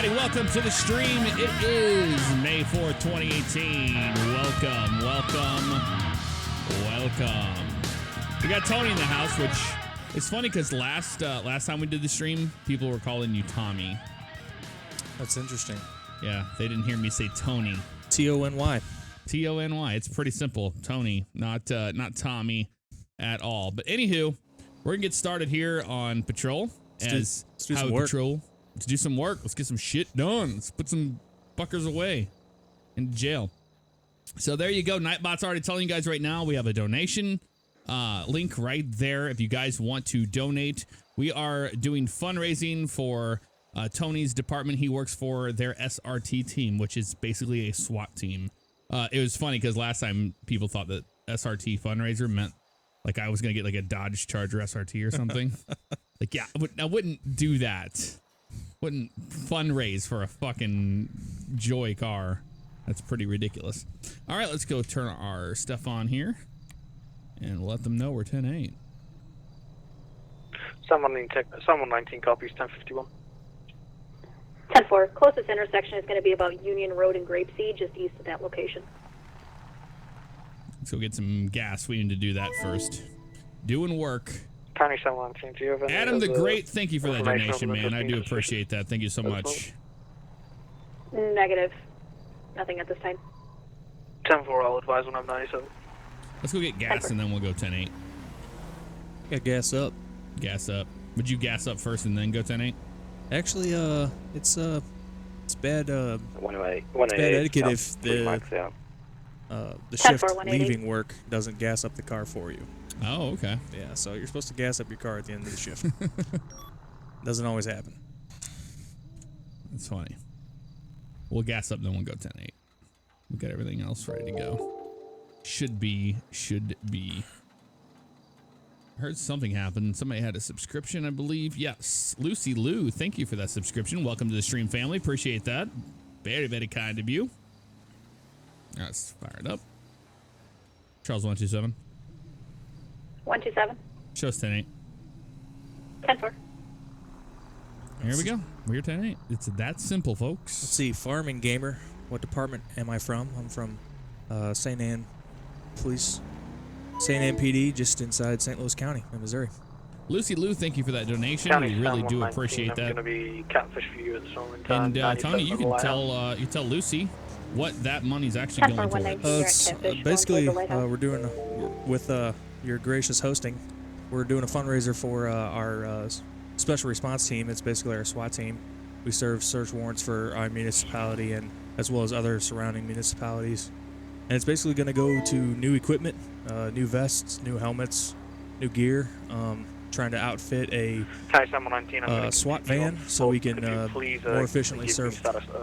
everybody. Welcome to the stream. It is May 4th, 2018. Welcome. We got Tony in the house, which is funny because last time we did the stream, people were calling you Tommy. That's interesting. Yeah, they didn't hear me say Tony. Tony. Tony. It's pretty simple. Tony, not Tommy at all. But anywho, we're gonna get started here on patrol. Let's do some work. Patrol. Let's do some work. Let's get some shit done. Let's put some fuckers away in jail. So there you go. Nightbot's already telling you guys right now we have a donation link right there. If you guys want to donate, we are doing fundraising for Tony's department. He works for their SRT team, which is basically a SWAT team. It was funny because last time people thought that SRT fundraiser meant like I was going to get like a Dodge Charger SRT or something. Like, yeah, I wouldn't do that. Wouldn't fundraise for a fucking Joy car. That's pretty ridiculous. All right, let's go turn our stuff on here and let them know we're 10-8. Someone 19 copies, 1051. 10-4. Closest intersection is going to be about Union Road and Grapeseed, just east of that location. Let's go get some gas. We need to do that first. Doing work. County 719, do you have any Adam the Great, thank you for that information donation, over the man. I do 15 appreciate that. Thank you so much. Negative. Nothing at this time. 10-4, I'll advise when I'm 97. Let's go get gas and then we'll go 10-8. Got gas up. Gas up. Would you gas up first and then go 10-8? Actually, it's bad. It's 108. bad etiquette if the shift 10-4, 180. leaving work doesn't gas up the car for you. Oh, okay. Yeah, so you're supposed to gas up your car at the end of the shift. Doesn't always happen. That's funny. We'll gas up, then we'll go 10-8. We got everything else ready to go. Should be. I heard something happened. Somebody had a subscription, I believe. Yes, Lucy Lou, thank you for that subscription. Welcome to the stream, family. Appreciate that. Very, very kind of you. Let's fire it up. Charles 127. 127. Show us 10-8. 10-4. Here we go. We're 10-8. It's that simple, folks. Let's see, Farming Gamer. What department am I from? I'm from St. Ann Police. St. Ann PD, just inside St. Louis County in Missouri. Lucy Lou, thank you for that donation. County We really do 719, appreciate that. I'm going to be catfish for you at this moment in time. And Tony, you can tell Lucy what that money's actually going towards. It's basically we're doing with your gracious hosting. We're doing a fundraiser for our special response team. It's basically our SWAT team. We serve search warrants for our municipality and as well as other surrounding municipalities. And it's basically going to go to new equipment, new vests, new helmets, new gear. Trying to outfit a SWAT van so we can more efficiently serve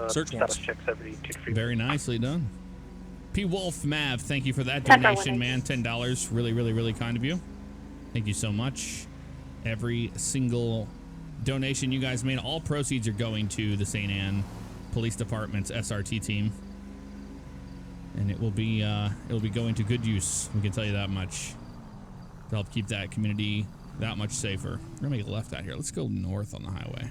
search warrants. Very nicely done. P. Wolf Mav, thank you for that donation, man. $10. Really, really, really kind of you. Thank you so much. Every single donation you guys made, all proceeds are going to the St. Ann Police Department's SRT team. And it will be going to good use. We can tell you that much. To help keep that community that much safer. We're gonna make a left out here. Let's go north on the highway.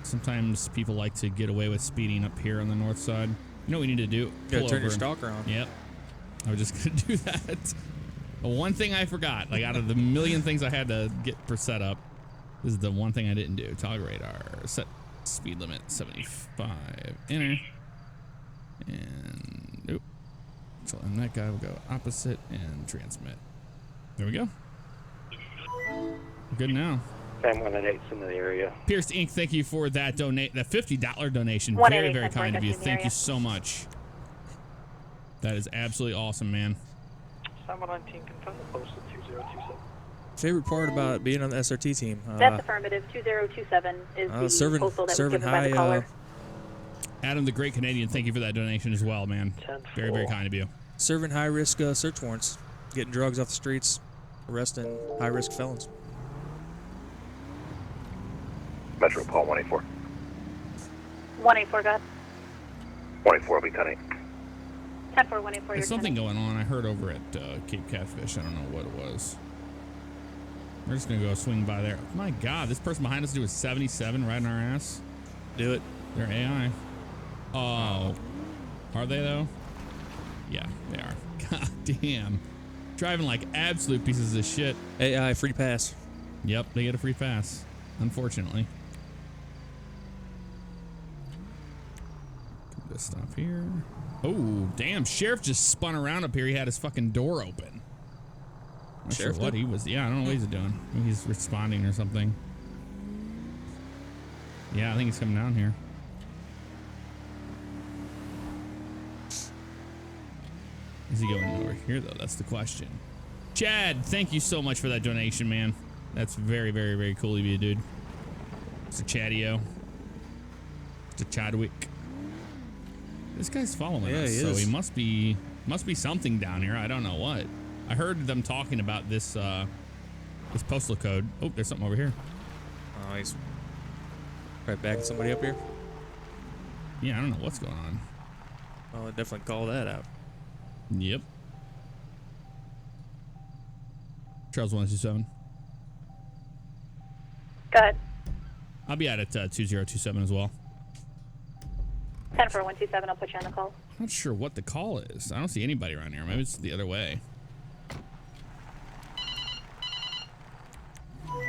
Sometimes people like to get away with speeding up here on the north side. You know what we need to do? Gotta turn your stalker on. Yep. I was just gonna do that. The one thing I forgot, like out of the million things I had to get for setup, this is the one thing I didn't do. Toggle radar. Set speed limit 75. Enter. And nope. So and that guy will go opposite and transmit. There we go. We're good now. Sam 188's in the area. Pierce Inc., thank you for that that $50 donation. Very, very kind of you. Thank you so much. That is absolutely awesome, man. Sam 119, confirm the postal 2027. Favorite part about being on the SRT team? That's affirmative. 2027 is the postal that was given by the caller. Adam the Great Canadian, thank you for that donation as well, man. Very, very kind of you. Serving high-risk search warrants, getting drugs off the streets, arresting high-risk felons. Metro Paul 184. 184, go ahead. 184 will be 10-8. 10-4, 184. There's something going on. I heard over at Cape Catfish. I don't know what it was. We're just gonna go swing by there. My God, this person behind us do a 77 riding our ass. Do it. They're AI. Oh, are they though? Yeah, they are. God damn. Driving like absolute pieces of shit. AI free pass. Yep, they get a free pass, unfortunately. This stuff here. Oh, damn. Sheriff just spun around up here. He had his fucking door open. Not Sheriff sure what did? he was. Yeah, I don't know what he's doing. Maybe he's responding or something. Yeah, I think he's coming down here. Is he going over here, though? That's the question. Chad, thank you so much for that donation, man. That's very, very, very cool of you, dude. It's a Chadio. It's a Chadwick. This guy's following us, he so is. he must be something down here. I don't know what. I heard them talking about this this postal code. Oh, there's something over here. Oh, he's right back at somebody up here. Yeah, I don't know what's going on. I'll definitely call that out. Yep. Charles 127. Go ahead. I'll be out at 2027 as well. 10 for 127. I'll put you on the call. I'm not sure what the call is. I don't see anybody around here. Maybe it's the other way.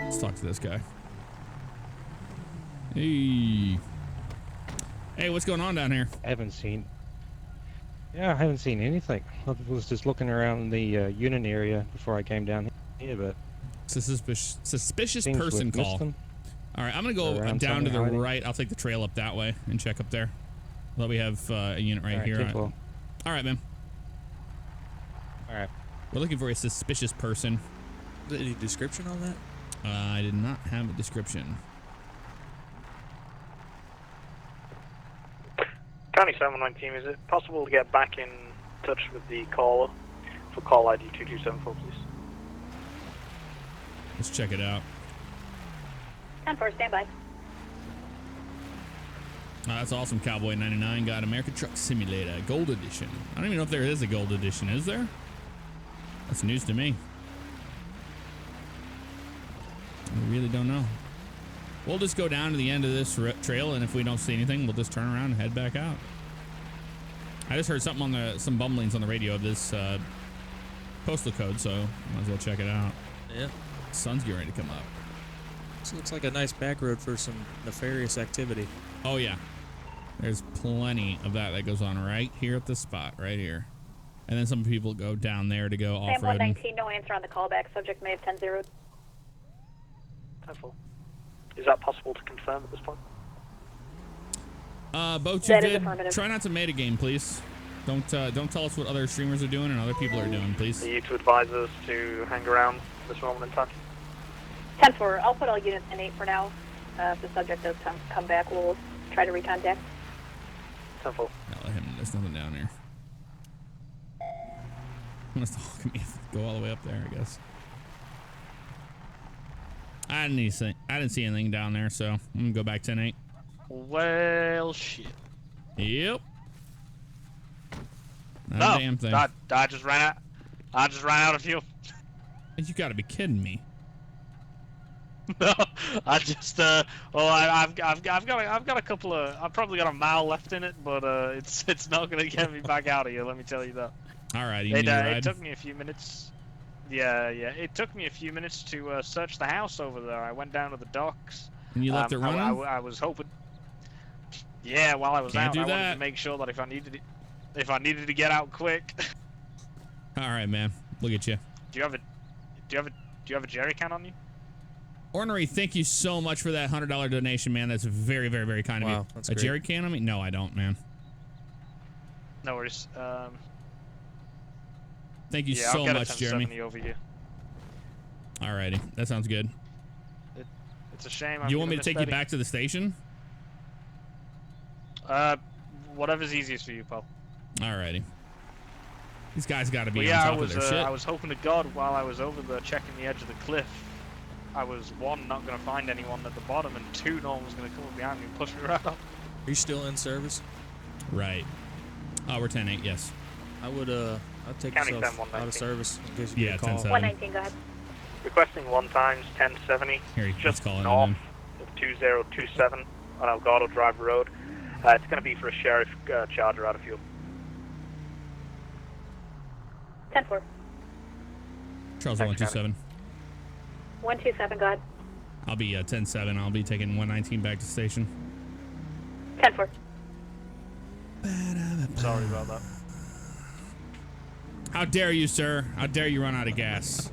Let's talk to this guy. Hey. Hey, what's going on down here? I haven't seen anything. I was just looking around the unit area before I came down here, but Suspicious things person with call. missed them. All right, I'm gonna go Around down to the somewhere hiding. right. I'll take the trail up that way and check up there. Well, we have a unit right All right, here. 10-12. All right, man. All right. We're looking for a suspicious person. Is there any description on that? I did not have a description. County 719, is it possible to get back in touch with the caller for call ID 2274, please? Let's check it out. 10 for standby. That's awesome. Cowboy 99 got American Truck Simulator Gold Edition. I don't even know if there is a Gold Edition. Is there? That's news to me. I really don't know. We'll just go down to the end of this trail, and if we don't see anything, we'll just turn around and head back out. I just heard something on some bumblings on the radio of this postal code, so might as well check it out. Yeah. The sun's getting ready to come up. This looks like a nice back road for some nefarious activity. Oh, yeah. There's plenty of that goes on right here at this spot, right here. And then some people go down there to go Sam off-roading. 119, no answer on the callback. Subject may have 10-0. 10-4. Is that possible to confirm at this point? Boat you That is did. affirmative. Try not to metagame, please. Don't tell us what other streamers are doing and other people are doing, please. Are you to advise us to hang around this moment in time? 10-4. I'll put all units in 8 for now. If the subject does come back, we'll try to recontact. 10-4. No, let him. There's nothing down there. He must have me. Go all the way up there, I guess. I didn't see anything down there, so I'm gonna go back 10-8. Well, shit. Yep. Not a damn thing. I just ran out. I just ran out of fuel. You gotta be kidding me. No, I just I've got a couple of. I've probably got a mile left in it, but it's not gonna get me back out of here. Let me tell you that. All right, you need a ride? It took me a few minutes. Yeah. It took me a few minutes to search the house over there. I went down to the docks. And you left it running? I was hoping. Yeah, while I was Can't out, do I wanted that. to make sure that if I needed to get out quick. All right, man. Look at you. Do you have a jerry can on you? Ornery, thank you so much for that $100 donation, man. That's very, very, very kind of you. That's a great. jerry can on me? No, I don't, man. No worries. Thank you yeah, so I'll get much, a Jeremy. 1070 over you. Alrighty, that sounds good. It's a shame. Do you want me to take you back to the station? Whatever's easiest for you, pal. Alrighty. These guys got to be Well, on top of their shit. I was hoping to God while I was over there checking the edge of the cliff, I was one, not going to find anyone at the bottom, and two, no one was going to come up behind me and push me right up. Are you still in service? Right. Oh, we're 10-8, yes. I would I'd take County yourself 10-119. out of service in case you Yeah, get a call. 10-7. 119, go ahead. Requesting 1 times 1070. Here, Just let's call it north in. of 2027 on Elgato Drive Road. It's going to be for a sheriff charger out of fuel. 10-4. Charles Thanks, 127. 127, go ahead. I'll be 10-7. I'll be taking 119 back to station. 10-4. Sorry about that. How dare you, sir? How dare you run out of gas?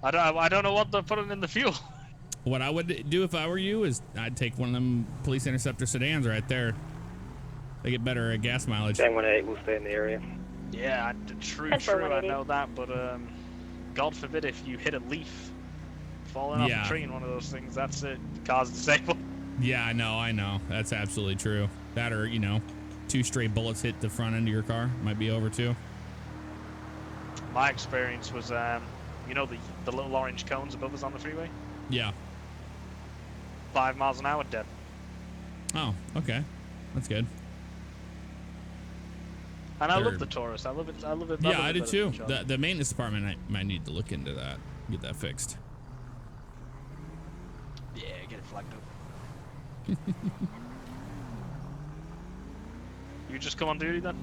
I don't know what they're putting in the fuel. What I would do if I were you is I'd take one of them police interceptor sedans right there. They get better gas mileage. 1018 will stay in the area. Yeah, true, Ten for I 180. know that, but God forbid if you hit a leaf falling off Yeah. a tree in one of those things, that's it. Cause disabled. Yeah, I know. That's absolutely true. That or, 2 stray bullets hit the front end of your car. Might be over too. My experience was, the little orange cones above us on the freeway? Yeah. 5 miles an hour, dead. Oh, okay. That's good. And I They're- love the Taurus. I love it. Yeah, I do better too. than the Charger. The maintenance department might need to look into that. Get that fixed. Yeah, get it flagged up. You just come on duty then?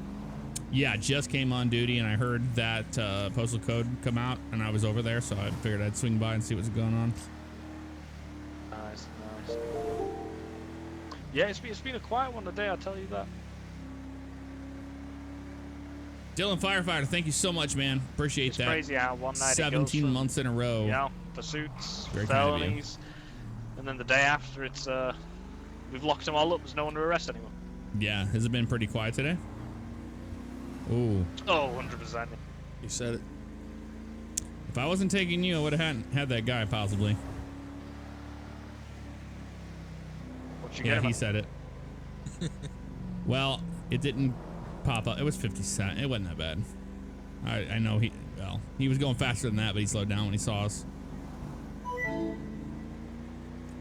Yeah, just came on duty and I heard that postal code come out and I was over there, so I figured I'd swing by and see what's going on. Nice. Yeah, it's been a quiet one today, I'll tell you that. Dylan Firefighter, thank you so much, man. Appreciate It's that. crazy how one night it goes 17 from, months in a row. pursuits, Very kind of you. felonies, and then the day after it's we've locked them all up. There's no one to arrest anyone. Yeah, has it been pretty quiet today? Ooh. Oh, 100%. You said it. If I wasn't taking you, I would have had that guy possibly. What you Yeah, get? he said it. Well, it didn't pop up. It was 50 cents. It wasn't that bad. I know he was going faster than that, but he slowed down when he saw us.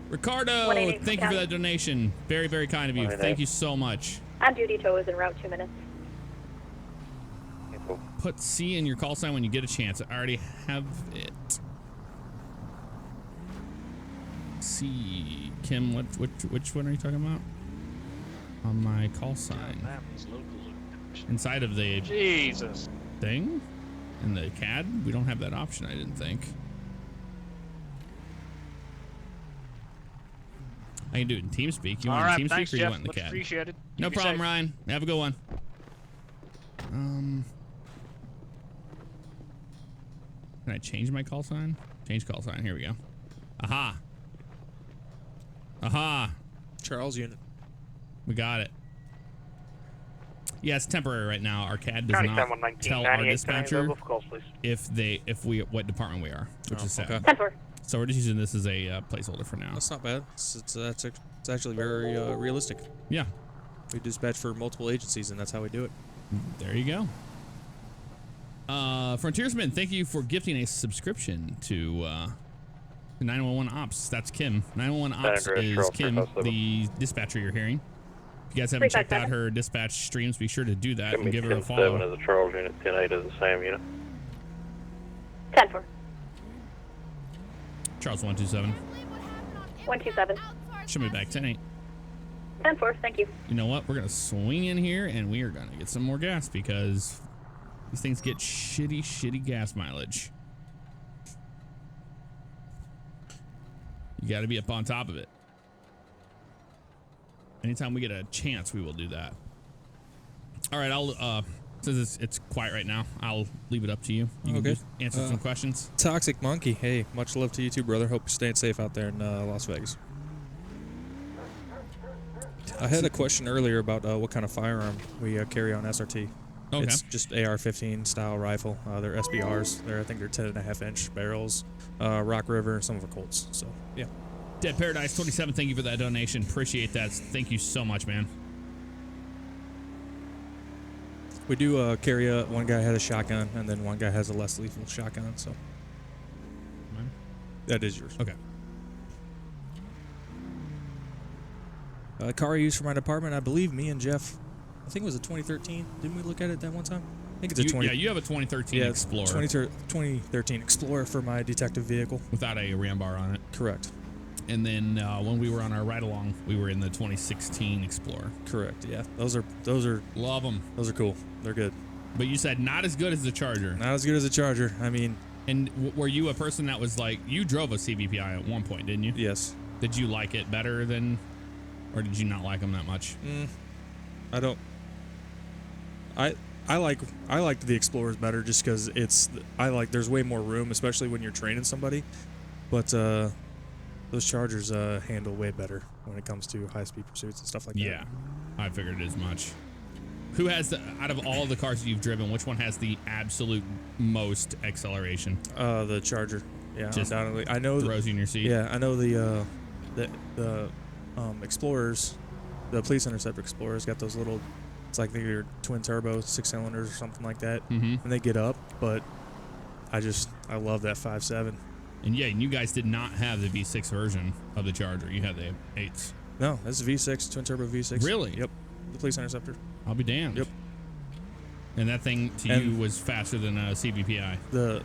Ricardo, 188 thank you for County. that donation. Very, very kind of you. 188. Thank you so much. On duty, tow is en route 2 minutes. Put C in your call sign when you get a chance. I already have it. C. Kim, which one are you talking about? On my call sign. Man, these locals are... Inside of the Jesus. thing? In the CAD? We don't have that option, I didn't think. I can do it in TeamSpeak. You All want right, in TeamSpeak thanks, or you Jeff. want in the Much CAD? appreciated. No Keep me problem, safe. Ryan. Have a good one. Can I change my call sign? Change call sign. Here we go. Aha. Aha. Charles unit. We got it. Yeah, it's temporary right now. Our CAD does County not 119, tell our 98, dispatcher calls, please. what department we are, which Oh, is sad. okay. 10-4. So we're just using this as a placeholder for now. That's not bad. It's actually very realistic. Yeah, We dispatch for multiple agencies, and that's how we do it. there you go. Frontiersman, thank you for gifting a subscription to 911 Ops. That's Kim. 911 Ops Andrew, is Charles, Kim, 357. the dispatcher you're hearing. If you guys haven't checked out 357. her dispatch streams, be sure to do that and give her a 10-7 follow. is a Charles unit, 10-8 is the same unit. 10-4. Charles 127. 127. Show me back 10-8. 10-4, thank you. You know what? We're gonna swing in here and we are gonna get some more gas because these things get shitty gas mileage. You gotta be up on top of it. Anytime we get a chance, we will do that. All right, I'll since it's quiet right now, I'll leave it up to you. You can Okay. just answer some questions. Toxic Monkey. Hey, much love to you too, brother. Hope you're staying safe out there in Las Vegas. I had a question earlier about what kind of firearm we carry on SRT. Okay. It's just AR-15 style rifle. They're SBRs. I think they're 10.5-inch barrels. Rock River, some of our Colts. So yeah. Dead Paradise 27, thank you for that donation. Appreciate that. Thank you so much, man. We do carry one guy has a shotgun, and then one guy has a less lethal shotgun. So Mine? that is yours. Okay. Car I used for my department, I believe me and Jeff, I think it was a 2013. Didn't we look at it that one time? think it's a 20. Yeah, you have a 2013 Yeah, Explorer 2013 Explorer for my detective vehicle. without a ram bar on it. Correct. And then when we were on our ride along, we were in the 2016 Explorer. Correct. Yeah, those are Love them. those are cool. They're good. But you said not as good as the Charger. Not as good as a Charger. I mean, And were you a person that was like, you drove a CVPI at one point, didn't you? yes. Did you like it better than, or did you not like them that much? I don't. I liked the Explorers better just because there's way more room, especially when you're training somebody. But those Chargers handle way better when it comes to high speed pursuits and stuff like that. Yeah, I figured as much. Who has out of all the cars that you've driven, which one has the absolute most acceleration? The Charger. Yeah, Just undoubtedly. I know. Throws you in your seat. Yeah, I know the Explorers, the Police Intercept Explorers got those little. It's like they're twin turbo 6 cylinders or something like that, and they get up. But I love that 5.7. And yeah, you guys did not have the V6 version of the Charger. You had the 8s. No, this is V6, twin turbo V6. Really? Yep. The Police Interceptor. I'll be damned. Yep. And that thing to you was faster than a CVPI. The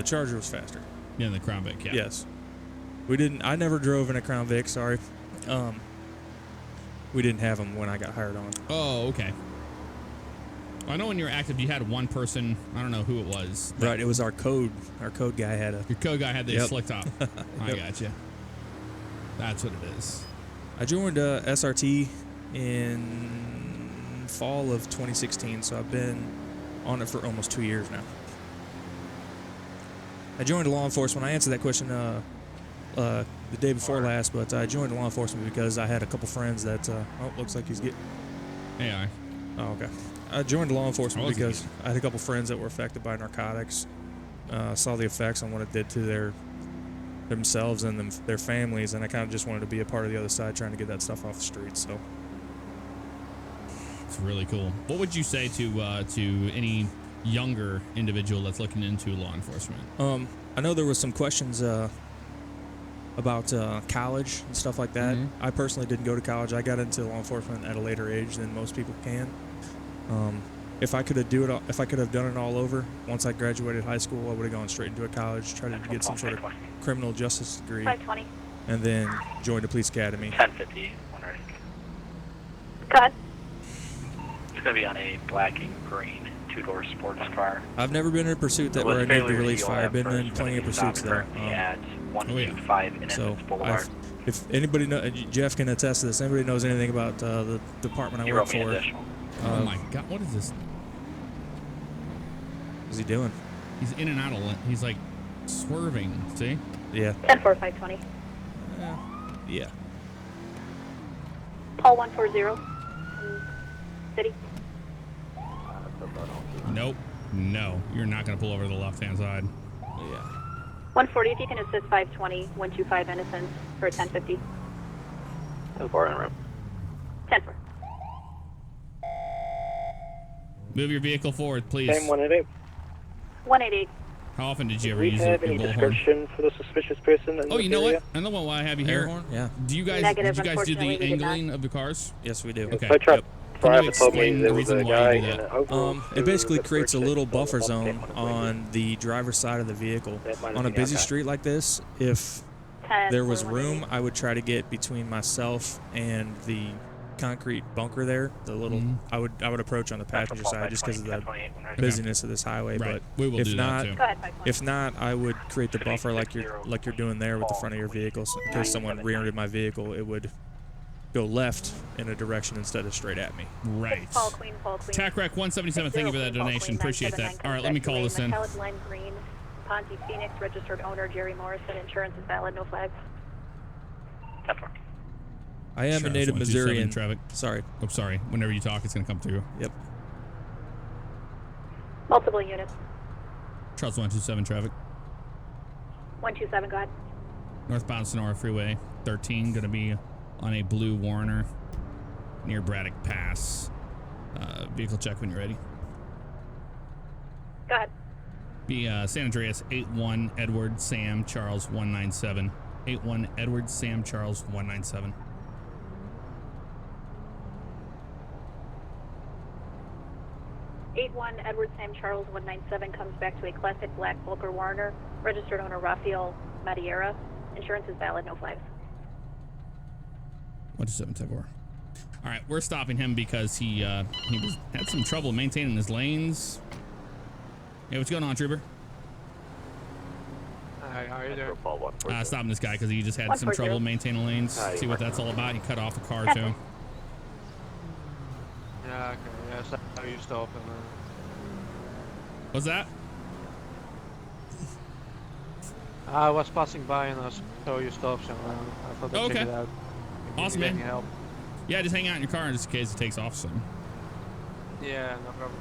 Charger was faster. Yeah, the Crown Vic. Yeah. Yes. I never drove in a Crown Vic. Sorry. We didn't have them when I got hired on. Oh, okay. I know when you were active, you had one person. I don't know who it was. Right. It was our code. Our code guy had a. Your code guy had the Yep. slick top. I gotcha. That's what it is. I joined SRT in fall of 2016, so I've been on it for almost 2 years now. I joined law enforcement. I answered that question the day before last, but I joined law enforcement because I had a couple friends that. Looks like he's getting. AI. Oh, okay. I joined law enforcement because I had a couple friends that were affected by narcotics. Saw the effects on what it did to themselves and their families, and I kind of just wanted to be a part of the other side, trying to get that stuff off the streets. So it's really cool. What would you say to any younger individual that's looking into law enforcement? I know there was some questions about college and stuff like that. I personally didn't go to college. I got into law enforcement at a later age than most people can. If I could have done it all over, once I graduated high school, I would have gone straight into a college, tried to get some sort of criminal justice degree, 520. and then joined a police academy. 1050, wondering. Go ahead. It's going to be on a black and green two-door sports car. I've never been in a pursuit that where I needed to release fire. I've been in plenty of pursuits though. At 125 in So Boulevard. if anybody Jeff can attest to this, anybody knows anything about the department I work for? Oh my God, what is this? What's he doing? He's in and out of it. He's like swerving. See? Yeah. 10-4, 520. Yeah. Paul 140. City. Nope. No, you're not going to pull over to the left-hand side. Yeah. 140, if you can assist 520, 125 Innocence for 1050. 10-4 in room. 10-4. Move your vehicle forward, please. Same 188. 188. How often did you Do ever we use have your any bullhorn? description for the suspicious person in Oh, this you know area? what? I know why I have you here. Air horn? Yeah. Do you guys Negative, did you guys do unfortunately, the we did not. angling of the cars? Yes, we do. Okay. I tried. Yep. Can you Private told me explain there the was reason a why guy you do in that? an overall It basically suit creates a that little purchased buffer a zone Mustang on the driver's side of the vehicle. That might have On a been busy outside. street like this, if 10, there was 188. room, I would try to get between myself and the concrete bunker there. The little I would approach on the passenger side just because of the busyness of this highway. Right. But We will if do not, that too. Go ahead, 520. if not, I would create the buffer like you're doing there with the front of your vehicle. So in case someone rear-ended my vehicle, it would go left in a direction instead of straight at me. Right. Paul Queen, Paul Queen. TACREC 177, thank you for that donation. Appreciate that. All right, let me call this in. Metallic Lime Green, Ponte Phoenix, registered owner Jerry Morrison. Insurance is valid, no flags. 10-4. I am Sure, a native that's 127 Missourian. traffic. Sorry. I'm sorry. Whenever you talk, it's going to come through. Yep. Multiple units. Charles 127 traffic. 127, go ahead. Northbound Sonora Freeway 13, going to be on a blue Warner near Braddock Pass. Vehicle check when you're ready. Go ahead. Be San Andreas 81 Edward Sam Charles 197. 81 Edward Sam Charles 197. 81 Edward Sam Charles 197 comes back to a classic black Volker Warner, registered owner Rafael Madiera. Insurance is valid, no flags. 12774. All right, we're stopping him because he had some trouble maintaining his lanes. Hey, what's going on, Trooper? Hi, how are you doing? Stopping this guy because he just had some trouble maintaining lanes. See what that's all about. He cut off a car to him. Yeah, okay. Yeah, so how you stop and What's that? I was passing by and I saw you stop, so I thought I'd check it out. Awesome, If you man. need any help. Yeah, just hang out in your car just in case it takes off some. Yeah, no problem.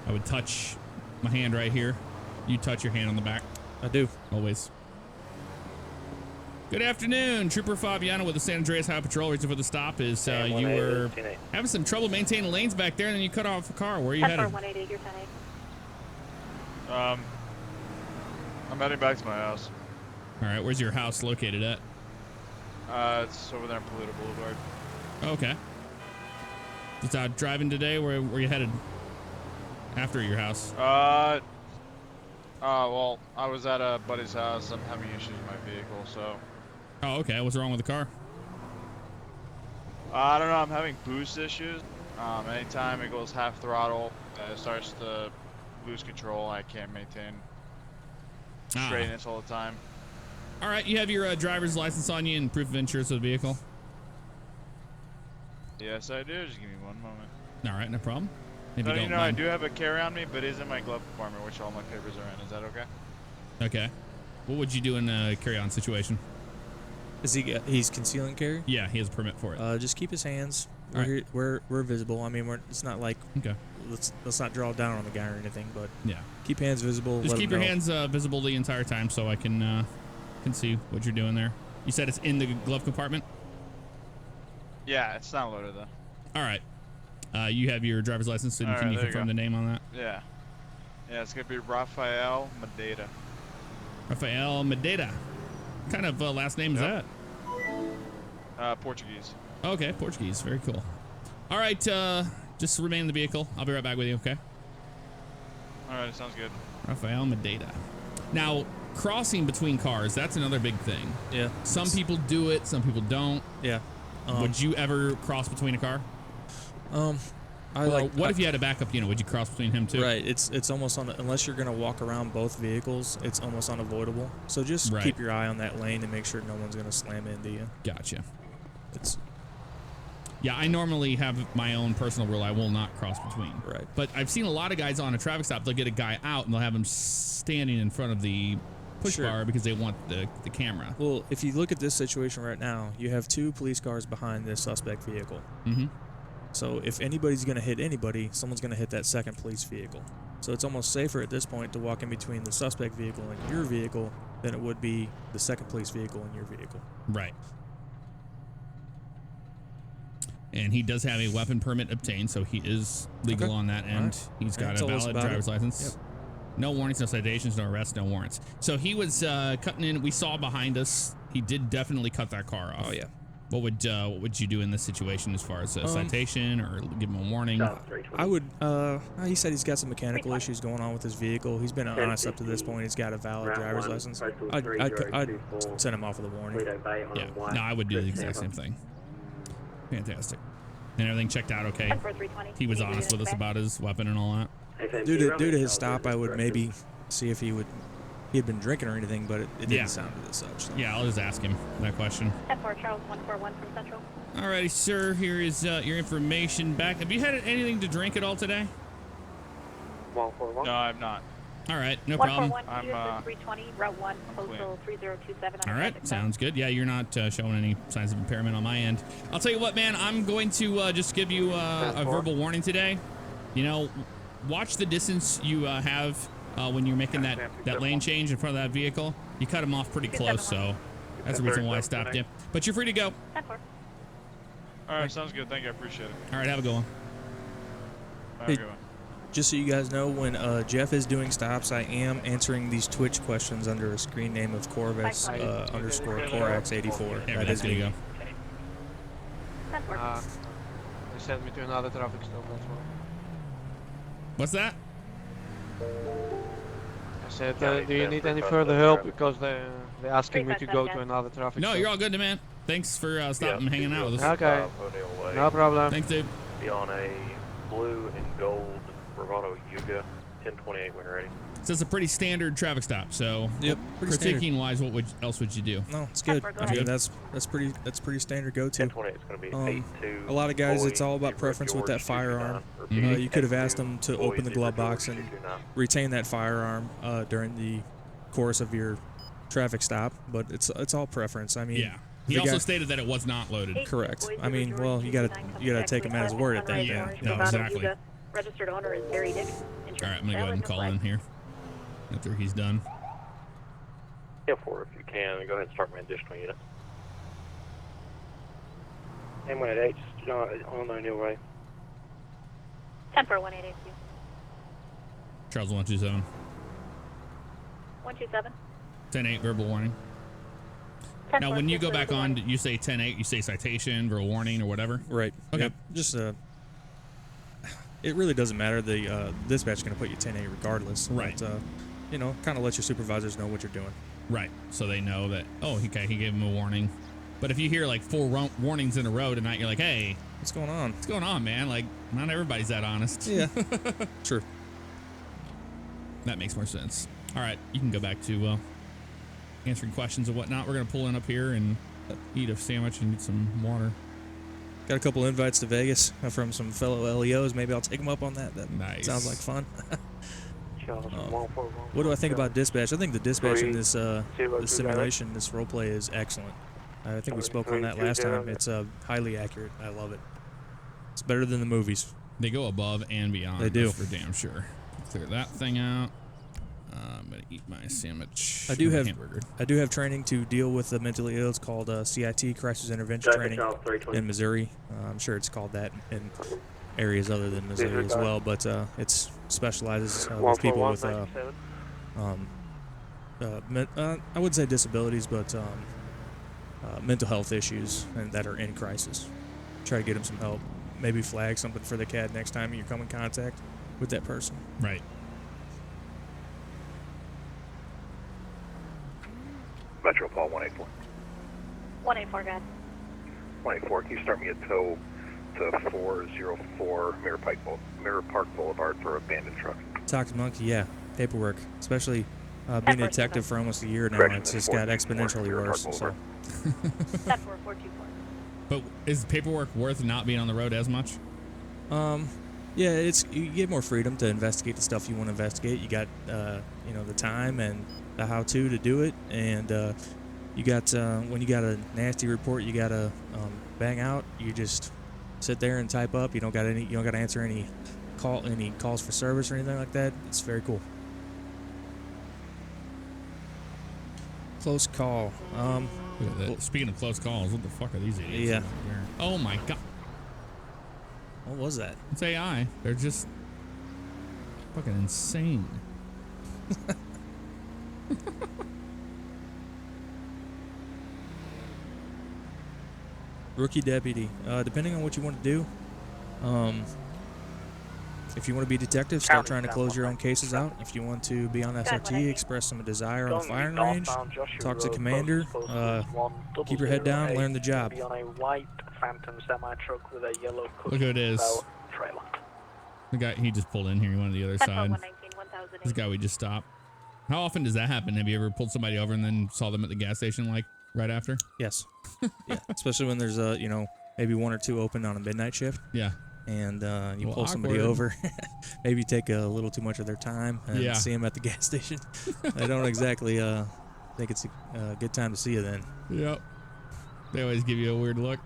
I would touch my hand right here. You touch your hand on the back. I do. Always. Good afternoon, Trooper Favignano with the San Andreas Highway Patrol. Reason for the stop is you were having some trouble maintaining lanes back there, and then you cut off a car. Where are you headed? 188, you're 10-8. I'm heading back to my house. All right, where's your house located at? It's over there on Polito Boulevard. Okay. Just out driving today. Where you headed? After your house. Well, I was at a buddy's house. I'm having issues with my vehicle, so. Oh, okay. What's wrong with the car? I don't know. I'm having boost issues. Anytime it goes half throttle, it starts to lose control. I can't maintain straightness all the time. All right, you have your driver's license on you and proof of insurance of the vehicle? Yes, I do. Just give me one moment. All right, no problem. If No, you you don't know, I mind. do have a carry on me, but it's in my glove compartment, which all my papers are in. Is that okay? Okay. What would you do in a carry-on situation? Is he's concealing carry? Yeah, he has a permit for it. Just keep his hands. All right. We're visible. I mean, it's not like Okay. let's not draw down on the guy or anything, but Yeah. keep hands visible. Just let keep him your know. hands visible the entire time so I can see what you're doing there. You said it's in the glove compartment? Yeah, it's not loaded though. All right. You have your driver's license, and All can right, you there you confirm go. the name on that? Yeah. Yeah, it's gonna be Rafael Madeira. Rafael Madeira. What kind of last name is that? Portuguese. Okay, Portuguese. Very cool. All right, just remain in the vehicle. I'll be right back with you, okay? All right, sounds good. Rafael Madeira. Now, crossing between cars, that's another big thing. Yeah. Some people do it, some people don't. Yeah. Would you ever cross between a car? What if you had a backup unit? Would you cross between him too? Right. It's almost unless you're gonna walk around both vehicles, it's almost unavoidable. So just Right. keep your eye on that lane and make sure no one's gonna slam into you. Gotcha. It's Yeah, I normally have my own personal rule. I will not cross between. right. But I've seen a lot of guys on a traffic stop. They'll get a guy out and they'll have him standing in front of the push Sure. bar because they want the camera. Well, if you look at this situation right now, you have 2 police cars behind this suspect vehicle. Mm-hmm. So if anybody's going to hit anybody, someone's going to hit that second police vehicle. So it's almost safer at this point to walk in between the suspect vehicle and your vehicle than it would be the second police vehicle and your vehicle. Right. And he does have a weapon permit obtained, so he is legal Okay. on that end. Right. He's got Tell a us valid about driver's it. license. Yep. No warnings, no citations, no arrests, no warrants. So he was cutting in. We saw behind us. He did definitely cut that car off. Oh yeah. What would you do in this situation as far as a citation or give him a warning? I would. He said he's got some mechanical issues going on with his vehicle. He's been honest up to this point. He's got a valid driver's license. I'd send him off with a warning. Yeah. No, I would do the exact same thing. Fantastic. And everything checked out okay. 14320. He was honest with us about his weapon and all that. Due to his stop, I would maybe see if he had been drinking or anything, but it didn't Yeah. sound as such. So. Yeah, I'll just ask him that question. 10-4 Charles 141 from Central. Alrighty, sir. Here is your information back. Have you had anything to drink at all today? No, I'm not. All right, no problem. 141 I'm, 320, Route 1, postal 3027. All right, sounds good. Yeah, you're not showing any signs of impairment on my end. I'll tell you what, man. I'm going to just give you a verbal warning today. You know, watch the distance you have when you're making that lane change in front of that vehicle. You cut him off pretty close, so that's the reason why I stopped you. But you're free to go. 10-4. All right, sounds good. Thank you. I appreciate it. All right, have a good one. Have a good one. Just so you guys know, when Jeff is doing stops, I am answering these Twitch questions under a screen name of Corvex _Corax84. Yeah, That that's is good to me. go. 10-4. They sent me to another traffic stop, that's why. What's that? I said, do you need any further help? Because they're asking me to go to another traffic No, stop. you're all good, man. Thanks for stopping and hanging out with us. Okay, no problem. Thanks, dude. Be on a blue and gold Bravado Yuga 1028 when ready. So it's a pretty standard traffic stop. So, Yep, pretty standard. critiquing wise, what else would you do? No, it's good. Go I ahead. mean, that's pretty standard go-to. 1028 is going to be 8-2. A lot of guys, it's all about preference with that firearm. You could have asked them to open the glove box and retain that firearm during the course of your traffic stop, but it's all preference. I mean, Yeah. He also stated that it was not loaded. Correct. I mean, well, you gotta take him at his word at that. Yeah. Yeah. No, exactly. All Registered owner is Barry Dick. right, I'm gonna go ahead and call in here after he's done. Yeah, for if you can, go ahead and start my additional unit. M188, on your way. 10-4-188. Charles 127. 127. 10-8 verbal warning. Now, when you go back on, you say 10-8, you say citation, verbal warning, or whatever? Right. Okay. Yep. Just it really doesn't matter. The dispatch is going to put you 10-8 regardless. Right. But, you know, kind of let your supervisors know what you're doing. Right. So they know that, oh, okay, he gave him a warning. But if you hear like 4 warnings in a row tonight, you're like, hey, what's going on? What's going on, man? Like, not everybody's that honest. Yeah. True. That makes more sense. All right, you can go back to answering questions and whatnot. We're going to pull in up here and eat a sandwich and get some water. Got a couple invites to Vegas from some fellow LEOs. Maybe I'll take them up on that. That nice. Sounds like fun. What do I think about dispatch? I think the dispatch in this simulation, this role play is excellent. I think we spoke on that last time. It's highly accurate. I love it. It's better than the movies. They go above and beyond. They do. That's for damn sure. Clear that thing out. I'm gonna eat my sandwich. I do have hamburger. I do have training to deal with the mentally ill. It's called CIT, Crisis Intervention Training, in Missouri. I'm sure it's called that in areas other than Missouri as well. But it specializes with people with I wouldn't say disabilities, but mental health issues and that are in crisis. Try to get them some help. Maybe flag something for the CAD next time you come in contact with that person. Right. Metro Paul 184. 184, guys. 184, can you start me at tow to 404 Mirror Park Boulevard for abandoned truck? Toxic Monkey, yeah. Paperwork. Especially being a detective for almost a year now, it's just got exponentially worse. So. 10-4-424. But is paperwork worth not being on the road as much? Yeah, you get more freedom to investigate the stuff you want to investigate. You got you know, the time and the how-to do it, and you got when you got a nasty report you got to bang out. You just sit there and type up. You don't got to answer any calls for service or anything like that. It's very cool. Close call. Look at that. Speaking of close calls, what the fuck are these idiots? Yeah. Oh my god. What was that? It's AI. They're just fucking insane. Rookie deputy. Depending on what you want to do. If you want to be a detective, start trying to close your own cases out. If you want to be on SRT, express some desire on the firing range, talk to commander, keep your head down, learn the job. Be on a white Phantom semi-truck with a yellow Look who it is. trailer. The guy, he just pulled in here. He went to the other side. This guy we just stopped. How often does that happen? Have you ever pulled somebody over and then saw them at the gas station like right after? Yes. Yeah. Especially when there's you know, maybe 1 or 2 open on a midnight shift. Yeah. And you pull awkward. somebody over, maybe take a little too much of their time and see them at the gas station. I don't exactly think it's a good time to see you then. Yep. They always give you a weird look.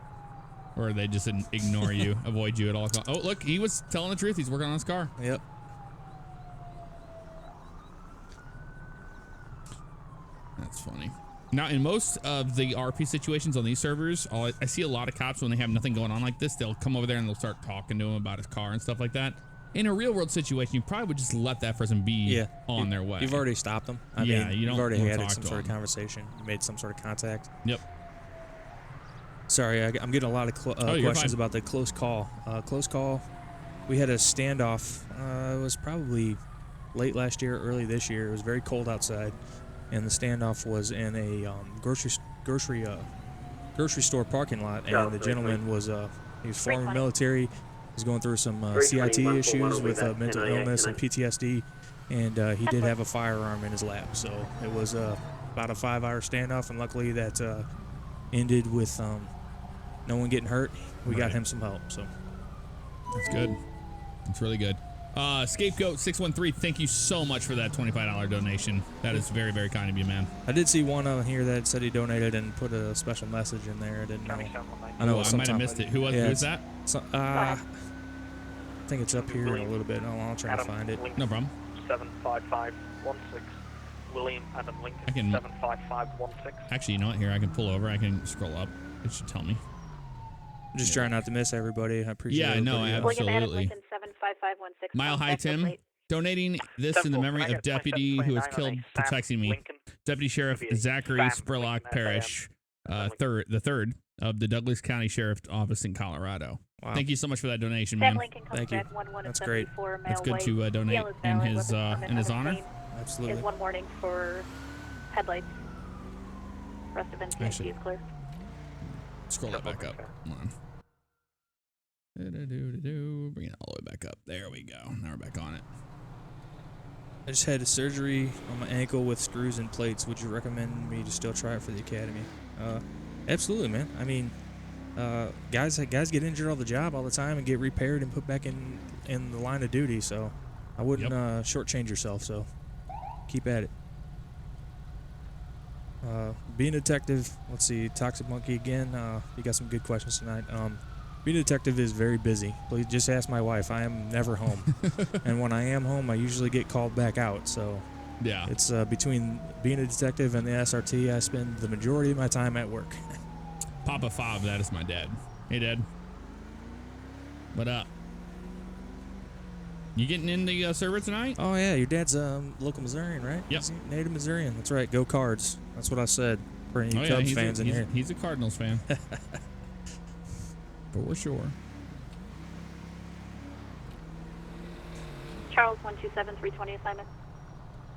Or they just ignore you, avoid you at all costs. Oh, look, he was telling the truth. He's working on his car. Yep. That's funny. Now, in most of the RP situations on these servers, I see a lot of cops when they have nothing going on like this. They'll come over there and they'll start talking to him about his car and stuff like that. In a real world situation, you probably would just let that person be on their way. You've already stopped them. I mean, you've already had some sort of conversation. You made some sort of contact. Yep. Sorry, I'm getting a lot of questions fine. about the close call. Close call. We had a standoff. It was probably late last year, early this year. It was very cold outside, and the standoff was in a grocery store parking lot. And the gentleman was he was former military. He's going through some CIT issues with mental illness and PTSD, and he did have a firearm in his lap. So it was about a 5-hour standoff, and luckily that ended with no one getting hurt. We got him some help. So that's good. That's really good. Scapegoat 613, thank you so much for that $25 donation. That is very, very kind of you, man. I did see one on here that said he donated and put a special message in there. I didn't know. I know. I might have missed it. Who was that? So, I think it's up here in a little bit. I'll try to find it. No problem. 75516. William Adam Lincoln. I can 75516. Actually, you know what? Here, I can pull over. I can scroll up. It should tell me. I'm just trying not to miss everybody. I appreciate it. Yeah, no, absolutely. 75516. Mile High Tim, donating this in the memory of deputy who was killed protecting me. Deputy Sheriff Zachary Spurlock Parrish, the third of the Douglas County Sheriff's Office in Colorado. Wow. Thank you so much for that donation, man. Thank you. That's great. It's good to donate in his honor. Absolutely. Is one warning for headlights. Rest of NCIC is clear. Scroll that back up. Come on. Bring it all the way back up. There we go. Now we're back on it. I just had a surgery on my ankle with screws and plates. Would you recommend me to still try it for the academy? Absolutely, man. I mean, guys get injured on the job all the time and get repaired and put back in the line of duty. So I wouldn't shortchange yourself. So keep at it. Being a detective, let's see, Toxic Monkey again. You got some good questions tonight. Being a detective is very busy. Please just ask my wife. I am never home. And when I am home, I usually get called back out. So yeah, it's between being a detective and the SRT, I spend the majority of my time at work. Papa Fav, that is my dad. Hey, Dad. What up? You getting in the server tonight? Oh, yeah. Your dad's local Missourian, right? Yep. Native Missourian. That's right. Go Cards. That's what I said. For any Cubs fans in here. He's a Cardinals fan. For sure. Charles 127 320 assignment.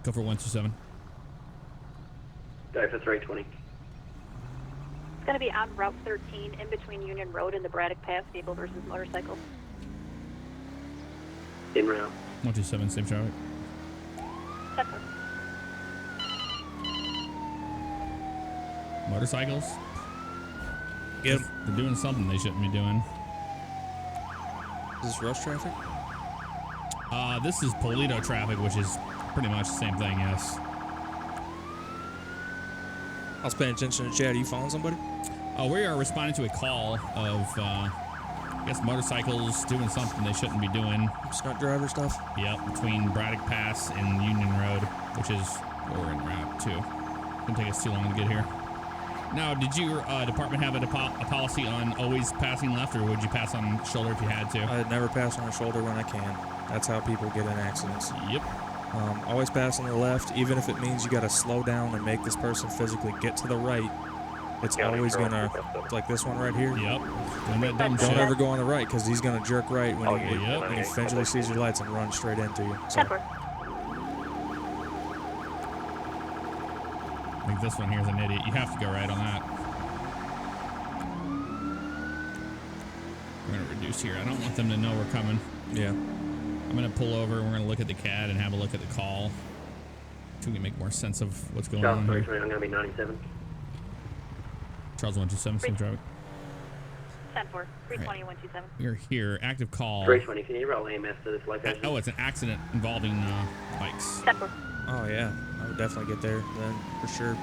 Go for 127. Die for 320. It's going to be on Route 13 in between Union Road and the Braddock Pass, vehicle versus motorcycle. In route. 127, same traffic. Motorcycles? Yep. They're doing something they shouldn't be doing. Is this rush traffic? This is Polito traffic, which is pretty much the same thing, yes. I was paying attention to chat. Are you following somebody? We are responding to a call of, I guess, motorcycles doing something they shouldn't be doing. Stunt driver stuff? Yep, between Braddock Pass and Union Road, which is where we're in route 2. Didn't take us too long to get here. Now, did your department have a policy on always passing left, or would you pass on shoulder if you had to? I never pass on a shoulder when I can. That's how people get in accidents. Yep. Always pass on the left, even if it means you got to slow down and make this person physically get to the right. It's always going to, like this one right here. Yep. Don't ever go on the right, because he's going to jerk right when he eventually sees your lights and run straight into you. So. I think this one here is an idiot. You have to go right on that. We're going to reduce here. I don't want them to know we're coming. Yeah. I'm going to pull over. We're going to look at the CAD and have a look at the call so we can make more sense of what's going on here. I'm going to be 97. Charles 127, same traffic. 10-4, 320 127. We are here. Active call. 320, can you roll EMS to this location? Oh, it's an accident involving bikes. 10-4. Oh, yeah. I would definitely get there then, for sure.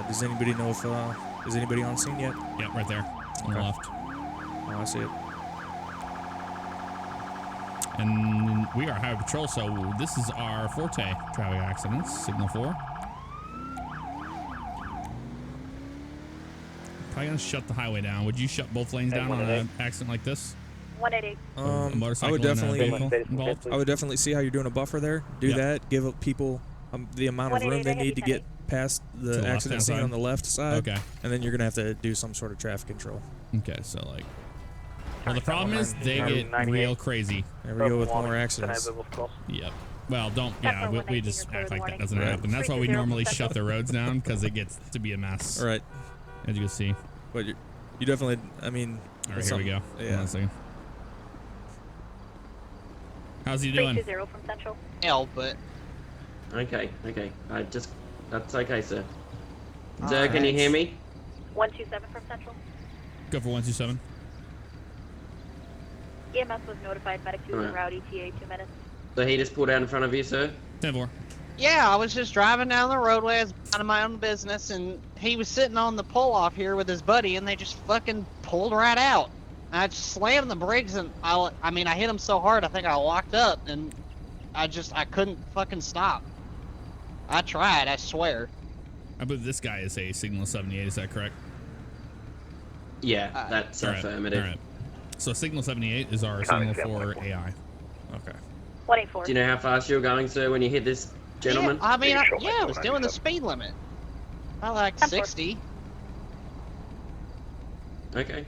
Does anybody know if, is anybody on scene yet? Yep, right there, on the left. Oh, I see it. And we are highway patrol, so this is our forte. Traffic accidents, signal 4. Probably gonna shut the highway down. Would you shut both lanes down on an accident like this? 180. A motorcycle I would definitely, involved? I would definitely see how you're doing a buffer there. Do that. Give people the amount of room they need to get past To the the accident left-hand scene side? on the left side. Okay. And then you're gonna have to do some sort of traffic control. Okay, so like. Well, the problem is they get real crazy. There we go with more accidents. Yep. Well, don't. Yeah, we just act like that doesn't happen. That's why we normally shut the roads down because it gets to be a mess. All right. As you can see. But you definitely. I mean. All right, here we go. Yeah. Hold on a second. How's he doing? 320 from Central. L, but. Okay. That's okay, sir. Sir, can you hear me? 127 from Central. Go for 127. EMS was notified. Medic 2 is en route. ETA 2 minutes. So he just pulled out in front of you, sir? 10-4. Yeah, I was just driving down the roadway, I was minding my own business, and he was sitting on the pull-off here with his buddy, and they just fucking pulled right out. And I just slammed the brakes, and I mean, I hit him so hard, I think I locked up, and I couldn't fucking stop. I tried, I swear. I believe this guy is a Signal 78, is that correct? Yeah, that's affirmative. All right. So Signal 78 is our signal for AI. Okay. 184. Do you know how fast you were going, sir, when you hit this gentleman? Yeah, I mean, I was doing the speed limit. About like 60. Okay.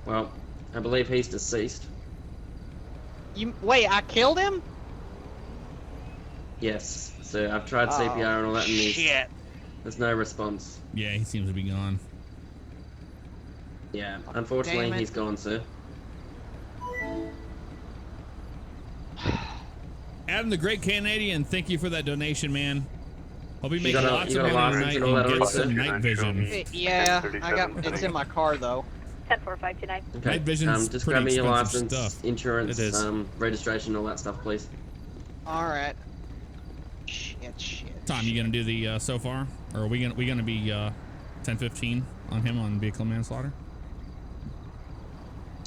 Well, I believe he's deceased. Wait, I killed him? Yes, sir. I've tried CPR and all that, and shit. There's no response. Yeah, he seems to be gone. Yeah, unfortunately, he's gone, sir. Adam the Great Canadian, thank you for that donation, man. Hope you make lots of money tonight and and get all some night vision. Yeah, it's in my car though. 104529. Okay. Night vision's just pretty grab me your expensive license, stuff. insurance, It is. registration, all that stuff, please. Alright. Shit. Tom, you gonna do the so far, or are we gonna be 10-15 on him on vehicular manslaughter?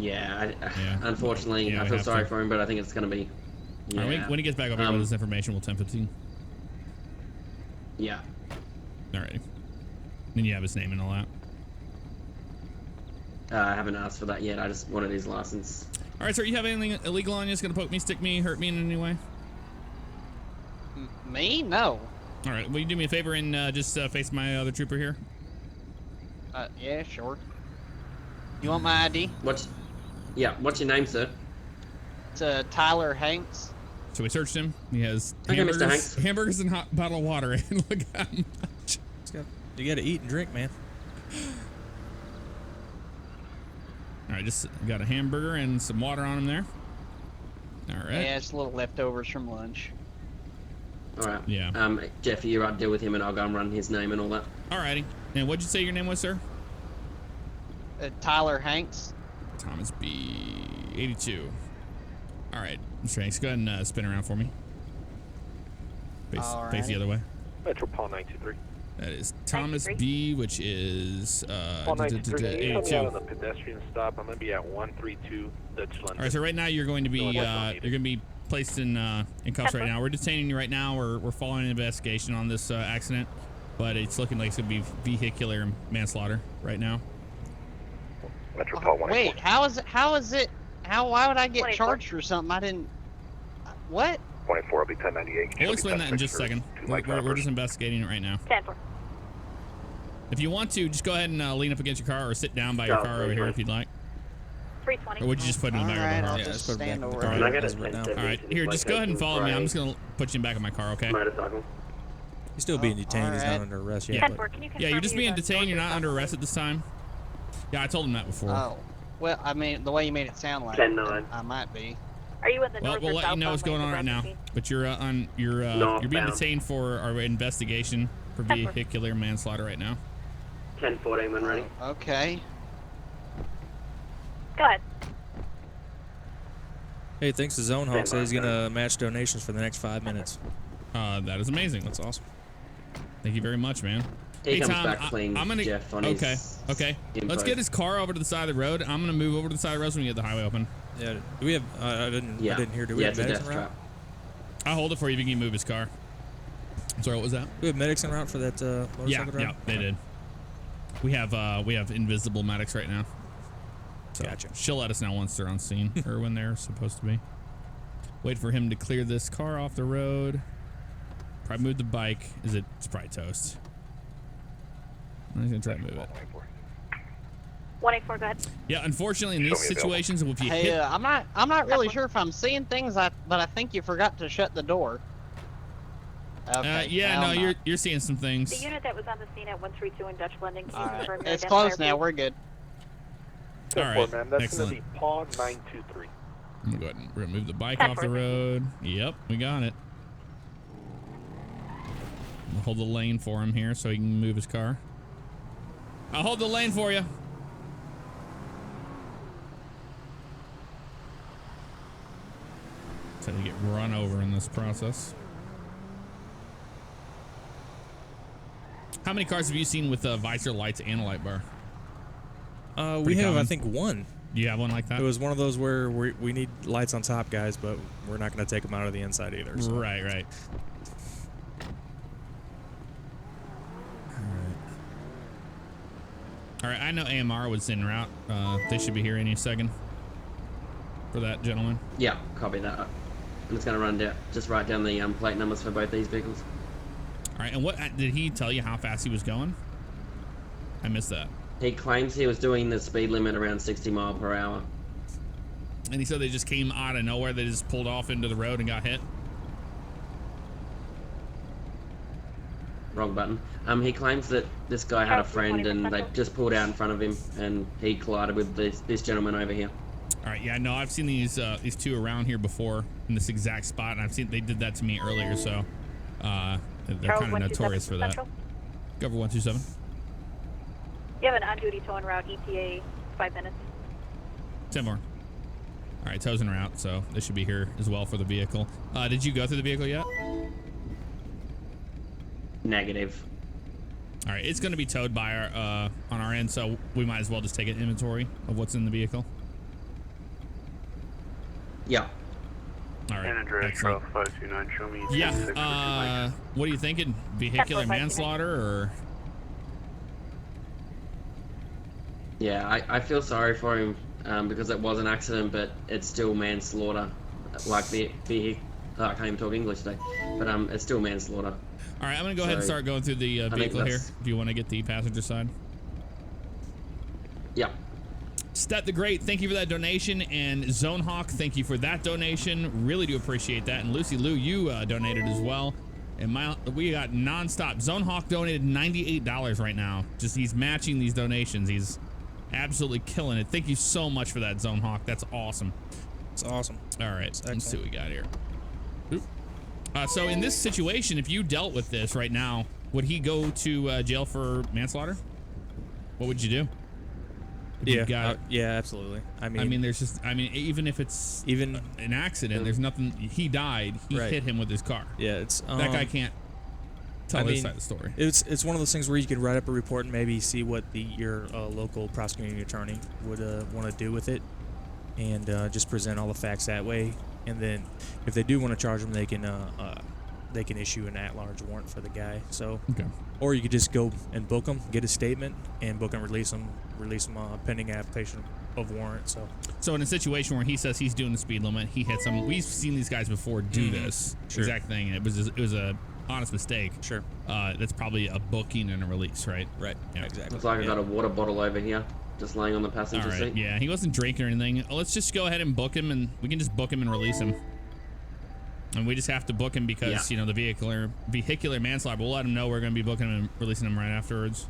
Yeah, Yeah. Unfortunately, Yeah, I we feel have sorry to. for him, but I think it's gonna be. Yeah. All right, when he gets back over here with this information, we'll 10-15. Yeah. Alrighty. Then you have his name and all that. I haven't asked for that yet. I just wanted his license. All right, sir. You have anything illegal on you? It's gonna poke me, stick me, hurt me in any way? Me? No. All right. Will you do me a favor and just face my other trooper here? Yeah, sure. You want my ID? What's your name, sir? It's Tyler Hanks. So we searched him. He has Okay, Mr. Hanks. hamburgers and hot bottle of water. And look how much. You got to eat and drink, man. All right, just got a hamburger and some water on him there. All right. Yeah, it's a little leftovers from lunch. All right. Yeah. Jeff, you're right. Deal with him, and I'll go and run his name and all that. All righty. And what'd you say your name was, sir? Tyler Hanks. Thomas B. 82. All right, Mr. Hanks, go ahead and spin around for me. Face the other way. Metro Paul 923. That is Thomas B, which is Paul 923. 82. Out on the pedestrian stop. I'm gonna be at 132 Dutch London. All right, so right now you're going to be placed in cuffs right now. We're detaining you right now. We're following an investigation on this accident, but it's looking like it's gonna be vehicular manslaughter right now. Metro Paul 1. Wait, why would I get charged for something I didn't? What? 24, I'll be 1098. We'll explain that in just a second. We're just investigating it right now. 10-4. If you want to, just go ahead and lean up against your car or sit down by your car over here if you'd like. 320. Or would you just put it in the back of the car? I'll just put it back stand in the over car. here. All right, here, just go ahead and follow me. I'm just going to put you in the back of my car, okay? He's still being detained. He's not alright. under arrest yet. 10-4, can you Yeah, you're just being confirm detained. You're not under arrest at this time. Yeah, I told him that before. Oh, well, I mean, the way you made it sound like 10-9. I might be. Are you in the Well, north we'll or let you know what's going on right now. But you're you're being detained for our investigation for vehicular manslaughter right now. 10-14 when ready. Okay. Go ahead. Hey, thanks to Zone Hawk. Says he's gonna match donations for the next 5 minutes. That is amazing. That's awesome. Thank you very much, man. He comes Tom, back playing I'm gonna. Jeff on Okay. his Okay. info. Let's get his car over to the side of the road. I'm gonna move over to the side of the road so we can get the highway open. Yeah. Do we have? I didn't hear. Do we have it's a medics death en route? trap. I'll hold it for you if you can move his car. I'm sorry, what was that? Do we have medics en route for that motorcycle Yeah, driver? yeah, they did. We have invisible medics right now. So Gotcha. she'll let us know once they're on scene or when they're supposed to be. Wait for him to clear this car off the road. Probably move the bike. It's probably toast. I'm just gonna try to move it. 184, go ahead. Yeah, unfortunately, in these situations, if you Hey, hit, I'm not really sure if I'm seeing things, but I think you forgot to shut the door. Okay. yeah, no, you're seeing some things. The unit that was on the scene at 132 and Dutch Blending. All right. It's closed now. We're good. All right, man. That's excellent. going to be PAW 923. I'm gonna go ahead and we're gonna move the bike off the road. Yep, we got it. I'll hold the lane for him here so he can move his car. I'll hold the lane for you. So to get run over in this process. How many cars have you seen with visor lights and a light bar? We have, I think, one. Do you have one like that? It was one of those where we need lights on top, guys, but we're not going to take them out of the inside either. So. Right. All right, I know AMR was en route. They should be here any second for that, gentleman. Yeah, copy that. I'm just going to run down, just write down the plate numbers for both these vehicles. All right, and what did he tell you how fast he was going? I missed that. He claims he was doing the speed limit around 60 mile per hour. And he said they just came out of nowhere. They just pulled off into the road and got hit. Wrong button. He claims that this guy had a friend and they just pulled out in front of him and he collided with this gentleman over here. All right, yeah, no, I've seen these two around here before in this exact spot, and I've seen they did that to me earlier, so they're kind of notorious for that. Go for 127. You have an on-duty tow en route, ETA 5 minutes. 10 more. All right, tow's en route, so they should be here as well for the vehicle. Did you go through the vehicle yet? Negative. All right, it's going to be towed by our on our end, so we might as well just take an inventory of what's in the vehicle. Yeah. All right. San Andreas excellent. 529, show me. Yeah. What are you thinking? Vehicular manslaughter or? Yeah, I feel sorry for him because it was an accident, but it's still manslaughter. Like I can't even talk English today, but it's still manslaughter. All right, I'm gonna go ahead and start going through the vehicle here. If you want to get the passenger side. Yeah. Stat the Great, thank you for that donation, and Zonehawk, thank you for that donation. Really do appreciate that. And Lucy Lou, you donated as well. And we got nonstop. Zonehawk donated $98 right now. Just he's matching these donations. He's absolutely killing it. Thank you so much for that, Zonehawk. That's awesome. It's awesome. All right, let's see what we got here. Oop. So in this situation, if you dealt with this right now, would he go to jail for manslaughter? What would you do? Yeah, yeah, absolutely. I mean, there's just, even if it's an accident, there's nothing. He died. He hit him with his car. Yeah, it's that guy can't tell his side of the story. It's one of those things where you can write up a report and maybe see what your local prosecuting attorney would want to do with it, and just present all the facts that way. And then, if they do want to charge him, they can issue an at-large warrant for the guy. So, or you could just go and book him, get a statement, and book and release him pending application of warrant. So in a situation where he says he's doing the speed limit, he hits him. We've seen these guys before do this exact thing, and it was a honest mistake. Sure. That's probably a booking and a release, right? Right. Yeah. Exactly. Looks like I got a water bottle over here, just laying on the passenger seat. Yeah, he wasn't drinking or anything. Let's just go ahead and book him, and we can just book him and release him. And we just have to book him because, the vehicular manslaughter. We'll let him know we're going to be booking him and releasing him right afterwards.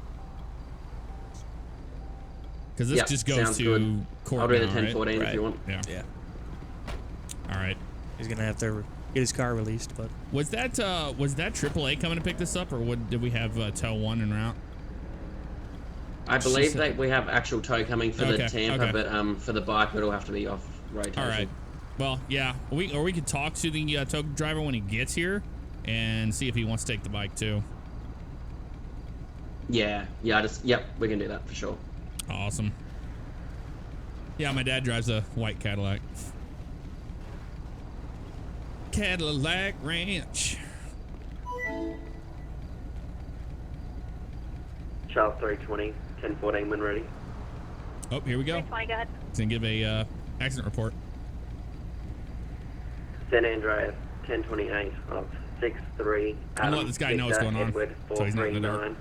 Because this just goes to court. I'll do the now, 1014 right? if you want. Yeah. All right. He's going to have to get his car released. But was that AAA coming to pick this up, or did we have tow 1 en route? I believe that we have actual tow coming for the Tampa, but for the bike it'll have to be off rotation. All right. Well, yeah, we could talk to the tow driver when he gets here and see if he wants to take the bike too. Yeah, we can do that for sure. Awesome. Yeah, my dad drives a white Cadillac. Cadillac Ranch. Charles 320, 1014 when ready. Oh, here we go. 320, go ahead. He's gonna give a accident report. San Andreas 1028 of 63. I'm gonna let this guy know what's going on, Edward, so he's not in the dark. 439.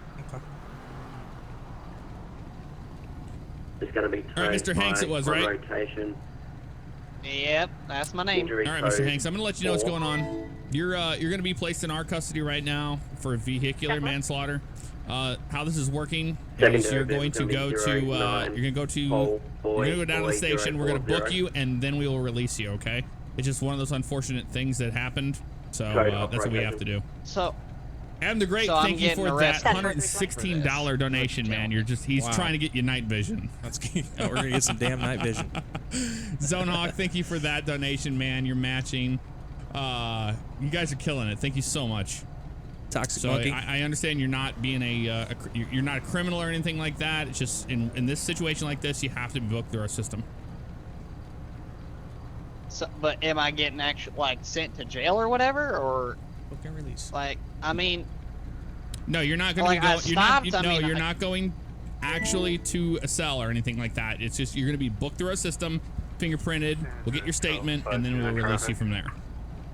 It's going to be All right, Mr. Hanks, it was, right? rotation. Yep, that's my name. All right, Mr. Hanks, I'm gonna let you know what's going on. You're gonna be placed in our custody right now for vehicular manslaughter. How this is working is you're going to go down to the station. We're gonna book you, and then we will release you. Okay? It's just one of those unfortunate things that happened. So that's what we have to do. So, Adam the Great, So I'm thank you getting for that arrested $116 donation, man. He's Wow. trying to get you night vision. We're gonna get some damn night vision. Zonehawk, thank you for that donation, man. You're matching. You guys are killing it. Thank you so much. Toxic So monkey. I understand you're not being you're not a criminal or anything like that. It's just in this situation like this, you have to be booked through our system. so, but am I getting actually sent to jail or whatever, or Book and release. I mean, No, you're not going Like, to I go. You're not. stopped, I mean, You're I- not going actually to a cell or anything like that. It's just you're going to be booked through our system, fingerprinted. We'll get your statement, and then we'll release you from there.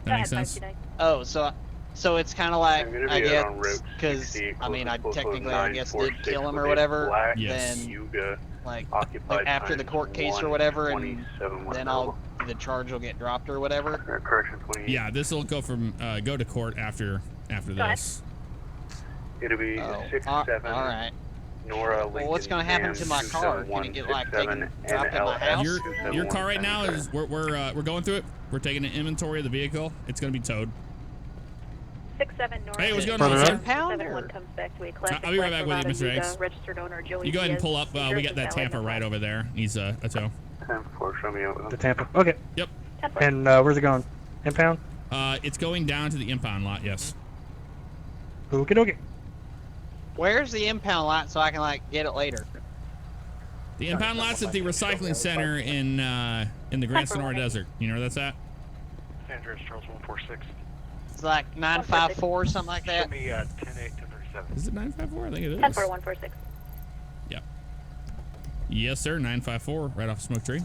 That makes sense. oh, so it's kind of like, I'm gonna I be guess, on Route because 60, I mean, I closest technically, I guess, did 946 kill him or with a whatever. black Yes. Then Yuga, like occupied after the times court case or whatever, and 127 then window. the charge will get dropped or whatever. Correction 28. Yeah, this will go go to court after this. It'll be Oh, 67. all right. Nora Well, what's gonna happen to my car? Can it get taken, dropped in my house? Your car right now is we're going through it. We're taking an inventory of the vehicle. It's going to be towed. 67 North. Hey, what's going on, sir? 71 comes back to a classic I'll be right back with you, black Mr. Yuga, Hanks. registered owner Joey You go ahead and Diaz, pull up. We Jersey got that Valley, Tampa right over there. He's a tow. 10-4, show me over. The Tampa. Okay. Yep. And where's it going? Impound? It's going down to the impound lot. Yes. Okie dokie. Where's the impound lot so I can get it later? The impound lot's at the recycling center in the Grand Sonora Desert. You know where that's at? San Andreas Charles 146. It's like 954 something like that. Show me 10-8 to 37. Is it 954? I think it is. 14146. Yep. Yes, sir. 954, right off Smoke Tree.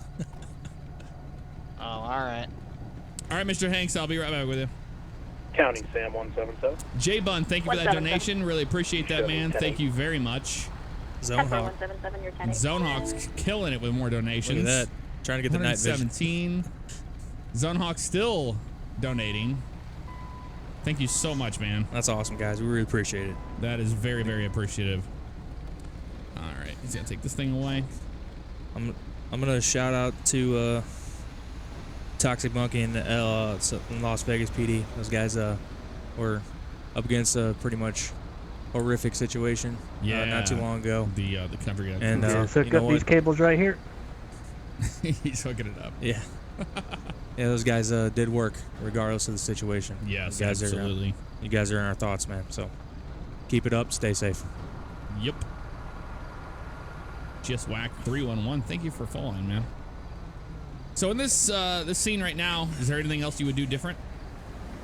Oh, all right. All right, Mr. Hanks, I'll be right back with you. Counting Sam 177. J Bun, thank you for that 177. donation. Really appreciate that, man. Thank you very much. Zonehawk. 177, you're 10. Zonehawk's killing it with more donations. Look at that. Trying to get the night vision. 117. Zonehawk still donating. Thank you so much, man. That's awesome, guys. We really appreciate it. That is very, very appreciative. All right, he's gonna take this thing away. I'm gonna shout out to Toxic Monkey and in Las Vegas PD. Those guys were up against a pretty much horrific situation not too long ago. The country guy. And Let's hook you know up what? these cables right here. He's hooking it up. Yeah. Yeah, those guys did work regardless of the situation. Yes, you guys absolutely. You guys are in our thoughts, man. So keep it up. Stay safe. Yep. Just whack 311. Thank you for following, man. So in this this scene right now, is there anything else you would do different?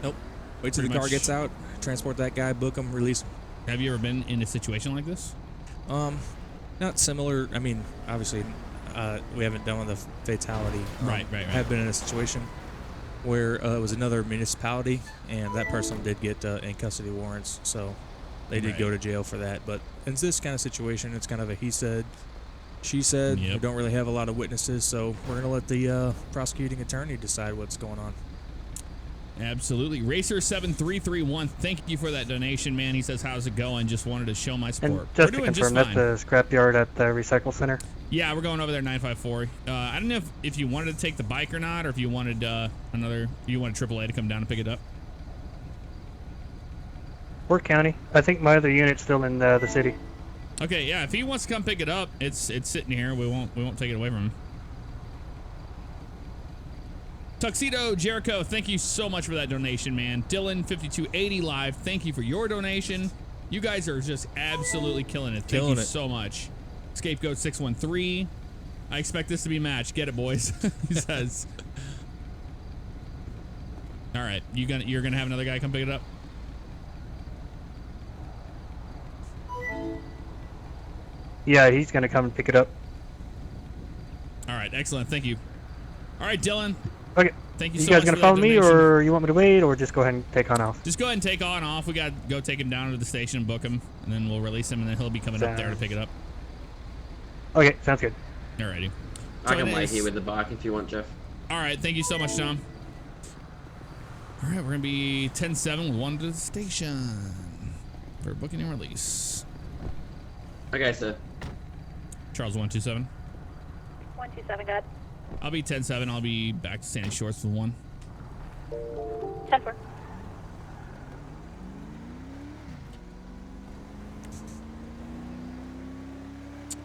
Nope. Wait till the Pretty car much. gets out. Transport that guy. Book him. Release him. Have you ever been in a situation like this? Not similar. I mean, obviously, we haven't done with a fatality. Right. I have been in a situation where it was another municipality, and that person did get in custody warrants, so they did go to jail for that. But in this kind of situation, it's kind of a he said, she said. Yep. We don't really have a lot of witnesses, so we're gonna let the prosecuting attorney decide what's going on. Absolutely. Racer7331, thank you for that donation, man. He says, how's it going? Just wanted to show my And support. just We're to doing confirm, just that's fine. the scrapyard at the recycle center. Yeah, we're going over there 954. I don't know if you wanted to take the bike or not, or if you wanted you wanted AAA to come down and pick it up. Worth County. I think my other unit's still in the city. Okay, yeah, if he wants to come pick it up, it's sitting here. We won't take it away from him. Tuxedo Jericho, thank you so much for that donation, man. Dylan 5280 live, thank you for your donation. You guys are just absolutely killing it. Thank Killing you it. so much. Scapegoat 613. I expect this to be a match. Get it, boys. He says. All right, you're gonna have another guy come pick it up. Yeah, he's gonna come and pick it up. All right, excellent. Thank you. All right, Dylan. Okay. Thank you You so guys much gonna for follow that me, donation. or you want me to wait, or just go ahead and take on off? Just go ahead and take on off. We got to go take him down to the station and book him, and then we'll release him, and then he'll be coming up there to pick it up. Okay, sounds good. Alrighty. I can wait here with the bike if you want, Jeff. All right, thank you so much, Tom. All right, we're gonna be 10-7 with one to the station for booking and release. Okay, sir. Charles 127. 127, got. I'll be 10-7. I'll be back to Sandy Shores for 1. 10-4.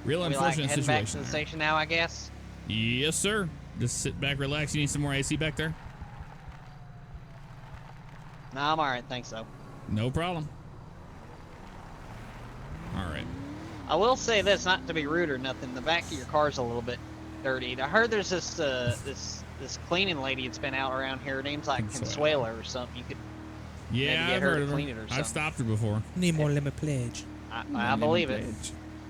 Real We like unfortunate heading back to situation. the station now, I guess. Yes, sir. Just sit back, relax. You need some more AC back there? No, I'm alright, thanks though. No problem. All right. I will say this, not to be rude or nothing, the back of your car's a little bit dirtied. I heard there's this this cleaning lady that's been out around here. Her name's like Consuela or something. You could maybe Yeah, get I've her heard to of her. clean it or something. I've stopped her before. Need more limit pledge. I believe it.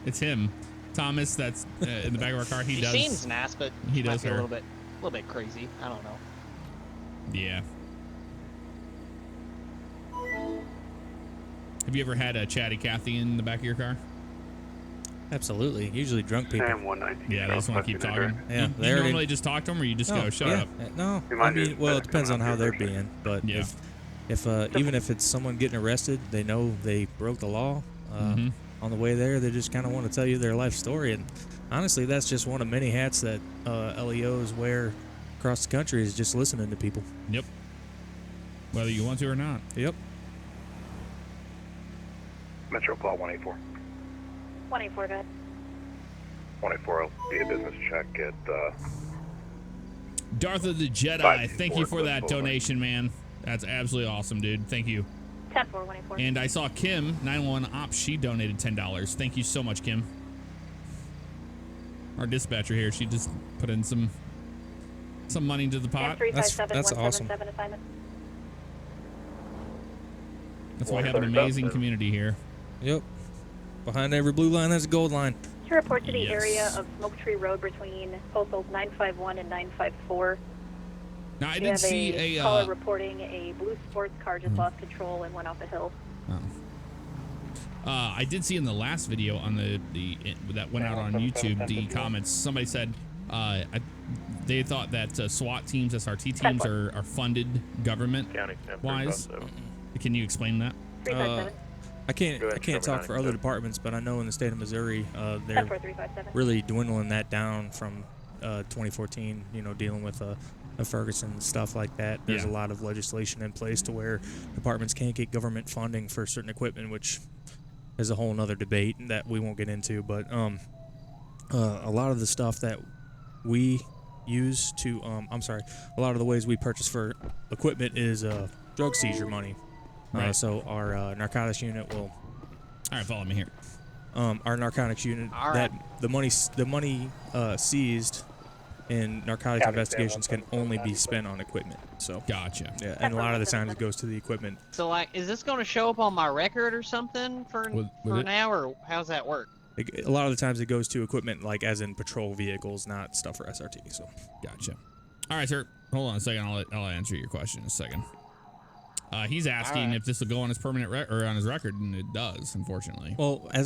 It's him, Thomas. That's in the back of our car. He He does. seems nice, but he might does be her. a little bit crazy. I don't know. Yeah. Have you ever had a chatty Cathy in the back of your car? Absolutely. Usually drunk people. Yeah, they just want to keep talking. Yeah, you they already- normally just talk to them, or you just go, "Shut up." No, I mean, well, it depends on how they're being. But Yeah. if even if it's someone getting arrested, they know they broke the law. On the way there, they just kind of want to tell you their life story, and honestly, that's just one of many hats that LEOs wear across the country, is just listening to people. Yep. Whether you want to or not. Yep. Metro call 184. 184, go ahead. 184 will be a business check at Darth of the Jedi, thank you for that donation, man. That's absolutely awesome, dude. Thank you. 10-4, 184. And I saw Kim, 91 Ops, she donated $10. Thank you so much, Kim. Our dispatcher here, she just put in some money into the pot. That's awesome. Assignment. That's why we have an amazing community here. Yep. Behind every blue line, there's a gold line. To report to the area of Smoke Tree Road between postals 951 and 954. Now, I We did have see a caller reporting a blue sports car just lost control and went off a hill. I did see in the last video on that went out on YouTube, the comments, somebody said they thought that SWAT teams, SRT teams are funded government-wise. Can you explain that? I can't talk for other departments, but I know in the state of Missouri, they're really dwindling that down from 2014. You know, dealing with Ferguson and stuff like that. There's a lot of legislation in place to where departments can't get government funding for certain equipment, which is a whole nother debate that we won't get into. But a lot of the stuff that we use to, a lot of the ways we purchase for equipment is drug seizure money. Right. So our narcotics unit will. All right, follow me here. Our narcotics unit, the money seized in narcotics investigations can only be spent on equipment. So gotcha. Yeah, and a lot of the times it goes to the equipment. So, like, is this going to show up on my record or something for now, or how's that work? A lot of the times it goes to equipment, like as in patrol vehicles, not stuff for SRT. So gotcha. All right, sir. Hold on a second. I'll answer your question in a second. He's asking if this will go on his permanent or on his record, and it does, unfortunately. Well, I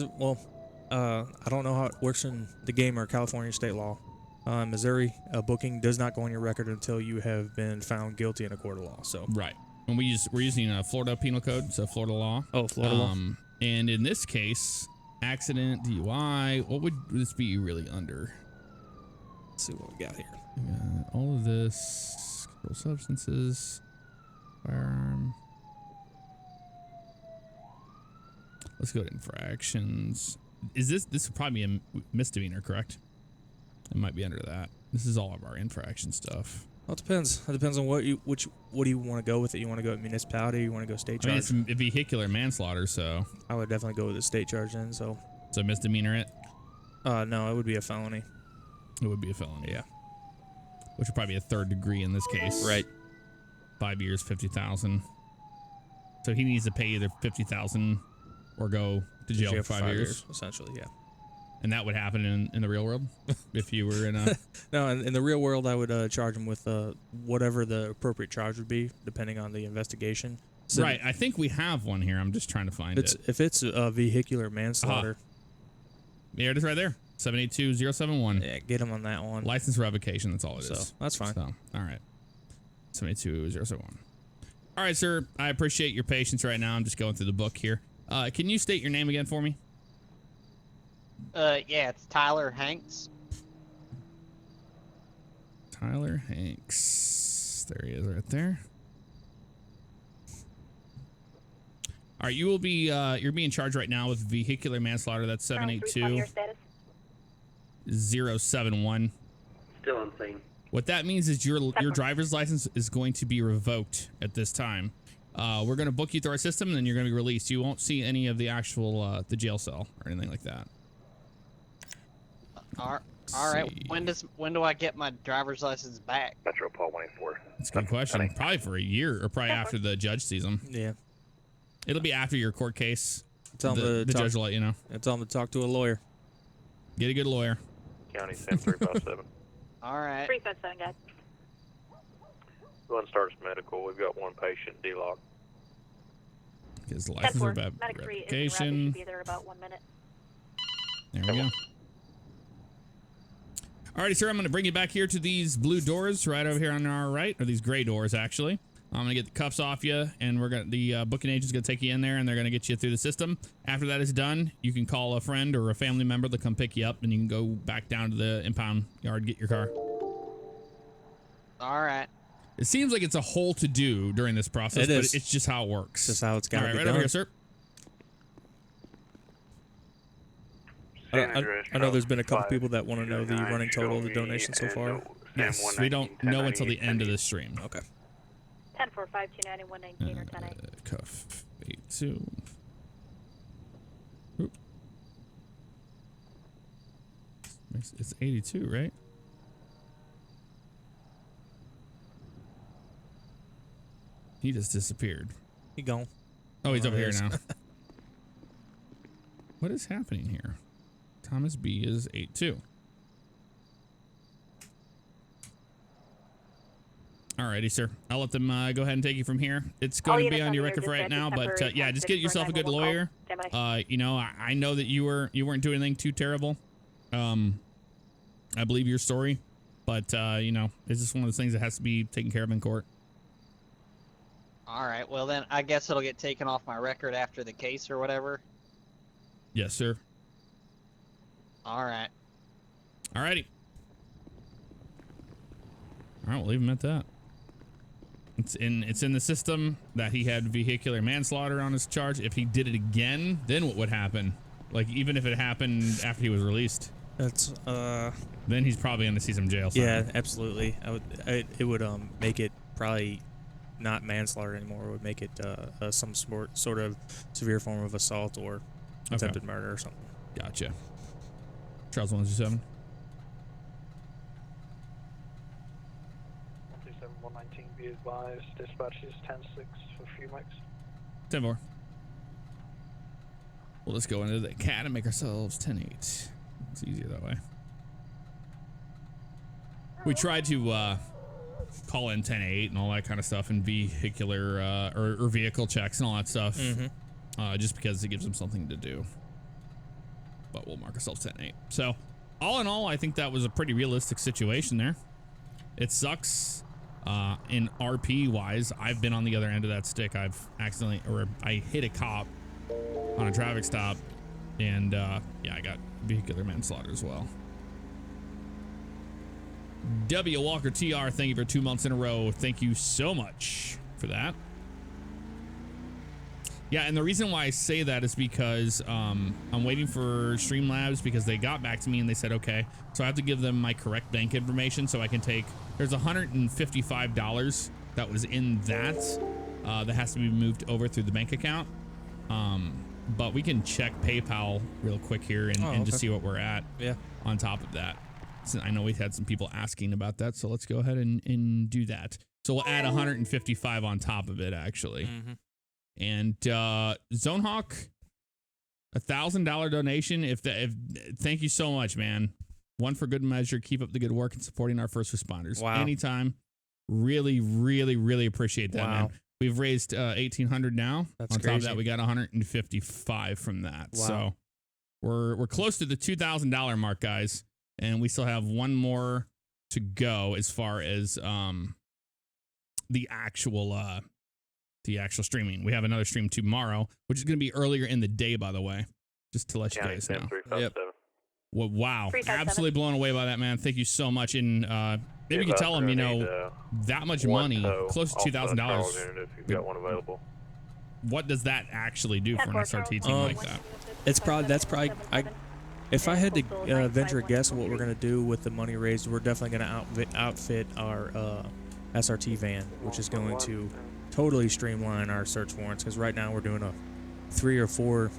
don't know how it works in the game or California state law. Missouri, booking does not go on your record until you have been found guilty in a court of law. So right, and we're using Florida Penal Code, so Florida law. Oh, Florida law. And in this case, accident, DUI. What would this be really under? Let's see what we got here. All of this, controlled substances, firearm. Let's go to infractions. Is this would probably be a misdemeanor, correct? It might be under that. This is all of our infraction stuff. Well, it depends. It depends on what do you want to go with it. You want to go with municipality? You want to go state charge? I mean, it's vehicular manslaughter, so I would definitely go with the state charge then. So misdemeanor it? No, it would be a felony. It would be a felony. Yeah. Which would probably be a third degree in this case. Right. 5 years, $50,000. So he needs to pay either $50,000 or go to jail for 5 years. Essentially, yeah. And that would happen in the real world if you were in a... No, in the real world, I would charge them with whatever the appropriate charge would be, depending on the investigation. So right, I think we have one here. I'm just trying to find it. If it's vehicular manslaughter. There it is right there. 782071. Yeah, get him on that one. License revocation, that's all it is. So, that's fine. So, all right. 782-071. All right, sir. I appreciate your patience right now. I'm just going through the book here. Can you state your name again for me? Yeah, it's Tyler Hanks. Tyler Hanks. There he is right there. All right, you will be, you're being charged right now with vehicular manslaughter. That's 782-071. Still on scene. What that means is your driver's license is going to be revoked at this time. We're going to book you through our system, and then you're going to be released. You won't see any of the actual the jail cell or anything like that. All right. When do I get my driver's license back? Metro Paul 184. That's a good question. Probably for a year, or probably after the judge sees them. Yeah. It'll be after your court case. Tell the judge will let you know. Tell them to talk to a lawyer. Get a good lawyer. County 10357. All right. 357, guys. Go ahead and start medical. We've got one patient, D-lock. His license revocation. Be there about 1 minute. There we go. Alrighty, sir, I'm going to bring you back here to these blue doors right over here on our right, or these gray doors, actually. I'm going to get the cuffs off you, and the booking agent's going to take you in there, and they're going to get you through the system. After that is done, you can call a friend or a family member to come pick you up, and you can go back down to the impound yard, get your car. All right. It seems like it's a whole to-do during this process, but it's just how it works. Just how it's got to be right done. over here, sir. I know there's been a couple people that want to know the running total of the donation so far. Yes, we don't know until the end of the stream. Okay. 10-4-529 119 or 10-8. Cuff 82. Oop. It's 82, right? He just disappeared. He gone. Oh, he's over here now. What is happening here? Thomas B is 82. Alrighty, sir. I'll let them go ahead and take you from here. It's going to be on your record for right now, but yeah, just get yourself a good lawyer. You know, I know that you weren't doing anything too terrible. I believe your story, but you know, it's just one of those things that has to be taken care of in court. All right. Well, then I guess it'll get taken off my record after the case or whatever. Yes, sir. All right. Alrighty. All right, we'll leave him at that. It's in the system that he had vehicular manslaughter on his charge. If he did it again, then what would happen? Like, even if it happened after he was released, that's then he's probably gonna see some jail time. Yeah, absolutely. It would make it probably not manslaughter anymore. It would make it some sort of severe form of assault or attempted murder or something. Gotcha. Charles 127. 119, be advised. Dispatch is 10-6 for few mics. 10-4. We'll just go into the cat and make ourselves 10-8. It's easier that way. We tried to call in 10-8 and all that kind of stuff, and vehicular or vehicle checks and all that stuff, just because it gives them something to do. But we'll mark ourselves 10-8. So, all in all, I think that was a pretty realistic situation there. It sucks. In RP wise, I've been on the other end of that stick. I've accidentally, or I hit a cop on a traffic stop, and yeah, I got vehicular manslaughter as well. W. Walker TR, thank you for 2 months in a row. Thank you so much for that. Yeah, and the reason why I say that is because I'm waiting for Streamlabs, because they got back to me and they said, okay, so I have to give them my correct bank information so I can take, there's $155 that was in that that has to be moved over through the bank account. But we can check PayPal real quick here and just see what we're at on top of that. So I know we've had some people asking about that, so let's go ahead and do that. So we'll add 155 on top of it, actually. And Zonehawk, $1,000 donation. If thank you so much, man. One for good measure. Keep up the good work and supporting our first responders. Wow. Anytime. Really, really, really appreciate that, Wow. man. We've raised $1,800 now. That's On top of crazy. that, we got $155 from that. Wow. So we're close to the $2,000 mark, guys, and we still have one more to go as far as the actual streaming. We have another stream tomorrow, which is going to be earlier in the day, by the way, just to let you guys know. Yep. Well, wow, 357. absolutely blown away by that, man. Thank you so much. And maybe you can tell them, you know, that much money, close to $2,000. If you've got one available. What does that actually do for an SRT team like that? That's probably if I had to venture a guess what we're gonna do with the money raised, we're definitely gonna outfit our SRT van, which is going to totally streamline our search warrants. Because right now we're doing a three or four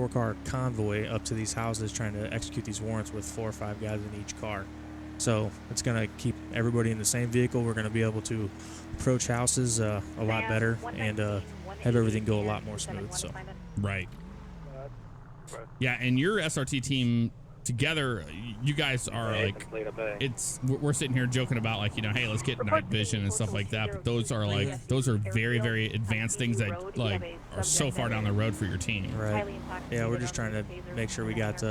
car convoy up to these houses trying to execute these warrants with 4 or 5 guys in each car. So it's gonna keep everybody in the same vehicle. We're gonna be able to approach houses a lot better and have everything go a lot more smooth. So right. Yeah, and your SRT team together, you guys are like, we're sitting here joking about like, you know, hey, let's get night vision and stuff like that. But those are very, very advanced things that like are so far down the road for your team. Right. Yeah, we're just trying to make sure we got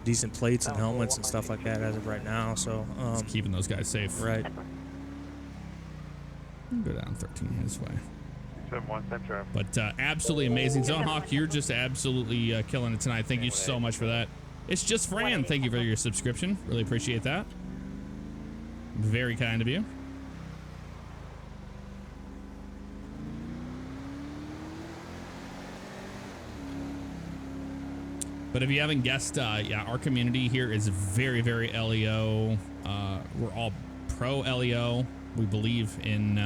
decent plates and helmets and stuff like that as of right now. So just keeping those guys safe. Right. Go down 13 his way. 7-1, But absolutely amazing. Zone Hawk, you're just absolutely killing it tonight. Thank you so much for that. It's just Fran. Thank you for your subscription. Really appreciate that. Very kind of you. But if you haven't guessed, yeah, our community here is very, very LEO. We're all pro LEO. We believe in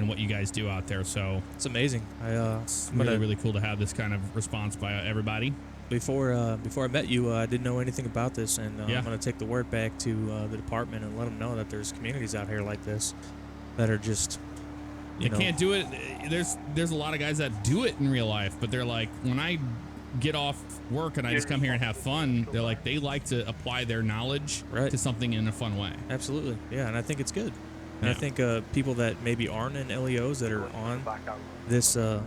what you guys do out there. So it's amazing. It's really cool to have this kind of response by everybody. Before I met you, I didn't know anything about this, and Yeah. I'm going to take the word back to the department and let them know that there's communities out here like this that are just You can't do it. There's a lot of guys that do it in real life, but they're like, when I get off work and I just come here and have fun, they're like, they like to apply their knowledge to something in a fun way. Absolutely, yeah, and I think it's good. And Yeah. I think people that maybe aren't in LEOs that are on this into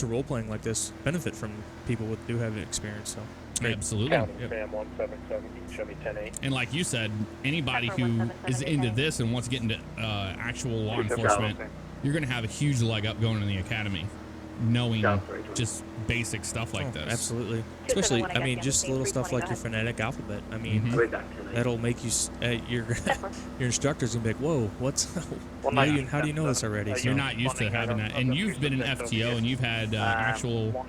role playing like this benefit from people who do have experience. So it's great. Absolutely. County Sam 177, you can show me 10-8. And like you said, anity who is into this and wants to get into actual law enforcement, you're going to have a huge leg up going to the academy, knowing just basic stuff like this. Absolutely. Especially, I mean, just little stuff like your phonetic alphabet. I mean, that'll make you, your instructor's gonna be like, whoa, how do you know this already? You're not used to having that. And you've been in FTO and you've had actual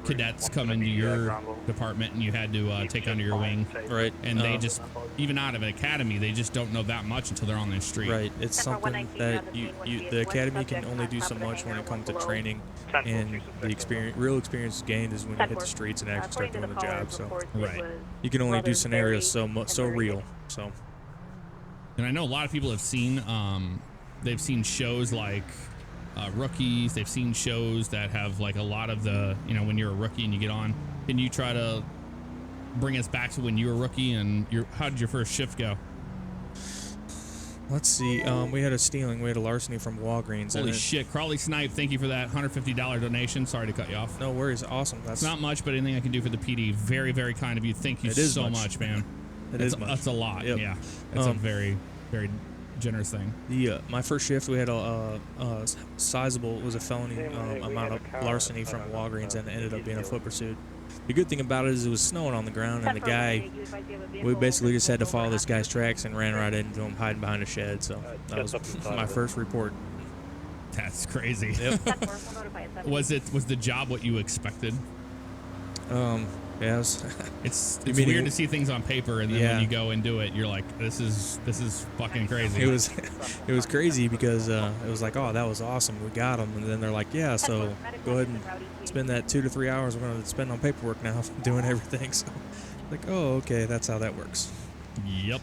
cadets come into your department and you had to take under your wing. Right. And they just, even out of an academy, they just don't know that much until they're on the street. Right. It's something that the academy can only do so much when it comes to training, and the real experience gained is when you hit the streets and actually start doing the job. So right. You can only do scenarios so real. So. And I know a lot of people have seen they've seen shows like Rookies. They've seen shows that have like a lot of the, you know, when you're a rookie and you get on. Can you try to bring us back to when you were a rookie and how did your first shift go? Let's see. We had a larceny from Walgreens. Holy shit. Crawley Snipe, thank you for that $150 donation. Sorry to cut you off. No worries. Awesome. That's not much, but anything I can do for the PD. Very, very kind of you. Thank you so much, man. That's a lot. Yep. Yeah. It's a very, very generous thing. My first shift, we had a sizable, it was a felony amount of larceny from Walgreens, and it ended up being a foot pursuit. The good thing about it is it was snowing on the ground, and the guy, we basically just had to follow this guy's tracks and ran right into him, hiding behind a shed. So that was my first report. That's crazy. Yep. Was the job what you expected? Yeah, it's weird to see things on paper, and then when you go and do it, you're like, this is fucking crazy. It was crazy because it was like, oh, that was awesome, we got him, and then they're like, yeah, so go ahead and spend that 2 to 3 hours we're going to spend on paperwork now, doing everything. So like, oh, okay, that's how that works. Yep.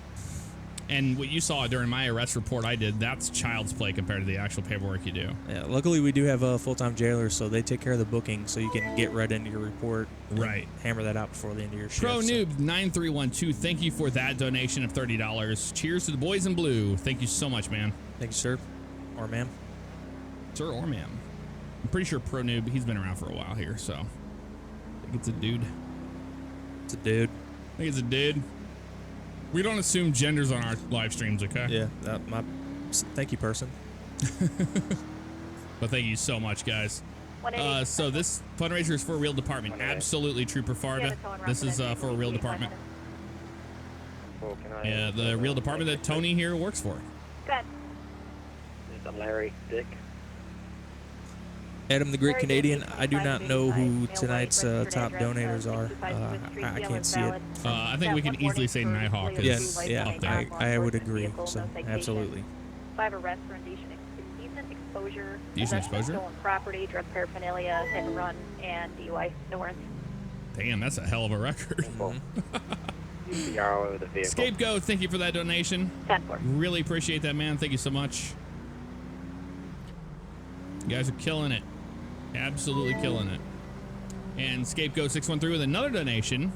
And what you saw during my arrest report I did, that's child's play compared to the actual paperwork you do. Yeah, luckily we do have full-time jailers, so they take care of the booking, so you can get right into your report. Right. Hammer that out before the end of your shift. Pro Noob 9312, thank you for that donation of $30. Cheers to the boys in blue. Thank you so much, man. Thank you, sir. Or ma'am. Sir or ma'am. I'm pretty sure Pro Noob, he's been around for a while here, so I think it's a dude. It's a dude. I think it's a dude. We don't assume genders on our live streams, okay? Yeah, thank you, person. But thank you so much, guys. So this fundraiser is for a real department. Absolutely, Trooper Farda. This is for a real department. Yeah, the real department that Tony here works for. Good. Is it Larry, Dick? Adam the Great Canadian, I do not know who tonight's top donators are. I can't see it. I think we can easily say Nighthawk is up there. I would agree. So, absolutely. 5 arrests for indecent exposure. Decent exposure? Stolen property, drug paraphernalia, hit and run, and DUI. No warrants. Damn, that's a hell of a record. Scapegoat, thank you for that donation. 10-4. Really appreciate that, man. Thank you so much. You guys are killing it. Absolutely killing it. And Scapegoat 613 with another donation.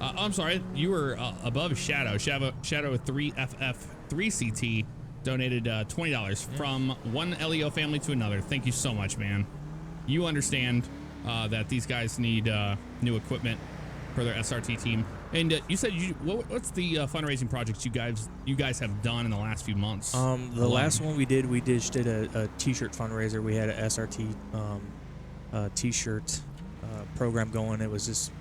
I'm sorry, you were above Shadow. Shadow 3FF3CT donated $20 from one LEO family to another. Thank you so much, man. You understand that these guys need new equipment for their SRT team. And you said what's the fundraising projects you guys have done in the last few months? The last one we did a t-shirt fundraiser. We had a SRT t-shirt program going. It was just,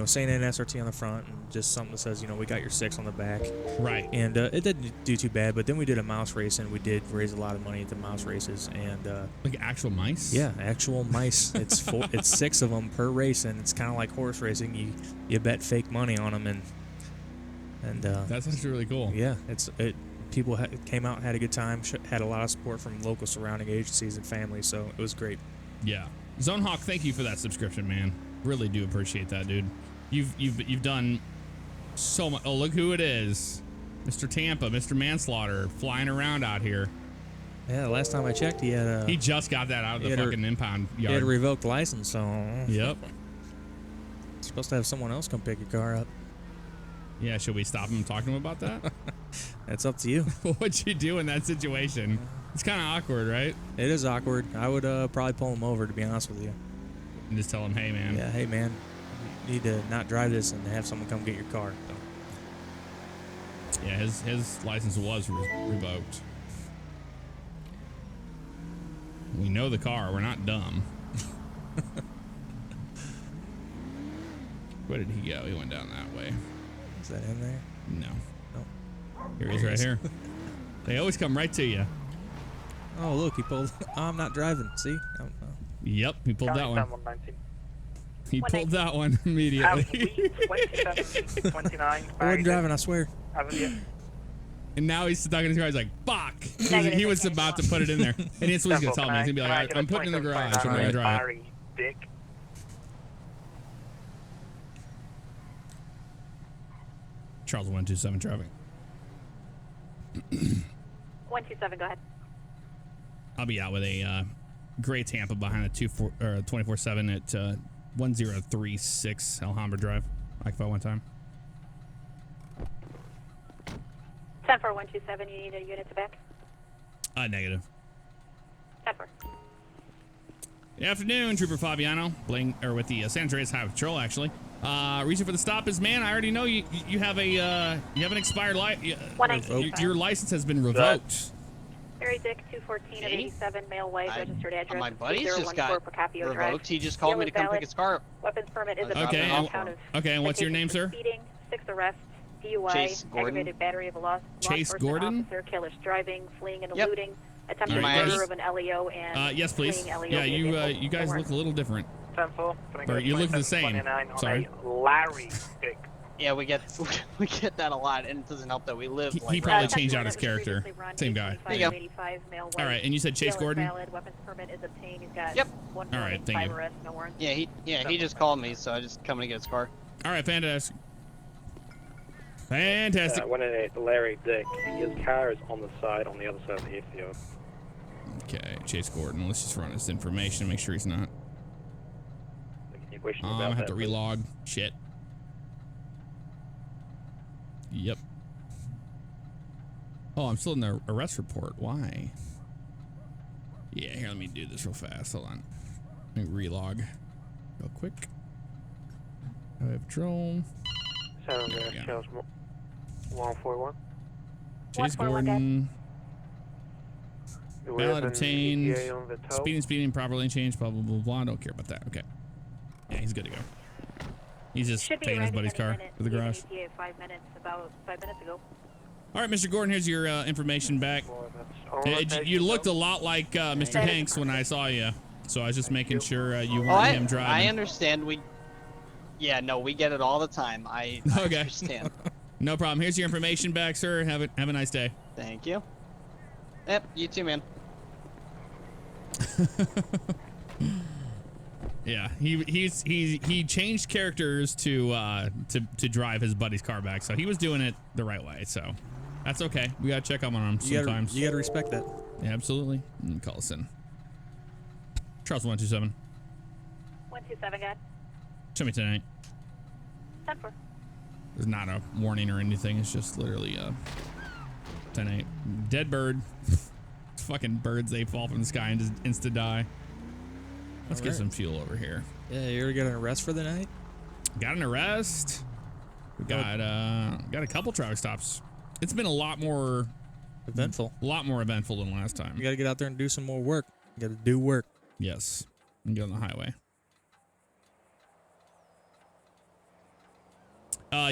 saying an SRT on the front and just something that says, we got your 6 on the back. Right. And it didn't do too bad, but then we did a mouse race, and we did raise a lot of money at the mouse races. And like actual mice? Yeah, actual mice. It's 6 of them per race, and it's kind of like horse racing. You bet fake money on them, and that's actually really cool. Yeah, people came out and had a good time, had a lot of support from local surrounding agencies and families, so it was great. Yeah. Zonehawk, thank you for that subscription, man. Really do appreciate that, dude. You've done so much. Oh, look who it is. Mr. Tampa, Mr. Manslaughter, flying around out here. Yeah, the last time I checked, he had he just got that out of the fucking impound yard. He had a revoked license, so... Yep. You're supposed to have someone else come pick your car up. Yeah, should we stop him and talk to him about that? That's up to you. What'd you do in that situation? It's kind of awkward, right? It is awkward. I would probably pull him over, to be honest with you. And just tell him, hey, man. Yeah, hey, man. You need to not drive this and have someone come get your car. So. Yeah, his license was revoked. We know the car. We're not dumb. Where did he go? He went down that way. Is that in there? No. Nope. Here he is right here. They always come right to you. Oh, look, he pulled. Oh, I'm not driving. See? Yep, he pulled that one. He pulled that one immediately. I wasn't driving, I swear. And now he's stuck in his car. He's like, fuck. He was about to put it in there. And that's what he's going to tell me. He's going to be like, I'm putting it in the garage. I'm going to drive it. Charles 127 traffic. 127, go ahead. I'll be out with a gray Tampa behind a 24/7 at 1036 Alhambra Drive. Occupy one time. 10-4-127, you need a unit to back? Negative. 10-4. Good afternoon, Trooper Favignano. With the San Andreas Highway Patrol, actually. Reason for the stop is, man, I already know you have an expired your license has been revoked. Harry Dick 214 of 87, male white, registered address. My buddy's just got Procopio revoked. Drive. He just called me to come pick his car up. Weapons permit is obtained Okay, on account of and what's your name, sir? Speeding, 6 arrests, DUI, Chase Gordon. aggravated battery of a law Chase enforcement Gordon? officer, careless driving, fleeing and Yep. eluding, attempted Right, murder of an LEO, and yes, please. fleeing LEO Yeah, vehicle. you guys look a little different. 10-4. Or you look the same. Sorry. Larry Dick. Yeah, we get that a lot, and it doesn't help that we live. He probably changed out his character. Same guy. There you go. All right, and you said Chase Gordon? Valid. Weapons permit is obtained. He's got Yep. one All right, thank 5 you. arrests, no warrants. Yeah, he just called me, so I just coming to get his car. All right, fantastic. Fantastic. 188 Larry Dick. His car is on the side, on the other side of the ACO. Okay, Chase Gordon. Let's just run his information, make sure he's not. Question I'm about gonna have that, to relog. Shit. Yep. Oh, I'm still in the arrest report. Why? Yeah, here, let me do this real fast. Hold on. Let me relog. Real quick. Highway Patrol. San Andreas, Charles 141. Chase Gordon. We Valid have an obtained. ETA on the tow. Speeding, properly changed, blah, blah, blah, blah. Don't care about that. Okay. Yeah, he's good to go. He's just Should be taking his arriving buddy's any car minute. to the We have garage. an ETA 5 minutes, about 5 minutes ago. All right, Mr. Gordon, here's your information back. You looked a lot like Mr. Hanks when I saw you, so I was just making sure you weren't him driving. I understand. We get it all the time. I understand. No problem. Here's your information back, sir. Have a nice day. Thank you. Yep, you too, man. Yeah, he changed characters to drive his buddy's car back, so he was doing it the right way. So that's okay. We gotta check up on him sometimes. You gotta respect that. Yeah, absolutely. Call us in. Charles 127. 127, guy. Show me tonight. 10-4. There's not a warning or anything. It's just literally 10-8. Dead bird. Fucking birds, they fall from the sky and just insta die. Let's get some fuel over here. Yeah, you already got an arrest for the night? Got an arrest. We got a couple traffic stops. It's been a lot more eventful. A lot more eventful than last time. You got to get out there and do some more work. You got to do work. Yes. And get on the highway.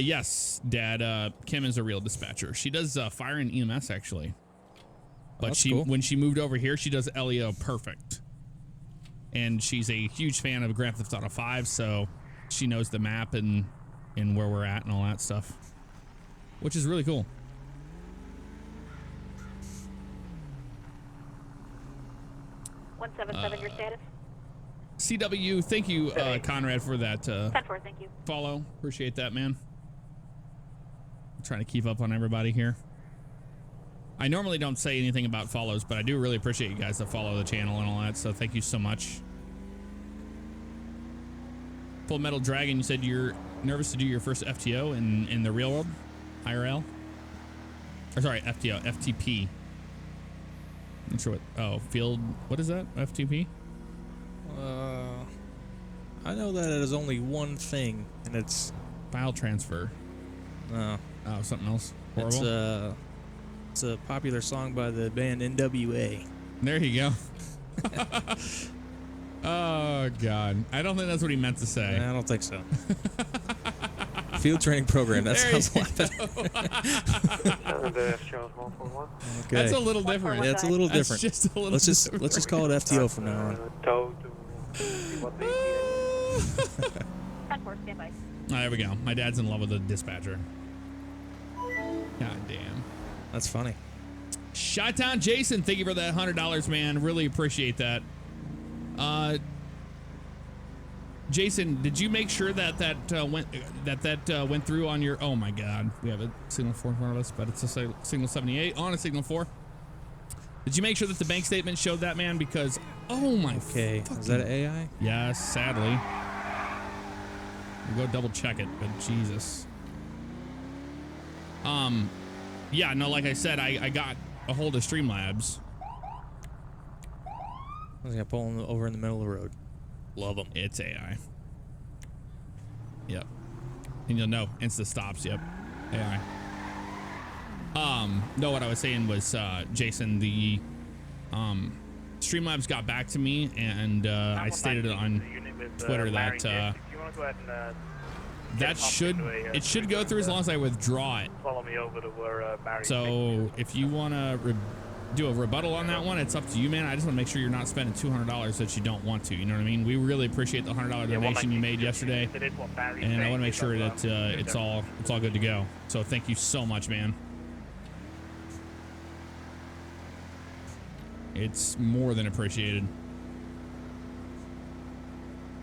Yes, Dad. Kim is a real dispatcher. She does fire and EMS actually. But cool. When she moved over here, she does LEO perfect. And she's a huge fan of Grand Theft Auto 5, so she knows the map and where we're at and all that stuff, which is really cool. Your status? CW, thank you, Conrad, for that 10-4, thank you. follow. Appreciate that, man. I'm trying to keep up on everybody here. I normally don't say anything about follows, but I do really appreciate you guys that follow the channel and all that, so thank you so much. Full Metal Dragon, you said you're nervous to do your first FTO in the real world? IRL? Or sorry, FTO, FTP. Not sure what, oh, field, what is that, FTP? I know that it is only one thing, and it's... File transfer. No. Oh, something else? Horrible? It's a popular song by the band NWA. There you go. Oh, God. I don't think that's what he meant to say. I don't think so. Field training program. That sounds a lot better. Okay. That's a little different. Yeah, it's a little different. Just a little let's just call it FTO from now on. Oh, there we go. My dad's in love with the dispatcher. God damn. That's funny. Chi-Town Jason, thank you for that $100, man. Really appreciate that. Jason, did you make sure that went through on your? Oh my God, we have a signal 4 in front of us, but it's a signal 78 on a signal 4. Did you make sure that the bank statement showed that, man? Because oh my. Okay, is that AI? Yes, sadly. We'll go double check it, but Jesus. Yeah, no, like I said, I got a hold of Streamlabs. I was gonna pull them over in the middle of the road. Love them. It's AI. Yep. And you'll know, insta stops. Yep. AI. No, what I was saying was, Jason, the Streamlabs got back to me, and I stated it on Twitter that that should go through as long as I withdraw it. Follow me over to where Barry. So if you want to do a rebuttal on that one, it's up to you, man. I just want to make sure you're not spending $200 that you don't want to. You know what I mean? We really appreciate the $100 donation you made yesterday, and I want to make sure that it's all good to go. So thank you so much, man. It's more than appreciated.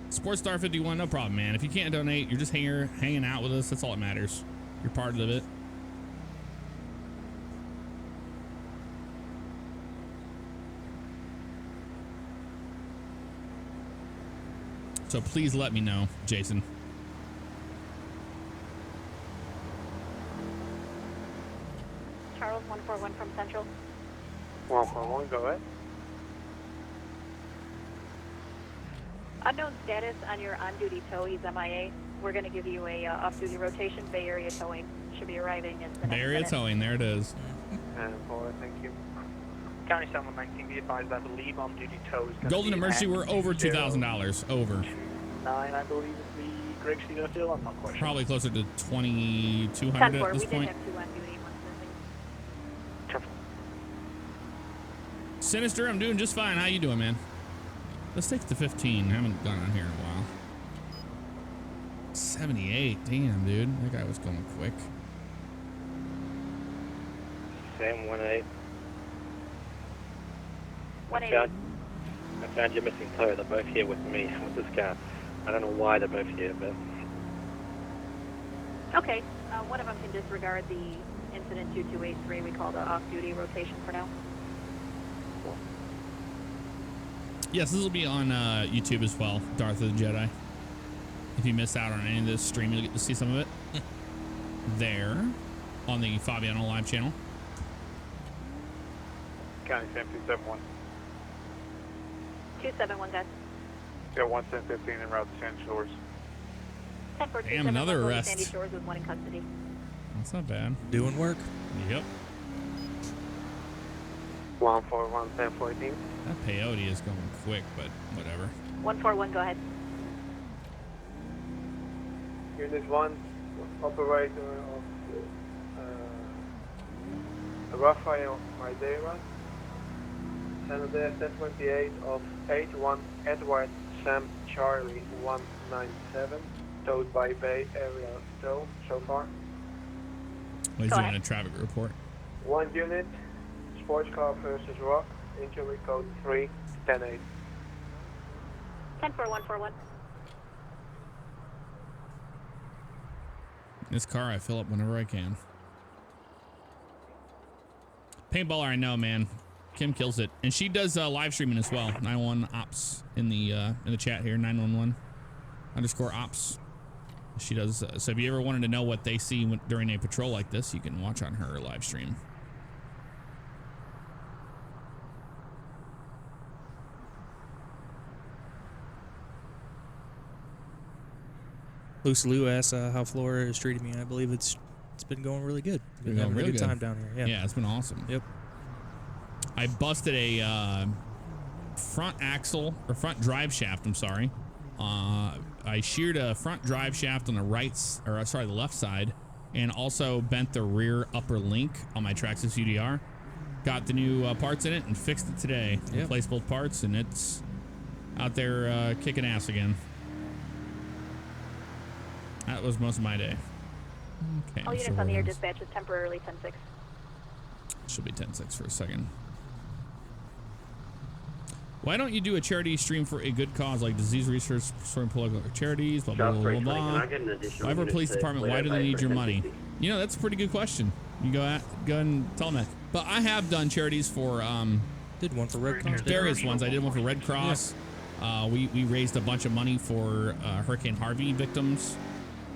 Sports Star 51, no problem, man. If you can't donate, you're just hanging out with us. That's all that matters. You're part of it. So please let me know, Jason. Charles 141 from Central. 141, go ahead. Unknown status on your on-duty tow. He's MIA. We're going to give you a off-duty rotation. Bay Area towing should be arriving in the next Bay Area minute. towing, there it is. And forward, thank you. County 719, be advised, I believe on-duty tow is going Golden Emergency, we're over $2,000. Over. 9, I believe, is the Greg Street field. I'm not quite sure. Probably closer to 2,200 at this we point. did have 2 on-duty, one's missing. Sinister, I'm doing just fine. How you doing, man? Let's take the 15. I haven't gone on here in a while. 78. Damn, dude. That guy was going quick. Sam 18. 180. I found your missing toe. They're both here with me with this car. I don't know why they're both here, but Okay. One of them can disregard the incident 2283. We call the off-duty rotation for now. Yes, this will be on YouTube as well, Darth of the Jedi. If you missed out on any of this stream, you'll get to see some of it there on the Favignano live channel. County Sam 271. 271, guys. Got 11015 en route to Sandy Shores. 10-4, Damn, another arrest. Sandy Shores with 1 in custody. That's not bad. Doing work. Yep. 141, 1014. That peyote is going quick, but whatever. 141, go ahead. Unit 1, operator of Rafael Madeira. Santander 1028 of 81 Edward Sam Charlie 197. Towed by Bay Area tow so far. Well, he's doing a traffic report. 1 unit, sports car versus rock, injury code 3108. 10-4-141. This car, I fill up whenever I can. Paintballer, I know, man. Kim kills it, and she does live streaming as well. 911 ops in the chat here. 911_ops. She does. So if you ever wanted to know what they see during a patrol like this, you can watch on her live stream. Lucy Lou asks how Florida is treating me. I believe it's been going really good. Been having a good time down here. Yeah, it's been awesome. Yep. I busted a front axle or front drive shaft. I'm sorry. I sheared a front drive shaft on the the left side, and also bent the rear upper link on my Traxxas UDR. Got the new parts in it and fixed it today. Yep. Replaced both parts, and it's out there kicking ass again. That was most of my day. Okay. All units on the air dispatch is temporarily 10-6. Should be 10-6 for a second. Why don't you do a charity stream for a good cause like disease research, supporting political charities, blah, blah, blah, blah, blah. Why Police Department, why do they need your money? You know, that's a pretty good question. You go and tell them that. But I have done charities for... did one for Red Cross. Various ones. I did one for Red Cross. Yeah. We raised a bunch of money for Hurricane Harvey victims.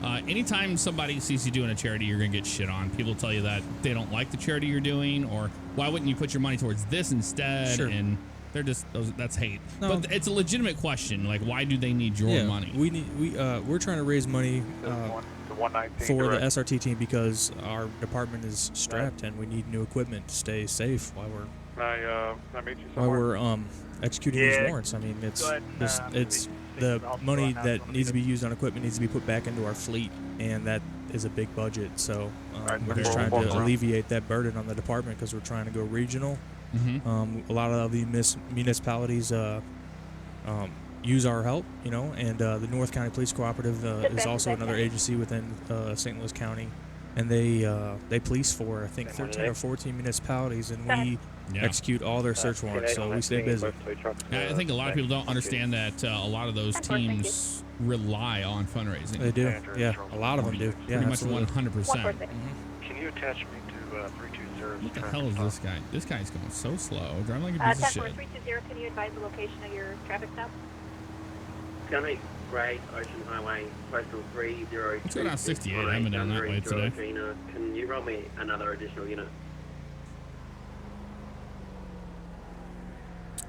Anytime somebody sees you doing a charity, you're going to get shit on. People tell you that they don't like the charity you're doing, or why wouldn't you put your money towards this instead? Sure. And they're just that's hate. No. But it's a legitimate question. Like, why do they need your money? We're trying to raise money for the SRT team because our department is strapped and we need new equipment to stay safe while we're executing these warrants. I mean, it's the money that needs to be used on equipment needs to be put back into our fleet, and that is a big budget. So we're just trying to alleviate that burden on the department because we're trying to go regional. Mm-hmm. A lot of the municipalities use our help, and the North County Police Cooperative is also another agency within St. Louis County, and they police for I think 13 or 14 municipalities, and we execute all their search warrants, so we stay busy. I think a lot of people don't understand that a lot of those teams rely on fundraising. They do, yeah. A lot of them do. Yeah, pretty much 100%. Can you attach me to 320? What the hell is this guy? This guy's going so slow. Driving like a piece of shit. 320, can you advise the location of your traffic stop? County Great Ocean Highway, postal 3026. Let's go down 68. I haven't been down that way today. Georgina. Can you roll me another additional unit?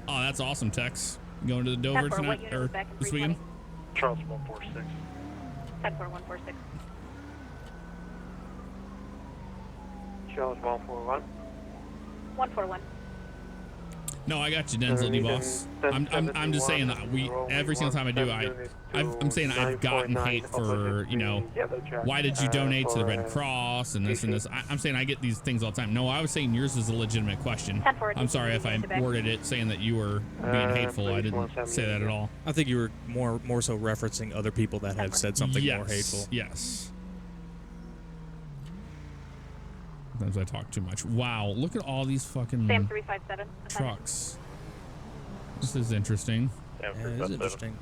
Oh, that's awesome, Tex. Going to the Dover tonight or this weekend? Charles 146. 104146. Charles 141. 141. No, I got you, Denzel, D-Boss. I'm just saying that every single time I do, I'm saying I've gotten hate for, you know, why did you donate to the Red Cross and this and this. I'm saying I get these things all the time. No, I was saying yours is a legitimate question. I'm sorry if I worded it saying that you were being hateful. I didn't say that at all. I think you were more so referencing other people that have said something more hateful. Yes. Sometimes I talk too much. Wow, look at all these fucking Sam 357. trucks. This is interesting. Yeah, it is interesting.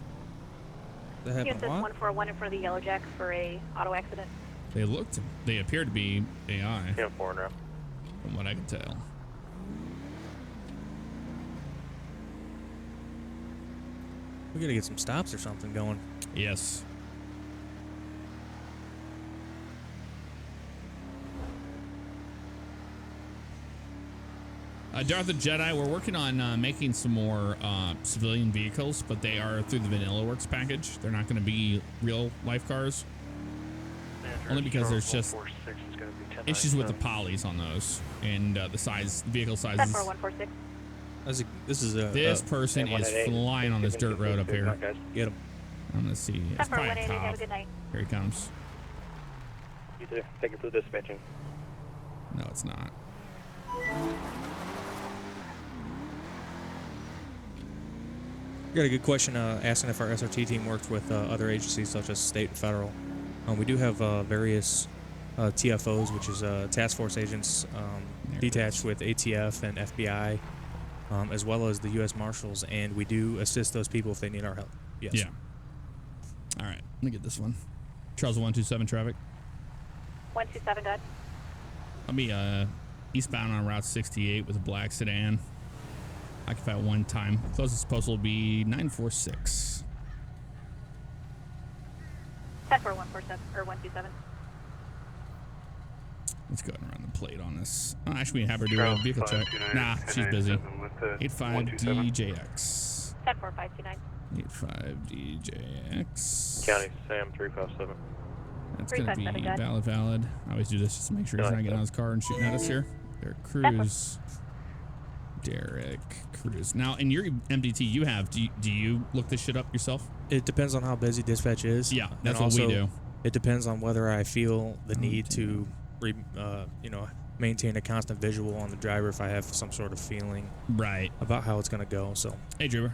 That happened Houston 141 in front of the Yellow Jack for a auto accident. They appear to be AI. Yeah, 4 now. From what I can tell. We gotta get some stops or something going. Yes. Darth the Jedi, we're working on making some more civilian vehicles, but they are through the Vanilla Works package. They're not going to be real life cars. Only because there's just issues with the polys on those and the size, vehicle sizes. 14146. This person is flying on this dirt road up here. Get him. I'm going to see. It's probably a 118, cop. have a good night. Here he comes. You too. Take it through dispatching. No, it's not. We got a good question asking if our SRT team works with other agencies such as state and federal. We do have various TFOs, which is task force agents detached with ATF and FBI, as well as the U.S. Marshals, and we do assist those people if they need our help. Yes. Yeah. All right, let me get this one. Charles 127 traffic. 127 done. I'll be eastbound on Route 68 with a black sedan. Occupy at one time. Closest postal will be 946. 14147 or 127. Let's go ahead and run the plate on this. Oh, actually, we have her do a vehicle check. Nah, she's busy. 85DJX. 14529. 85DJX. County Sam 357. That's going to be valid. I always do this just to make sure he's not getting on his car and shooting at us here. Derek Cruz. Now, in your MDT you have, do you look this shit up yourself? It depends on how busy dispatch is. Yeah, that's what we do. It depends on whether I feel the need to, maintain a constant visual on the driver if I have some sort of feeling about how it's going to go. So, hey, Driver.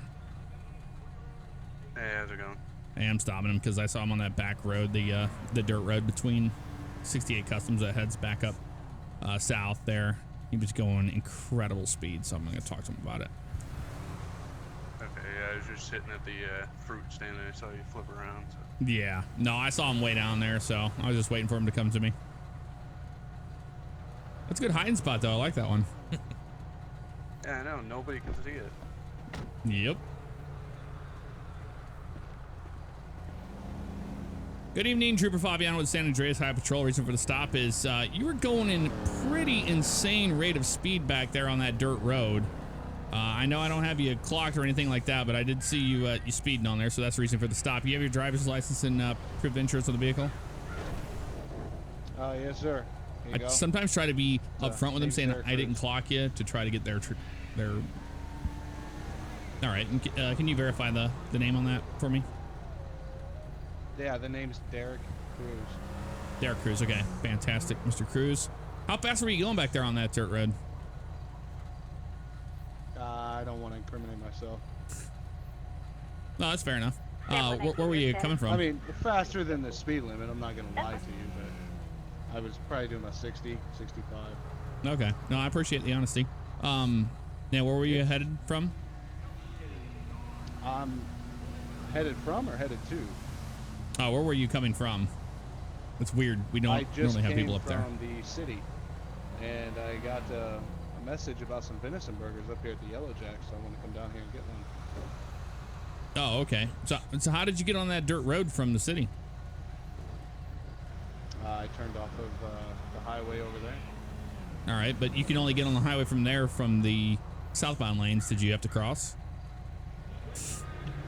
Hey, how's it going? Hey, I'm stopping him because I saw him on that back road, the dirt road between 68 Customs that heads back up south there. He was going incredible speed, so I'm going to talk to him about it. Okay, yeah, I was just sitting at the fruit stand and I saw you flip around. So. Yeah, no, I saw him way down there, so I was just waiting for him to come to me. That's a good hiding spot, though. I like that one. Yeah, I know. Nobody can see it. Yep. Good evening, Trooper Favignano with San Andreas High Patrol. Reason for the stop is you were going in pretty insane rate of speed back there on that dirt road. I know I don't have you clocked or anything like that, but I did see you speeding on there, so that's the reason for the stop. You have your driver's license and proof of insurance on the vehicle? Yes, sir. I sometimes try to be upfront with them, saying I didn't clock you to try to get their. All right, can you verify the name on that for me? Yeah, the name's Derek Cruz. Derek Cruz, okay. Fantastic, Mr. Cruz. How fast were you going back there on that dirt road? I don't want to incriminate myself. No, that's fair enough. Where were you coming from? I mean, faster than the speed limit, I'm not going to lie to you, but I was probably doing about 60, 65. Okay. No, I appreciate the honesty. Now, where were you headed from? Headed from or headed to? Oh, where were you coming from? It's weird. We don't normally have people up there. I just came from the city, and I got a message about some venison burgers up here at the Yellow Jack, so I want to come down here and get one. Oh, okay. So how did you get on that dirt road from the city? I turned off of the highway over there. All right, but you can only get on the highway from there from the southbound lanes. Did you have to cross?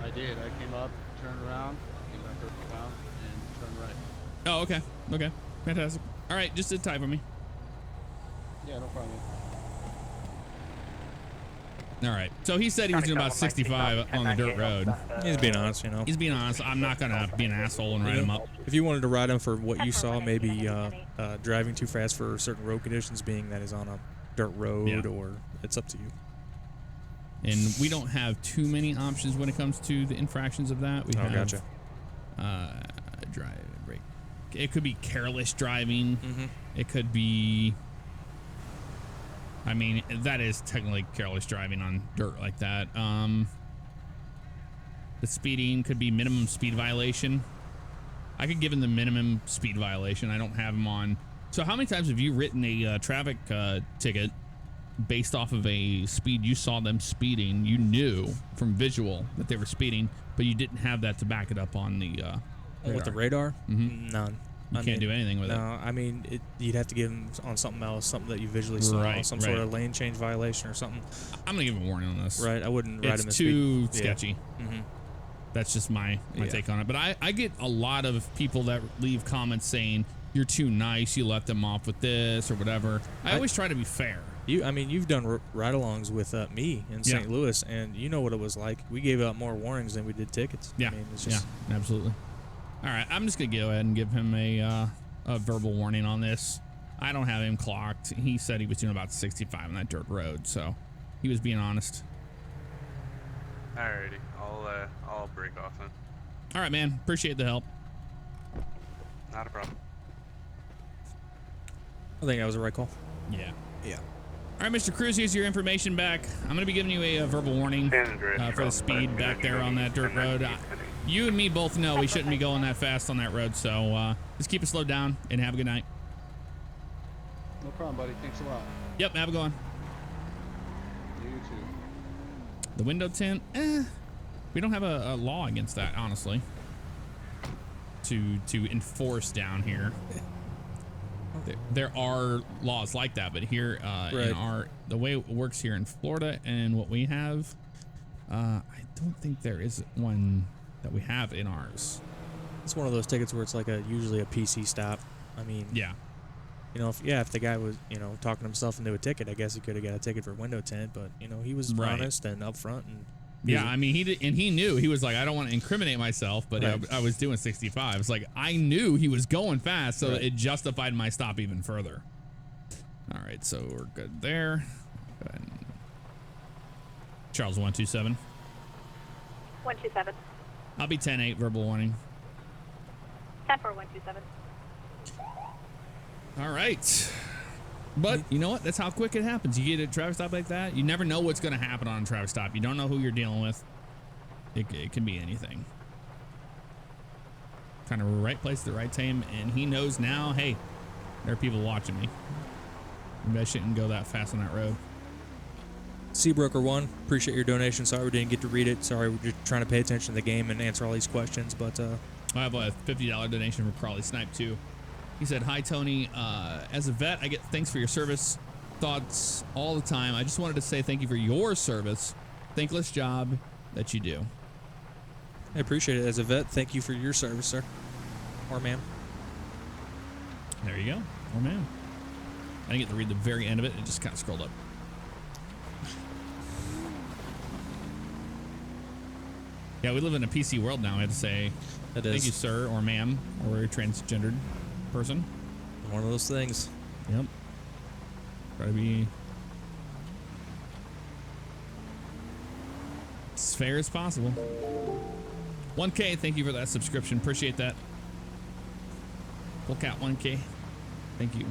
I did. I came up, turned around, came back around, and turned right. Oh, okay. Okay. Fantastic. All right, just sit tight for me. Yeah, no problem. All right. So he said he was doing about 65 on the dirt road. He's being honest, you know. He's being honest. I'm not going to be an asshole and ride him up. If you wanted to ride him for what you saw, maybe driving too fast for certain road conditions, being that he's on a dirt road, or it's up to you. And we don't have too many options when it comes to the infractions of that. We have, gotcha. Drive, brake. It could be careless driving. Mm-hmm. It could be... I mean, that is technically careless driving on dirt like that. The speeding could be minimum speed violation. I could give him the minimum speed violation. I don't have him on. So how many times have you written a traffic ticket based off of a speed you saw them speeding? You knew from visual that they were speeding, but you didn't have that to back it up on the radar. With the radar? Mm-hmm. None. You can't do anything with it. No, I mean, you'd have to give him on something else, something that you visually saw, some sort of lane change violation or something. I'm gonna give him a warning on this. Right, I wouldn't ride him. It's too sketchy. Yeah. Mm-hmm. That's just my take on it. But I get a lot of people that leave comments saying you're too nice, you let them off with this or whatever. I always try to be fair. I mean, you've done ride-alongs with me in St. Louis, and you know what it was like. We gave out more warnings than we did tickets. Yeah, I mean, it's just, absolutely. All right, I'm just gonna go ahead and give him a verbal warning on this. I don't have him clocked. He said he was doing about 65 on that dirt road, so he was being honest. Alrighty, I'll break off then. All right, man. Appreciate the help. Not a problem. I think that was a right call. Yeah. Yeah. All right, Mr. Cruz, here's your information back. I'm going to be giving you a verbal warning for the speed back there on that dirt road. You and me both know we shouldn't be going that fast on that road, so just keep it slowed down and have a good night. No problem, buddy. Thanks a lot. Yep, have a good one. You too. The window tint, we don't have a law against that, honestly, to enforce down here. There are laws like that, but here in the way it works here in Florida and what we have, I don't think there is one that we have in ours. It's one of those tickets where it's like usually a PC stop. I mean, yeah, you know, if the guy was, you know, talking himself into a ticket, I guess he could have got a ticket for window tint, but you know, he was honest and upfront and. Yeah, I mean, he knew. He was like, I don't want to incriminate myself, but I was doing 65. It's like, I knew he was going fast, so it justified my stop even further. All right, so we're good there. Go ahead. Charles 127. 127. I'll be 10-8, verbal warning. 10 for 127. All right. But you know what? That's how quick it happens. You get a traffic stop like that, you never know what's going to happen on a traffic stop. You don't know who you're dealing with. It can be anything. Kind of right place at the right time, and he knows now, hey, there are people watching me. Maybe I shouldn't go that fast on that road. Seabroker1, appreciate your donation. Sorry we didn't get to read it. Sorry, we're just trying to pay attention to the game and answer all these questions. But I have a $50 donation from Crawley Snipe too. He said, hi, Tony. As a vet, I get thanks for your service thoughts all the time. I just wanted to say thank you for your service. Thankless job that you do. I appreciate it. As a vet, thank you for your service, sir. Or ma'am. There you go. Or ma'am. I didn't get to read the very end of it. It just kind of scrolled up. Yeah, we live in a PC world now. I have to say thank you, sir, or ma'am, or a transgendered person. One of those things. Yep. Try to be as fair as possible. 1K, thank you for that subscription. Appreciate that. Full cat 1K. Thank you.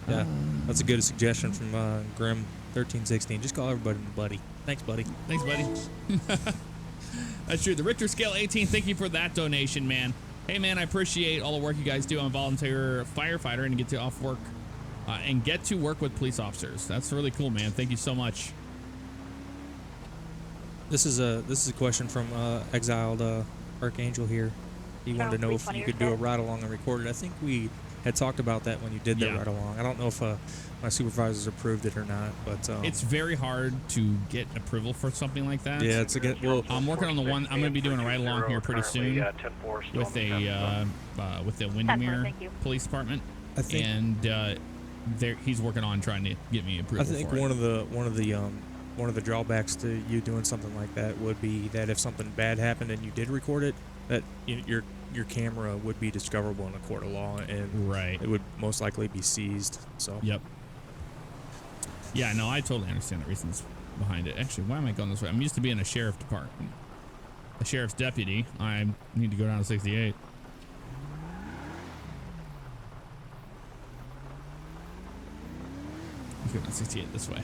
Yeah, that's a good suggestion from Grim 1316. Just call everybody buddy. Thanks, buddy. Thanks, buddy. That's true. The Richter scale 18. Thank you for that donation, man. Hey, man, I appreciate all the work you guys do. I'm a volunteer firefighter and get to off work and get to work with police officers. That's really cool, man. Thank you so much. This is a question from exiled Archangel here. He wanted to know if you could do a ride along and record it. I think we had talked about that when you did the ride along. I don't know if my supervisors approved it or not, but it's very hard to get approval for something like that. Yeah, it's a good. Well, I'm working on the one. I'm going to be doing a ride along here pretty soon with the Windermere Police Department, I think, and he's working on trying to get me approval. I think for one of the drawbacks to you doing something like that would be that if something bad happened and you did record it, that your camera would be discoverable in a court of law, and it would most likely be seized. So yep. Yeah, no, I totally understand the reasons behind it. Actually, why am I going this way? I'm used to being a sheriff department, a sheriff's deputy. I need to go down to 68. Let's go down to 68 this way.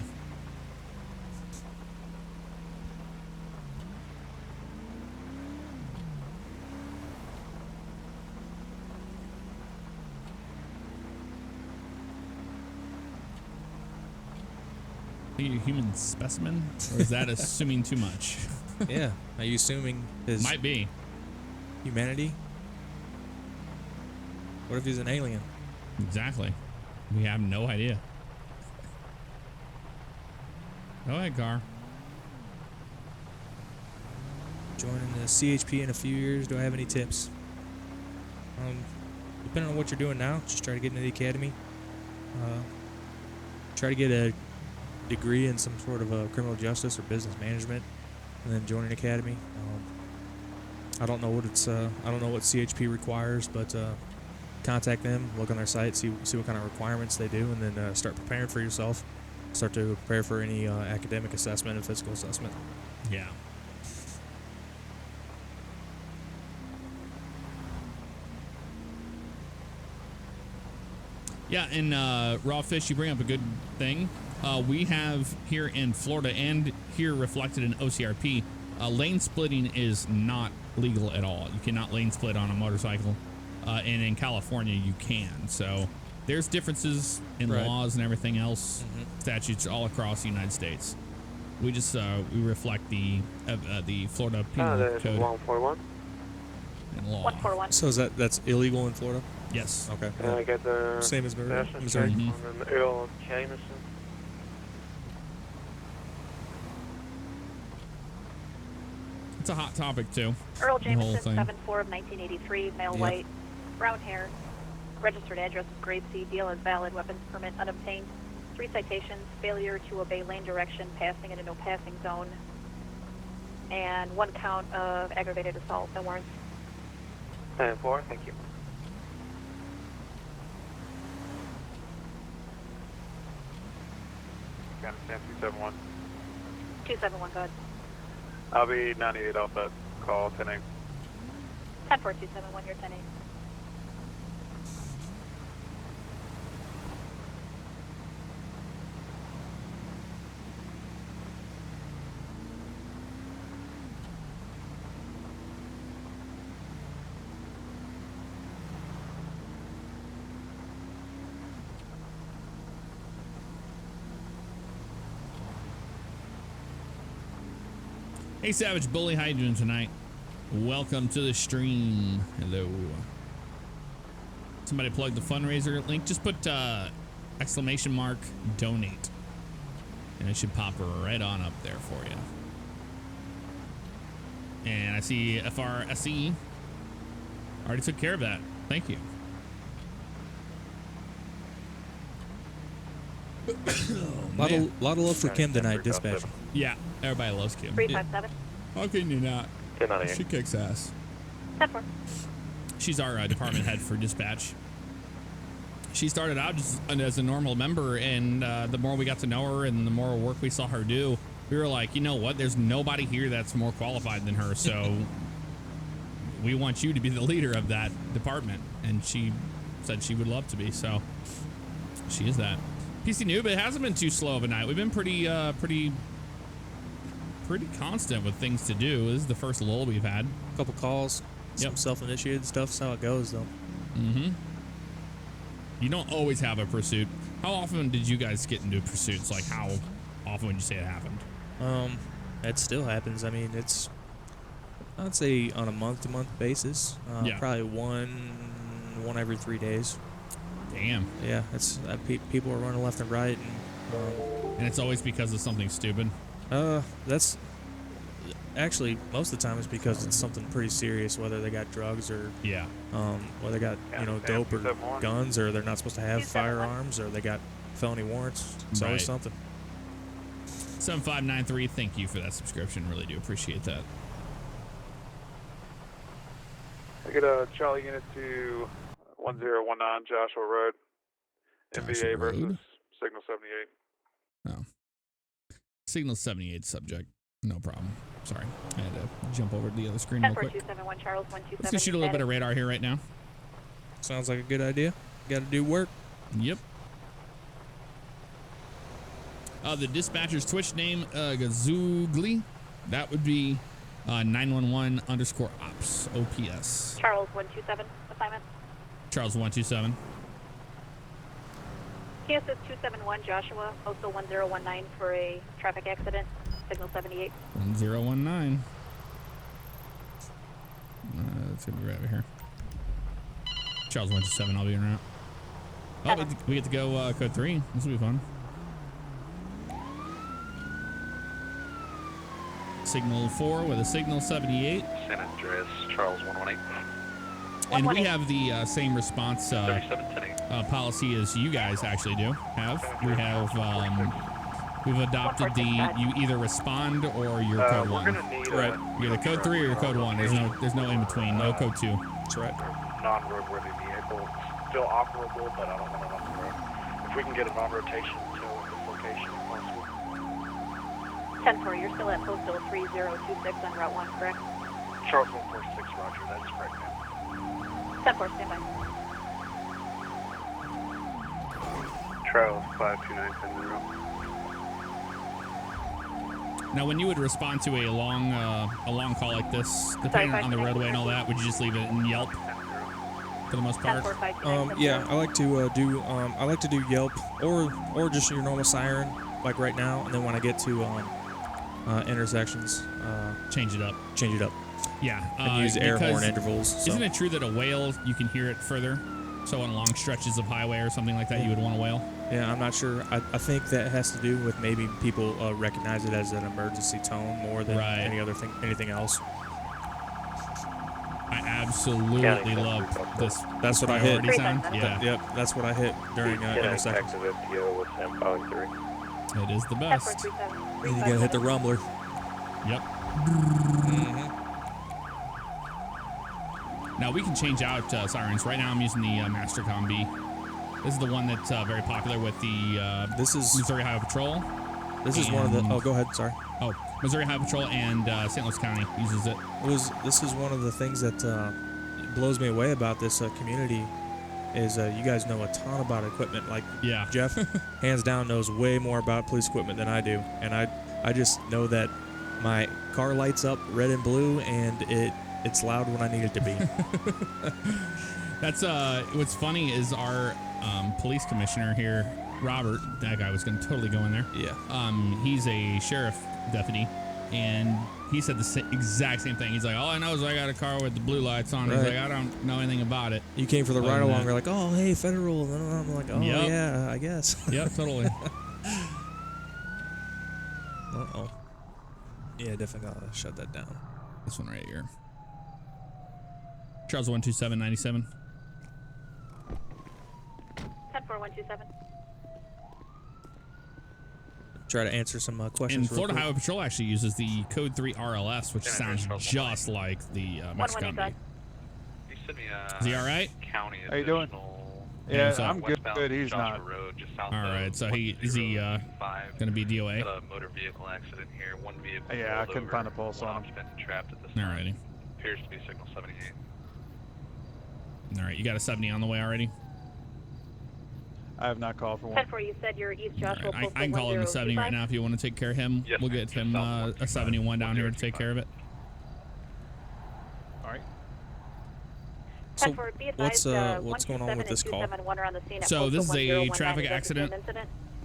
Are you a human specimen, or is that assuming too much? Yeah. Are you assuming his might be humanity? What if he's an alien? Exactly. We have no idea. Go ahead, car. Joining the CHP in a few years. Do I have any tips? Depending on what you're doing now, just try to get into the academy. Try to get a degree in some sort of criminal justice or business management, and then join an academy. I don't know what I don't know what CHP requires, but contact them, look on their site, see what kind of requirements they do, and then start preparing for yourself. Start to prepare for any academic assessment and physical assessment. Yeah. Yeah, and Raw Fish, you bring up a good thing. We have here in Florida and here reflected in OCRP, lane splitting is not legal at all. You cannot lane split on a motorcycle, and in California you can. So there's differences in laws and everything else, statutes all across the United States. We just we reflect the Florida Penal Code 141 and law. 141. So that's illegal in Florida? Yes. Okay. Can I get the same as Missouri? on an Earl Jameson? It's a hot topic too. Earl the whole Jameson, thing. 7-4 of 1983, male, white, brown hair, registered address is grade C, deal is valid, weapons permit unobtained, 3 citations, failure to obey lane direction, passing in a no passing zone, and 1 count of aggravated assault. No warrants. 10-4, thank you. Afghanistan 271. 271, go ahead. I'll be 98 off that call, 10-8. 10-4, 271, you're 10-8. Hey, Savage Bully, how you doing tonight? Welcome to the stream. Hello. Somebody plug the fundraiser link. Just put exclamation mark donate, and it should pop right on up there for you. And I see FRSE already took care of that. Thank you. Lot of love for Kim tonight, dispatch. Yeah, everybody loves Kim. 357. How can you not? 10-9. She kicks ass. 10-4. She's our department head for dispatch. She started out just as a normal member, and the more we got to know her and the more work we saw her do, we were like, you know what? There's nobody here that's more qualified than her, so we want you to be the leader of that department. And she said she would love to be, so she is that. PC Noob, it hasn't been too slow of a night. We've been pretty constant with things to do. This is the first lull we've had. A couple calls, some self-initiated stuff. That's how it goes, though. Mm-hmm. You don't always have a pursuit. How often did you guys get into pursuits? Like, how often would you say it happened? it still happens. I mean, it's, I'd say on a month-to-month basis. Yeah. Probably one every 3 days. Damn. Yeah, it's people are running left and right, and it's always because of something stupid. That's actually most of the time it's because it's something pretty serious, whether they got drugs or whether they got dope or guns, or they're not supposed to have firearms, or they got felony warrants. It's always something. 7593, thank you for that subscription. Really do appreciate that. I get a Charlie unit to 1019 Joshua Road. MVA versus Signal 78. Oh. Signal 78 subject. No problem. Sorry. I had to jump over to the other screen real quick. 14271 Charles 127. Let's go shoot a little bit of radar here right now. Sounds like a good idea. Got to do work. Yep. The dispatcher's Twitch name, Gazugli. That would be 911_ops, OPS. Charles 127, assignment. Charles 127. Kansas 271 Joshua, postal 1019 for a traffic accident, signal 78. 1019. It's gonna be right over here. Charles 127, I'll be in route. Oh, we get to go code 3. This will be fun. Signal 4 with a signal 78. San Andreas, Charles 118. And we have the same response policy as you guys actually do have. We have we've adopted the you either respond or you're code 1. Right. You're the code 3 or you're code 1. There's no in between. No code 2. That's right. Non-roadworthy vehicle, still operable, but I don't want it on the road. If we can get it on rotation to this location if possible. 10-4, you're still at postal 3026 on Route 1, correct? Charles 146, roger, that is correct, ma'am. 10-4, stand by. Charles 529 Monroe. Now, when you would respond to a long call like this, depending on the roadway and all that, would you just leave it in Yelp for the most part? Yeah, I like to do Yelp or just your normal siren, like right now, and then when I get to intersections, change it up. Yeah, and use air horn intervals. So. Isn't it true that a whale, you can hear it further? So on long stretches of highway or something like that, you would want a whale? Yeah, I'm not sure. I think that has to do with maybe people recognize it as an emergency tone more than anything else. I absolutely love this. That's what I hit. Sound. Yeah. Yep, that's what I hit during intersections. It is the best. And you gotta hit the rumbler. Yep. Now we can change out sirens. Right now I'm using the Master Combi. This is the one that's very popular with the Missouri Highway Patrol. This is one of the. Oh, go ahead. Sorry. Oh, Missouri Highway Patrol and St. Louis County uses it. This is one of the things that blows me away about this community. Is you guys know a ton about equipment. Like Jeff, hands down, knows way more about police equipment than I do, and I just know that my car lights up red and blue, and it's loud when I need it to be. That's what's funny is our police commissioner here, Robert. That guy was going to totally go in there. Yeah. He's a sheriff deputy, and he said the exact same thing. He's like, all I know is I got a car with the blue lights on. He's like, I don't know anything about it. You came for the ride along. You're like, oh, hey, federal. And then I'm like, oh, yeah, I guess. Yep, totally. Uh-oh. Yeah, definitely gotta shut that down. This one right here. Charles 12797. 10-4-127. Try to answer some questions. And Florida Highway Patrol actually uses the Code 3 RLS, which sounds just like the Mexican. You sent me is he all right? County. How you doing? Yeah, I'm good. He's not. Road, just south all right, so is he going to be DOA? Got a motor vehicle accident here. One vehicle. Yeah, I couldn't find a pulse on him. Been trapped at this Alrighty. Appears to be signal 78. All right, you got a 70 on the way already? I have not called for one. 10-4, you said you're East Joshua. Right, I can call him a 70 right now if you want to take care of him. Yes, we'll get him a 71 down here to take care of it. All right. So what's going on with this call? So this is a traffic accident.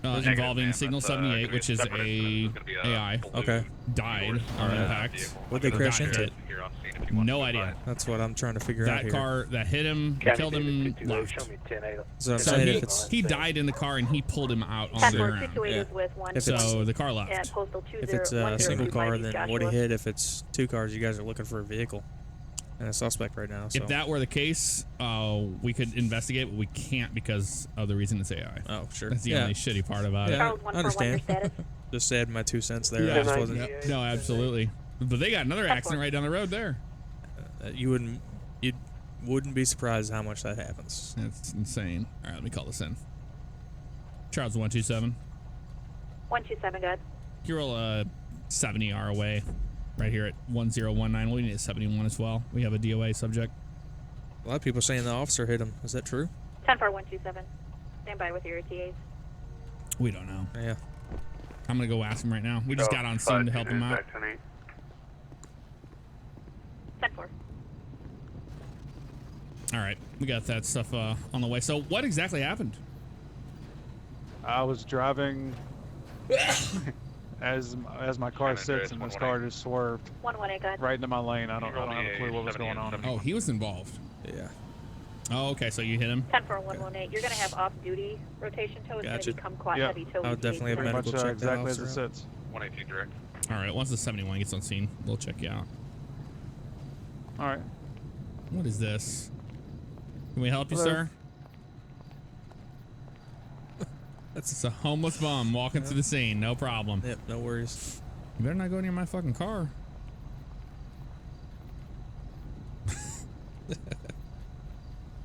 involving Signal 78, which is a AI. Okay. Died on impact. What'd they crash into? No idea. That's what I'm trying to figure out That here. car that hit him, killed him, left. So I'm So saying if it's he died in the car and he pulled him out on the 10-4 ground. situated with one. So the car left. At postal if it's a single 2010 car, then what he Joshua. hit. If it's two cars, you guys are looking for a vehicle and a suspect right now. So. If that were the case, we could investigate, but we can't because of the reason it's AI. Oh, sure. That's the only shitty part about it. Yeah, I understand. Just add my 2 cents there. I just wasn't. No, absolutely. But they got another accident right down the road there. You wouldn't be surprised how much that happens. That's insane. All right, let me call this in. Charles 127. 127, good. You roll a 70 ROA right here at 1019. We need a 71 as well. We have a DOA subject. A lot of people are saying the officer hit him. Is that true? 10-4-127. Stand by with your ETAs. We don't know. Yeah. I'm going to go ask him right now. We just got on scene to help him out. 10-4. All right, we got that stuff on the way. So what exactly happened? I was driving as my car sits and this car just swerved 118, go ahead. right into my lane. I don't have a clue what was going on. Oh, he was involved. Yeah. Oh, okay, so you hit him. 10-4-118. You're going to have off-duty rotation tow. It's going to become quite heavy tow. I'll definitely have medical check exactly as it sits. 118 direct. All right, once the 71 gets on scene, we'll check you out. All right. What is this? Can we help you, Hello. sir? That's a homeless bum walking through the scene. No problem. Yep, no worries. You better not go near my fucking car.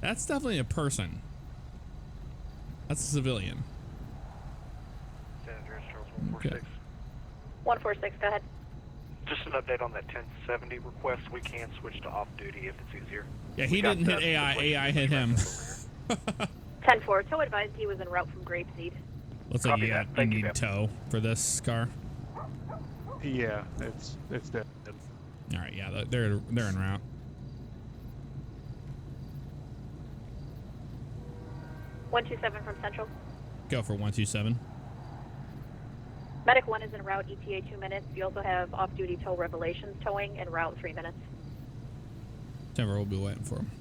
That's definitely a person. That's a civilian. Okay. 146, go ahead. Just an update on that 1070 request. We can switch to off-duty if it's easier. Yeah, he didn't hit AI. AI hit him. 10-4. Tow advised he was en route from Grapeseed. Looks like you need tow for this car. Yeah, it's dead. All right, yeah, they're en route. One two seven from Central. Go for 127. Medic 1 is en route, ETA 2 minutes. You also have off-duty tow Revelations towing en route 3 minutes. Denver will be waiting for him.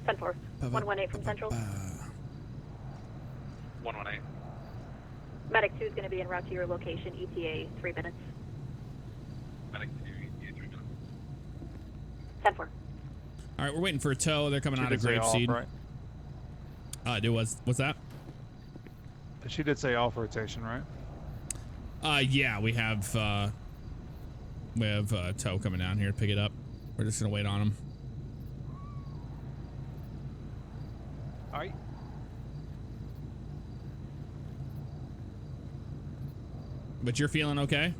10-4. 118 from Central. 118. Medic 2 is going to be en route to your location, ETA 3 minutes. Medic 2, ETA 3 minutes. 10-4. All right, we're waiting for a tow. They're coming She out of did say off, Grapeseed. right? What's that? She did say off rotation, right? Yeah, we have tow coming down here to pick it up. We're just gonna wait on him. All right. But you're feeling okay?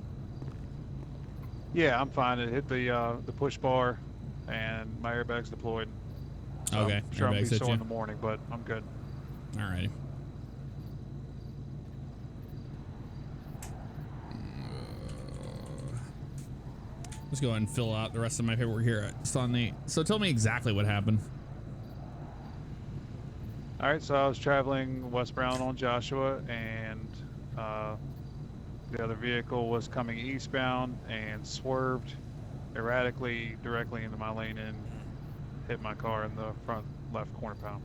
Yeah, I'm fine. It hit the push bar, and my airbag's deployed. So Okay, I'm sure I'll be airbags hit sore you. in the morning, but I'm good. All right. Let's go ahead and fill out the rest of my paperwork here. So tell me exactly what happened. All right, so I was traveling westbound on Joshua, and the other vehicle was coming eastbound and swerved erratically directly into my lane and hit my car in the front left corner panel.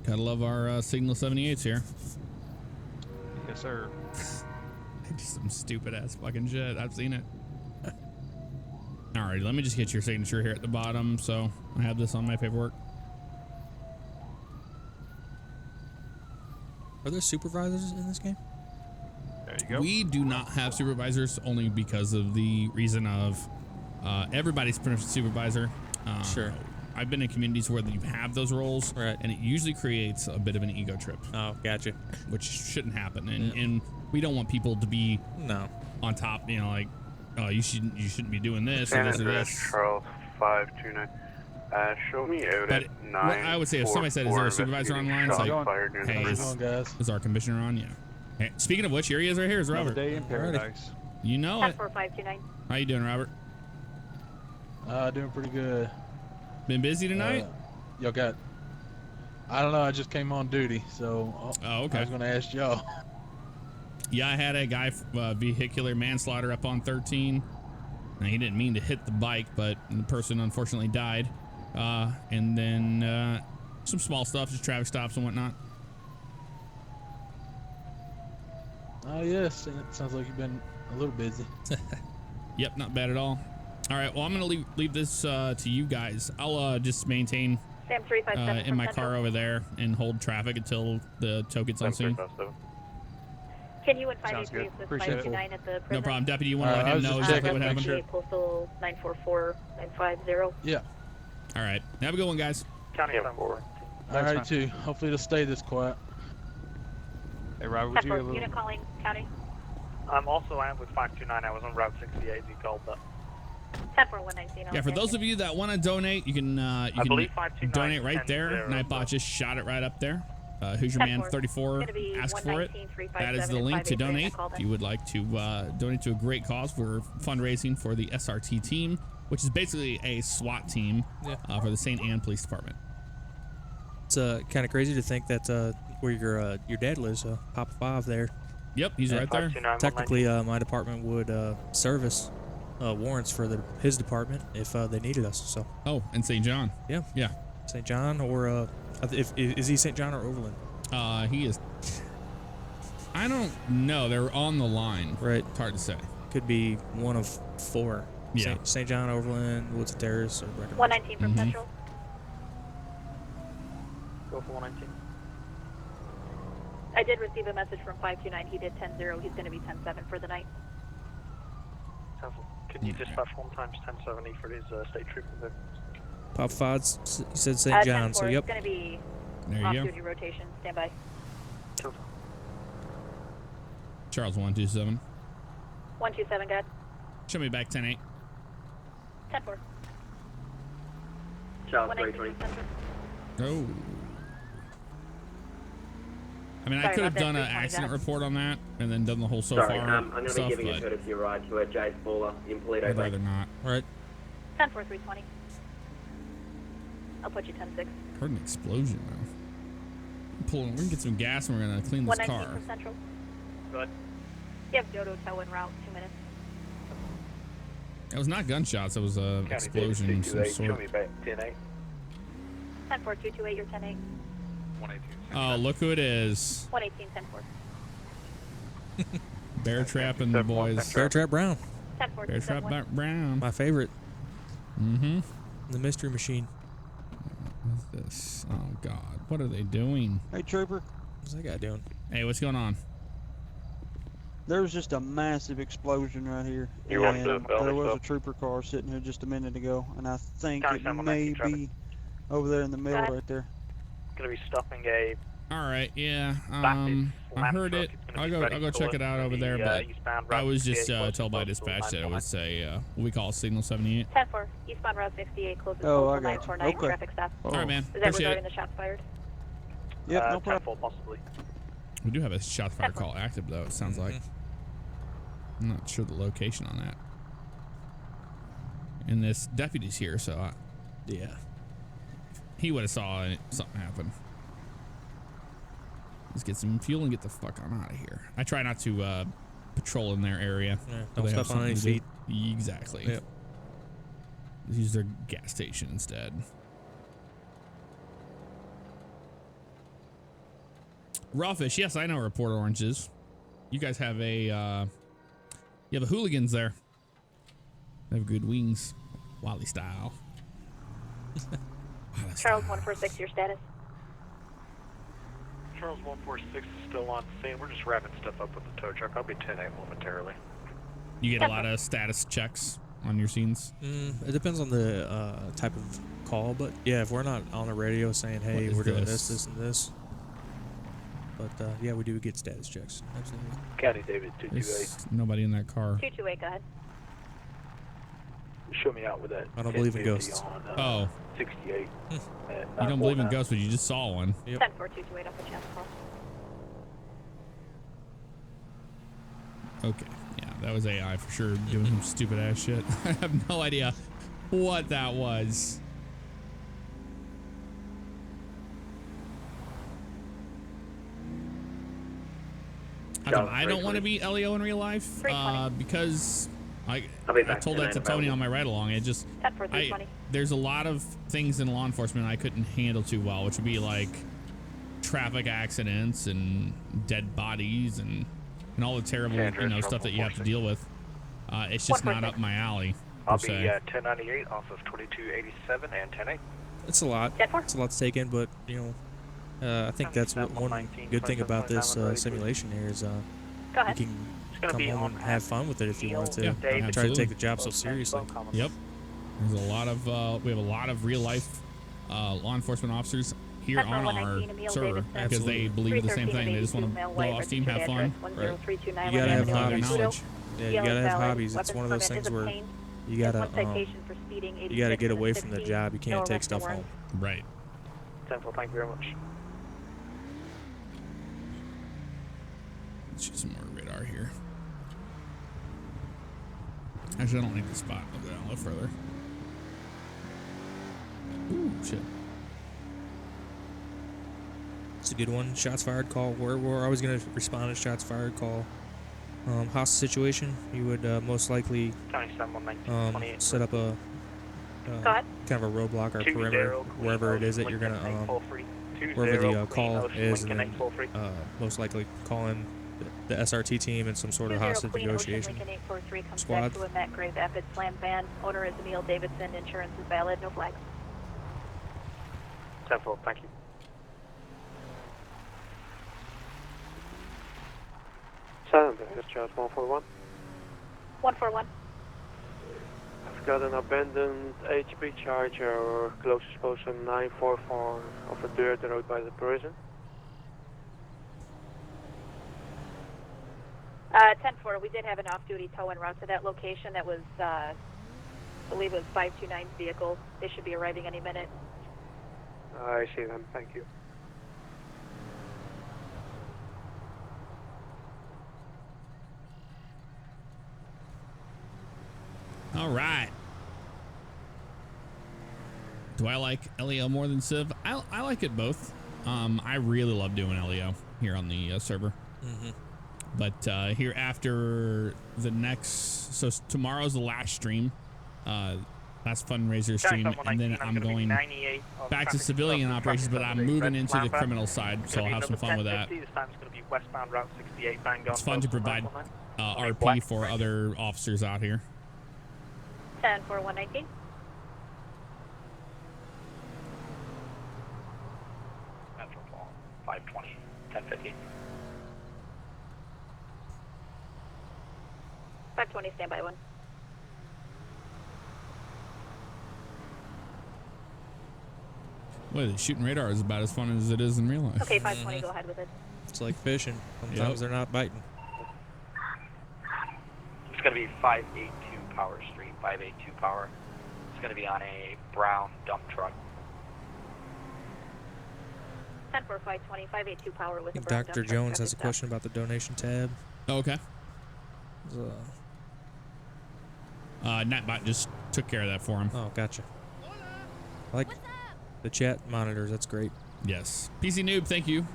Gotta love our Signal 78s here. Yes, sir. Just some stupid ass fucking shit. I've seen it. All right, let me just get your signature here at the bottom, so I have this on my paperwork. Are there supervisors in this game? There you go. We do not have supervisors only because of the reason of everybody's pretty much a supervisor. Sure. I've been in communities where you have those roles, right, and it usually creates a bit of an ego trip. Oh, gotcha. Which shouldn't happen, and we don't want people to be on top. You know, like, oh, you shouldn't be doing this or this or this. Charles 529. Show me out But at 9. what I would say if somebody said, "Is there a supervisor online?" It's like, "Hey, is our commissioner on?" Yeah. Hey, speaking of which, here he is right here. Is Robert? Another day in paradise. You know it. 10-4-529. How you doing, Robert? Doing pretty good. Been busy tonight? Y'all got I don't know. I just came on duty, so okay. I was going to ask y'all. Yeah, I had a guy, vehicular manslaughter up on 13. Now, he didn't mean to hit the bike, but the person unfortunately died. And then some small stuff, just traffic stops and whatnot. Oh, yes. And it sounds like you've been a little busy. Yep, not bad at all. All right, well, I'm going to leave this to you guys. I'll just maintain Sam 357 in my car over there and hold traffic until the tow gets on scene. Can you and 583 assist Appreciate it. 529 at the prison? No problem. Deputy, you want to let him know exactly what happened? 68 Postal 944950. Yeah. All right. Have a good one, guys. County 4. All right, too. Hopefully it'll stay this quiet. Hey, Robert, would you get a little... Unit calling county. I'm also at with 529. I was on Route 68. You called that. 10119. Yeah, for those of you that want to donate, you can donate right there. Nightbot just shot it right up there. Who's your man 34? Ask for it. That is the link to donate. If you would like to donate to a great cause, we're fundraising for the SRT team, which is basically a SWAT team for the St. Anne Police Department. It's kind of crazy to think that where your dad lives, Papa 5 there. Yep, he's right there. Technically, my department would service warrants for his department if they needed us. So. Oh, and St. John. Yeah. Yeah. St. John or is he St. John or Overland? He is. I don't know. They're on the line. Right. It's hard to say. Could be one of 4. Yeah. St. John, Overland, Woods Terrace, or 119 from Central. Go for 119. I did receive a message from 529. He did 10-0. He's going to be 10-7 for the night. Can you dispatch 1 times 1070 for his state trooper? Pop 5 said St. John, so yep. It's going to be there off-duty rotation. Stand by. Charles 127. 127, God. Show me back 10-8. 10-4. Charles 320. Oh. I mean, I could have done an accident report on that and then done the whole Sorry, far I'm going to be giving a courtesy ride to a Jay's Baller in Polito I'd Bay. rather not. All right. 10-4, 320. I'll put you 10-6. Heard an explosion though. We're gonna get some gas and we're gonna clean this 119 car. from Central. Good. You have Dodo tow en route. 2 minutes. It was not gunshots. It was a explosion of some sort. 10-8. 10-4, 228. You're 10-8. 118. Oh, look who it is. 118, 10-4. Bear trapping the boys. Bear Trap Brown. 10-4, Bear Trap Brown. My favorite. Mm-hmm. The Mystery Machine. What's this? Oh God, what are they doing? Hey Trooper. What's that guy doing? Hey, what's going on? There was just a massive explosion right here. You want and to there was a trooper car sitting here just a minute ago, and I think it may be over there in the middle right there. Going to be stopping a. All right, yeah. I heard it. I'll go check it out over there, but I was just told by dispatch that it was a what we call signal 78. 10-4, eastbound Route 68, closest Oh, postal I got 949 you. Okay. traffic stop. All right, man. Is that Appreciate regarding it. the shots fired? Yep, no problem. 10-4 possibly. We do have a shot fire call active though. It sounds like. I'm not sure the location on that. And this deputy's here, so yeah, he would have saw something happen. Let's get some fuel and get the fuck on out of here. I try not to patrol in their area. Yeah, don't step on any feet. Exactly. Yep. Use their gas station instead. Rawfish, yes, I know where Port Orange is. You guys have a you have a hooligans there. They have good wings. Wally style. Charles 146, your status. Charles 146 is still on scene. We're just wrapping stuff up with the tow truck. I'll be 10-8 momentarily. You get a lot of status checks on your scenes? It depends on the type of call, but yeah, if we're not on the radio saying, hey, we're doing this, and this. But yeah, we do get status checks. Absolutely. County David 228. There's nobody in that car. 228, go ahead. Show me out with that. I don't believe in ghosts. On, 68. You don't believe in ghosts, but you just saw one. 10-4, 228, I'll put you on the call. Okay. Yeah, that was AI for sure doing some stupid ass shit. I have no idea what that was. How come I don't want to be LEO in real life? Because I told that to Tony on my ride along. It just, there's a lot of things in law enforcement I couldn't handle too well, which would be like traffic accidents and dead bodies and all the terrible, stuff that you have to deal with. It's just not up my alley. I'll be 1098 off of 2287 and 108. It's a lot. It's a lot to take in, but I think that's one good thing about this simulation here is you can come home and have fun with it if you want to. Don't try to take the job so seriously. Yep. There's a lot of we have a lot of real life law enforcement officers here on our server because they believe the same thing. They just want to blow off steam, have fun. Right. You gotta have hobbies. Yeah, you gotta have hobbies. It's one of those things where you gotta get away from the job. You can't take stuff home. Right. 10-4, thank you very much. Let's shoot some more radar here. Actually, I don't like the spot. Look down a little further. Ooh, shit. It's a good one. Shots fired call. We're always going to respond to shots fired call. Hostage situation. You would most likely set up a kind of a roadblock or perimeter wherever it is that you're going to wherever the call is, and then most likely call in the SRT team and some sort of hostage negotiation squad. Owner is Emil Davidson. Insurance is valid. No flags. 10-4, thank you. Silent, discharge 141. 141. I've got an abandoned HP Charger, closest position 944 off a dirt road by the prison. 10-4, we did have an off-duty tow en route to that location. That was, I believe it was 529's vehicle. They should be arriving any minute. I see them, thank you. All right. Do I like LEO more than Civ? I like it both. I really love doing LEO here on the server. Mm-hmm. But here after the next, so tomorrow's the last stream, last fundraiser stream, and then I'm going back to civilian operations, but I'm moving into the criminal side, so I'll have some fun with that. It's fun to provide RP for other officers out here. 10-4, 119. Metro 520, 1050. 520, standby 1. Well, shooting radar is about as fun as it is in real life. Okay, 520, go ahead with it. It's like fishing. Sometimes they're not biting. It's going to be 582 Power Street, 582 Power. It's going to be on a brown dump truck. 10-4, 520, 582 Power with a brown Dr. dump Jones truck. has a question about the donation tab. Oh, okay. Nightbot just took care of that for him. Oh, gotcha. I like the chat monitors. That's great. Yes. PC Noob, thank you.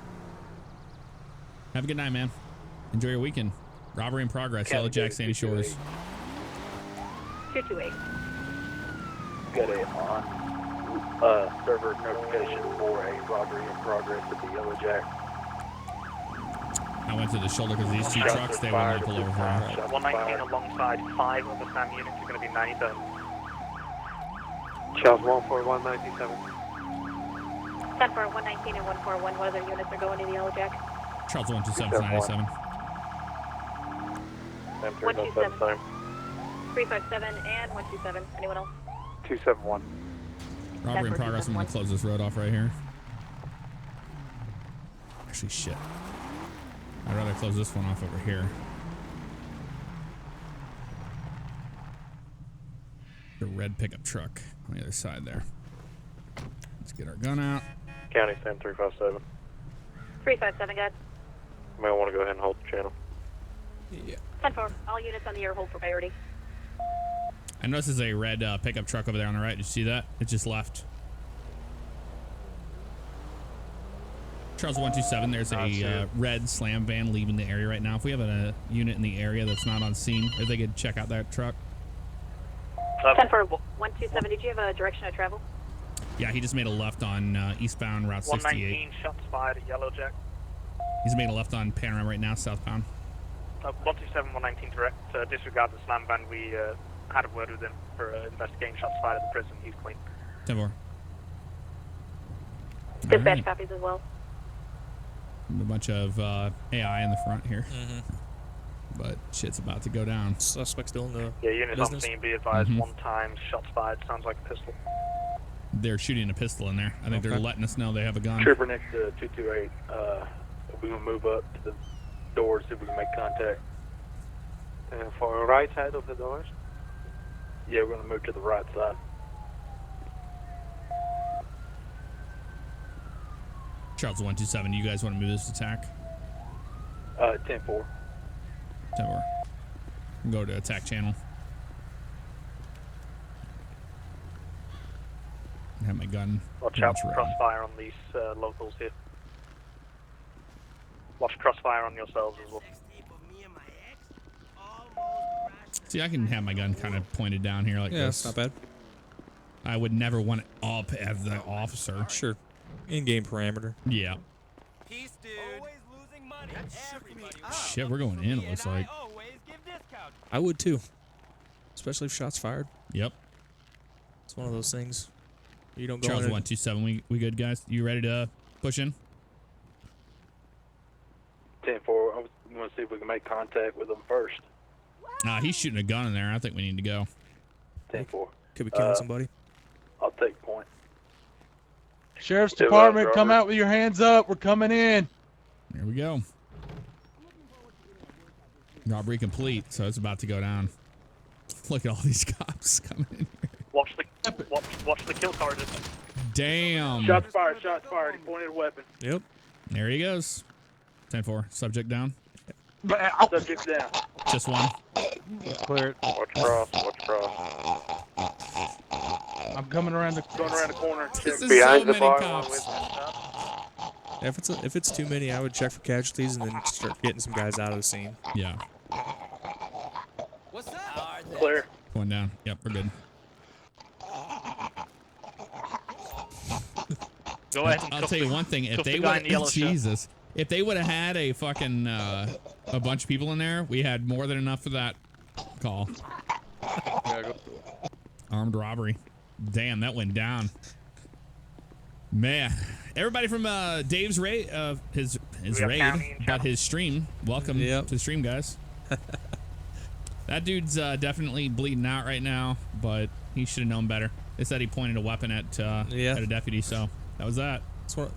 Have a good night, man. Enjoy your weekend. Robbery in progress. Yellow Jack, Sandy Shores. 228. Got a on server notification for a robbery in progress at the Yellow Jack. I went to the shoulder because these two trucks, they wouldn't pull over for him. 119 alongside 5 of the SAM units are going to be 97. Charles 14197. 10-4, 119 and 141. What other units are going to the Yellow Jack? Charles 127, 97. 127. 357 and 127. Anyone else? 271. Robbery in progress. I'm going to close this road off right here. Actually, shit. I'd rather close this one off over here. The red pickup truck on the other side there. Let's get our gun out. County SAM 357. 357, guys. You might want to go ahead and hold the channel. Yeah. 10-4, all units on the air hold for priority. I noticed there's a red pickup truck over there on the right. Did you see that? It just left. Charles 127, there's a red slam van leaving the area right now. If we have a unit in the area that's not on scene, if they could check out that truck. 10 for 127, did you have a direction of travel? Yeah, he just made a left on eastbound Route 68. 119, shots fired at Yellow Jack. He's made a left on Panorama right now, southbound. 127, 119 direct. Disregard the slam van. We had a word with him for investigating shots fired at the prison. He's clean. 10-4. Dispatch copies as well. A bunch of AI in the front here. But shit's about to go down. Suspect still in the Yeah, units business? on scene, be advised, 1 time, shots fired, sounds like a pistol. They're shooting a pistol in there. I think they're letting us know they have a gun. Trooper next to 228. We're going to move up to the doors, see if we can make contact. For right side of the doors? Yeah, we're going to move to the right side. Charles 127, you guys want to move this attack? 10-4. 10-4. Go to attack channel. I have my gun. Watch out for crossfire on these locals here. Watch crossfire on yourselves as well. See, I can have my gun kind of pointed down here like Yeah, this. that's not bad. I would never want it up as the officer. Sure. In-game parameter. Yeah. Shit, we're going in, it looks like. I would too. Especially if shots fired. Yep. It's one of those things. You don't go Charles in 127, we good, guys? You ready to push in? 10-4. I want to see if we can make contact with them first. He's shooting a gun in there. I think we need to go. 10-4. Could be killing somebody. I'll take point. Sheriff's Two Department, rounds, come Robert. out with your hands up. We're coming in. There we go. Robbery complete, so it's about to go down. Look at all these cops coming in here. Watch the kill corridor. Damn. Shots fired, He pointed a weapon. Yep. There he goes. 10-4. Subject down. Subject down. Just one. Clear it. Watch cross. I'm coming around the corner. This is Behind so the many bar. cops. If it's too many, I would check for casualties and then start getting some guys out of the scene. Yeah. What's up? Clear. Going down. Yep, we're good. Go ahead. I'll tell you one thing. If they would, Jesus, if they would have had a fucking a bunch of people in there, we had more than enough for that call. Armed robbery. Damn, that went down. Man, everybody from Dave's raid, his raid, but his stream. Welcome to the stream, guys. That dude's definitely bleeding out right now, but he should have known better. They said he pointed a weapon at a deputy, so that was that.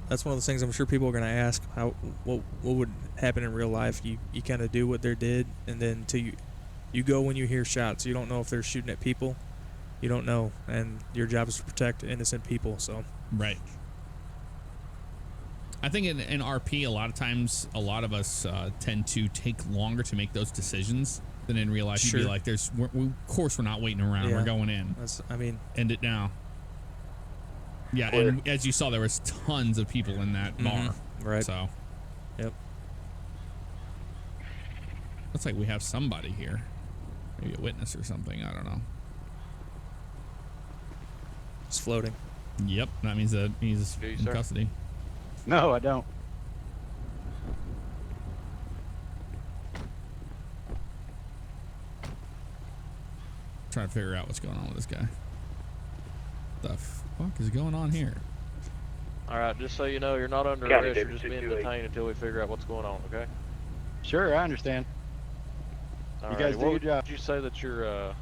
That's one of those things I'm sure people are going to ask. What would happen in real life? You kind of do what they did, and then you go when you hear shots. You don't know if they're shooting at people. You don't know, and your job is to protect innocent people. So right. I think in RP, a lot of times, a lot of us tend to take longer to make those decisions than in real life. Sure. You'd be like, of course we're not waiting around. Yeah. We're going in. End it now. Yeah, and as you saw, there was tons of people in that bar. Right. So. Yep. Looks like we have somebody here. Maybe a witness or something. I don't know. It's floating. Yep. That means that he's Do you, in sir? custody. No, I don't. Trying to figure out what's going on with this guy. The fuck is going on here? Alright, just so you know, you're not under County arrest, you're David just being 228. detained until we figure out what's going on, okay? Sure, I understand. You guys do what your job. Did you say that your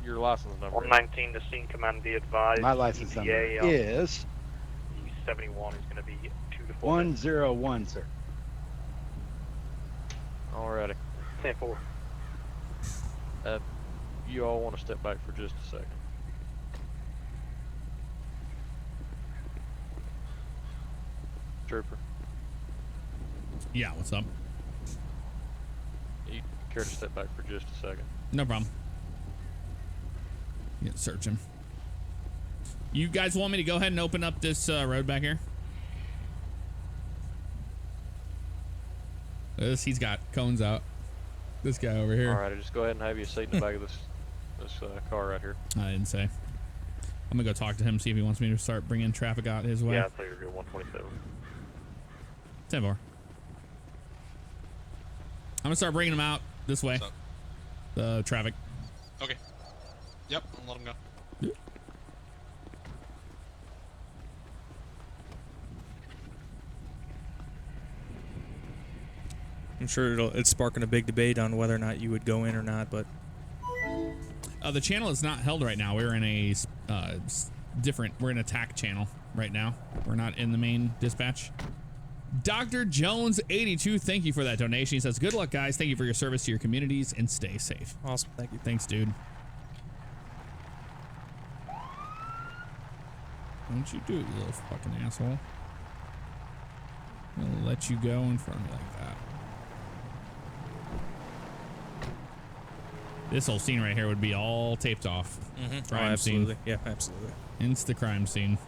license number is? 119 to scene command, be advised. My license number ETA on is 71 is going to be 2 to 4. 101, sir. Alrighty. 10-4. You all want to step back for just a second. Trooper, Yeah, what's up? you care to step back for just a second? No problem. Yeah, search him. You guys want me to go ahead and open up this road back here? He's got cones out. This guy over here. Alright, just go ahead and have you a seat in the back of this car right here. I didn't say. I'm gonna go talk to him, see if he wants me to start bringing traffic out his way. Yeah, I thought you were good. 127. 10-4. I'm gonna start bringing him out this way. The traffic. Okay. Yep, I'll let him go. I'm sure it's sparking a big debate on whether or not you would go in or not, but the channel is not held right now. We're in a we're in a TAC channel right now. We're not in the main dispatch. Dr. Jones 82, thank you for that donation. He says, good luck, guys. Thank you for your service to your communities and stay safe. Awesome. Thank you. Thanks, dude. Don't you do it, you little fucking asshole. I'll let you go in front of me like that. This whole scene right here would be all taped off. Crime absolutely. scene. Yeah, absolutely. Insta crime scene.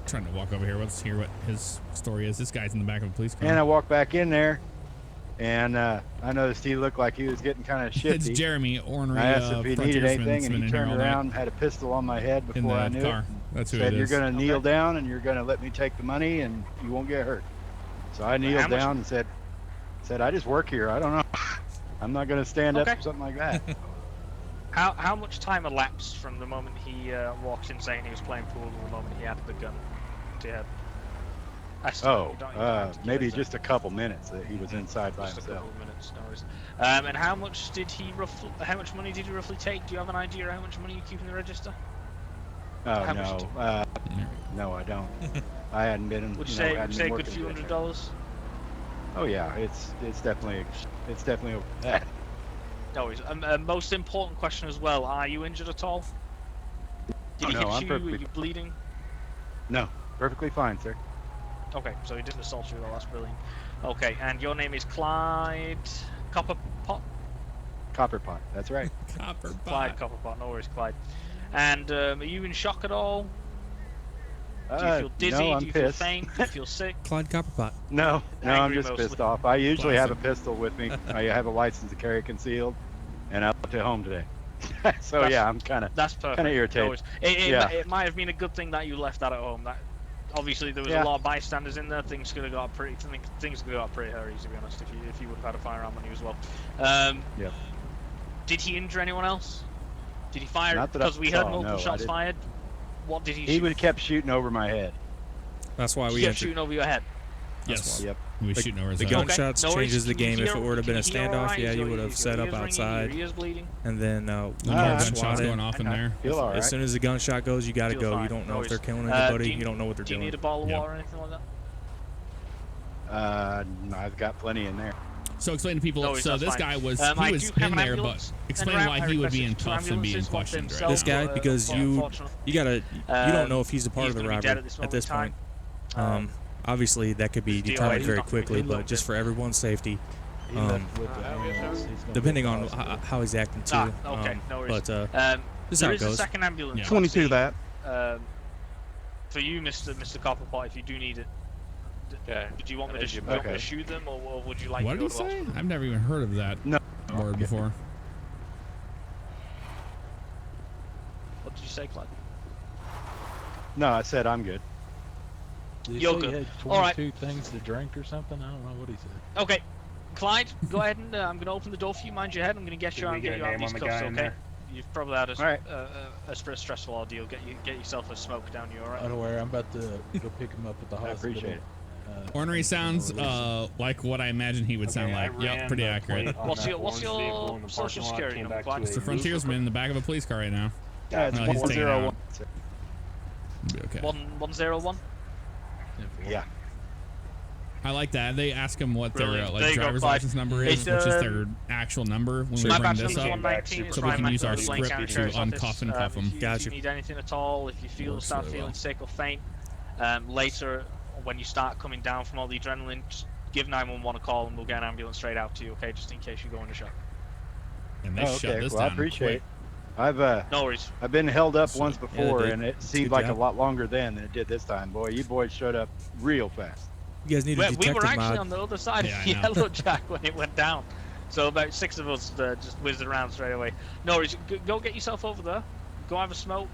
Trying to walk over here. Let's hear what his story is. This guy's in the back of a police car. And I walked back in there, and I noticed he looked like he was getting kind of shifty. It's Jeremy Ornery. I asked if he needed anything, and he turned around, had a pistol on my head before I knew car. it. That's who said, it "You're is." going to kneel down, and you're going to let me take the money, and you won't get hurt." So I kneeled down and said, "I just work here. I don't know. I'm not going to stand up for something like that." How much time elapsed from the moment he walked in saying he was playing pool to the moment he had the gun to your head? Maybe just a couple minutes that he was inside by Just a himself. couple of minutes, no worries. And how much did he roughly? How much money did he roughly take? Do you have an idea of how much money you keep in the register? Oh How much no, no, I don't. I hadn't been in. Would you know, say hadn't a been good working few yet. $100s? Oh yeah, it's definitely over that. No worries. Most important question as well. Are you injured at all? Did he No, hit I'm you? perfectly Were you bleeding? No, perfectly fine, sir. Okay, so he didn't assault you at all. That's brilliant. Okay, and your name is Clyde Copperpot? Copperpot, that's right. Clyde Copperpot. No worries, Clyde. And are you in shock at all? Do you feel dizzy? No, I'm Do you feel pissed. faint? Do you feel sick? Clyde Copperpot. No, I'm Angry just mostly. pissed off. I usually have a Classic. pistol with me. I have a license to carry concealed, and I left it home today. So That's- yeah, I'm kind of perfect. irritated. No worries. Yeah. It might have been a good thing that you left that at home. That obviously there was Yeah. a lot of bystanders in there. Things could have got pretty hairy, to be honest. If you would have had a firearm on you as well. Yeah. Did he injure anyone else? Did he fire? Not that I Because we heard saw, multiple no, I shots didn't. fired. What did he He shoot? would have kept shooting over my head. That's why He we kept entered. shooting over your head. Yes. Yep. He was The- shooting over his the head. gunshots No worries. changes the Can you game. If hear- it would have been a can you hear all standoff, right? yeah, Is you your- would have is set your up ears ringing? outside, Your ears bleeding? and then More one gunshots SWAT in. going off in there. Feel all right. As soon as the gunshot goes, you gotta Feel go. fine. You don't know No if they're worries. killing Do anybody. you- You don't know what they're Do you doing. need a bottle of Yep. water or anything like that? I've got plenty in there. So explain to people. No worries, so that's this fine. guy was I he was do have in an there, but ambulance explain en why route. he would be in Requested two cuffs and being ambulances, one for questioned. himself, Right? This guy, because you don't know if he's a part he's of the gonna be dead robbery at this at moment this in time. point. Obviously, that could be His DOA determined is very not gonna be quickly, looked but just at. for everyone's safety, He left with the ambulance. depending on how he's acting too. Okay, no worries. But this is there how it is a goes. second ambulance. Yeah. 22 that. For you, Mr. Copperpot, if you do need it. Okay. Do you want me I to, need you want me back. to shoot them, or would you like What to did he go to say? hospital? I've never even heard of that No. word before. What did you say, Clyde? No, I said I'm good. Did he You're say good. he had All right. 22 things to drink or something? I don't know what he said. Okay, Clyde, go ahead and I'm going to open the door for you. Mind your head. I'm going to get you Did out we and get get a you out of name these on the cuffs, guy in okay? there? You've probably had All right. a stressful ordeal. Get yourself a smoke down you, all right? Unaware, I'm about to go pick him up at the I hospital. appreciate it. Ornery sounds like what I imagine he would sound like. Yep, pretty accurate. What's your social security number, Clyde? It's the frontiersman in the back of a police car right now. Yeah, it's No, he's taken 101. out. Be okay. 101. Yeah. I like that. They ask him what their Brilliant. There like you go, driver's Clyde. license number is, It's, which is their actual number when we my bring badge this number's up, 119. It's so we my can use our Blaine script County to Sheriff's uncuff Office. and cuff them. If you need anything at all, if you feel Works start really feeling well. sick or faint, later when you start coming down from all the adrenaline, just give 911 a call and we'll get an ambulance straight out to you, okay? Just in case you go into shock. And they Oh, shut okay. this Well, I down appreciate quick. it. I've No worries. I've been held up So- once before, did. and it seemed Good like job. a lot longer then than it did this time. Boy, you boys showed up real fast. You guys need a detective We were actually mod. on the other side Yeah, of I know. Yellow Jack when it went down. So about 6 of us just whizzed around straight away. No worries. Go get yourself over there. Go have a smoke,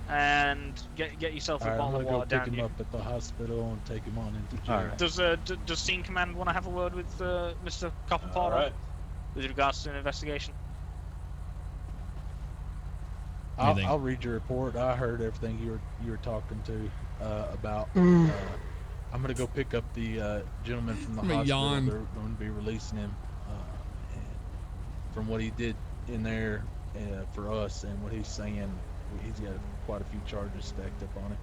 and get yourself a All right, I'm bottle gonna of go water pick down him you. up at the hospital and take him on into jail. All right. Does Scene Command want to have a word with Mr. Copperpot All right. with regards to an investigation? I'll read your report. I heard everything you were talking to about. I'm gonna go pick up the gentleman from the I'm gonna hospital. yawn. They're going to be releasing him. And from what he did in there for us and what he's saying, he's got quite a few charges stacked up on him.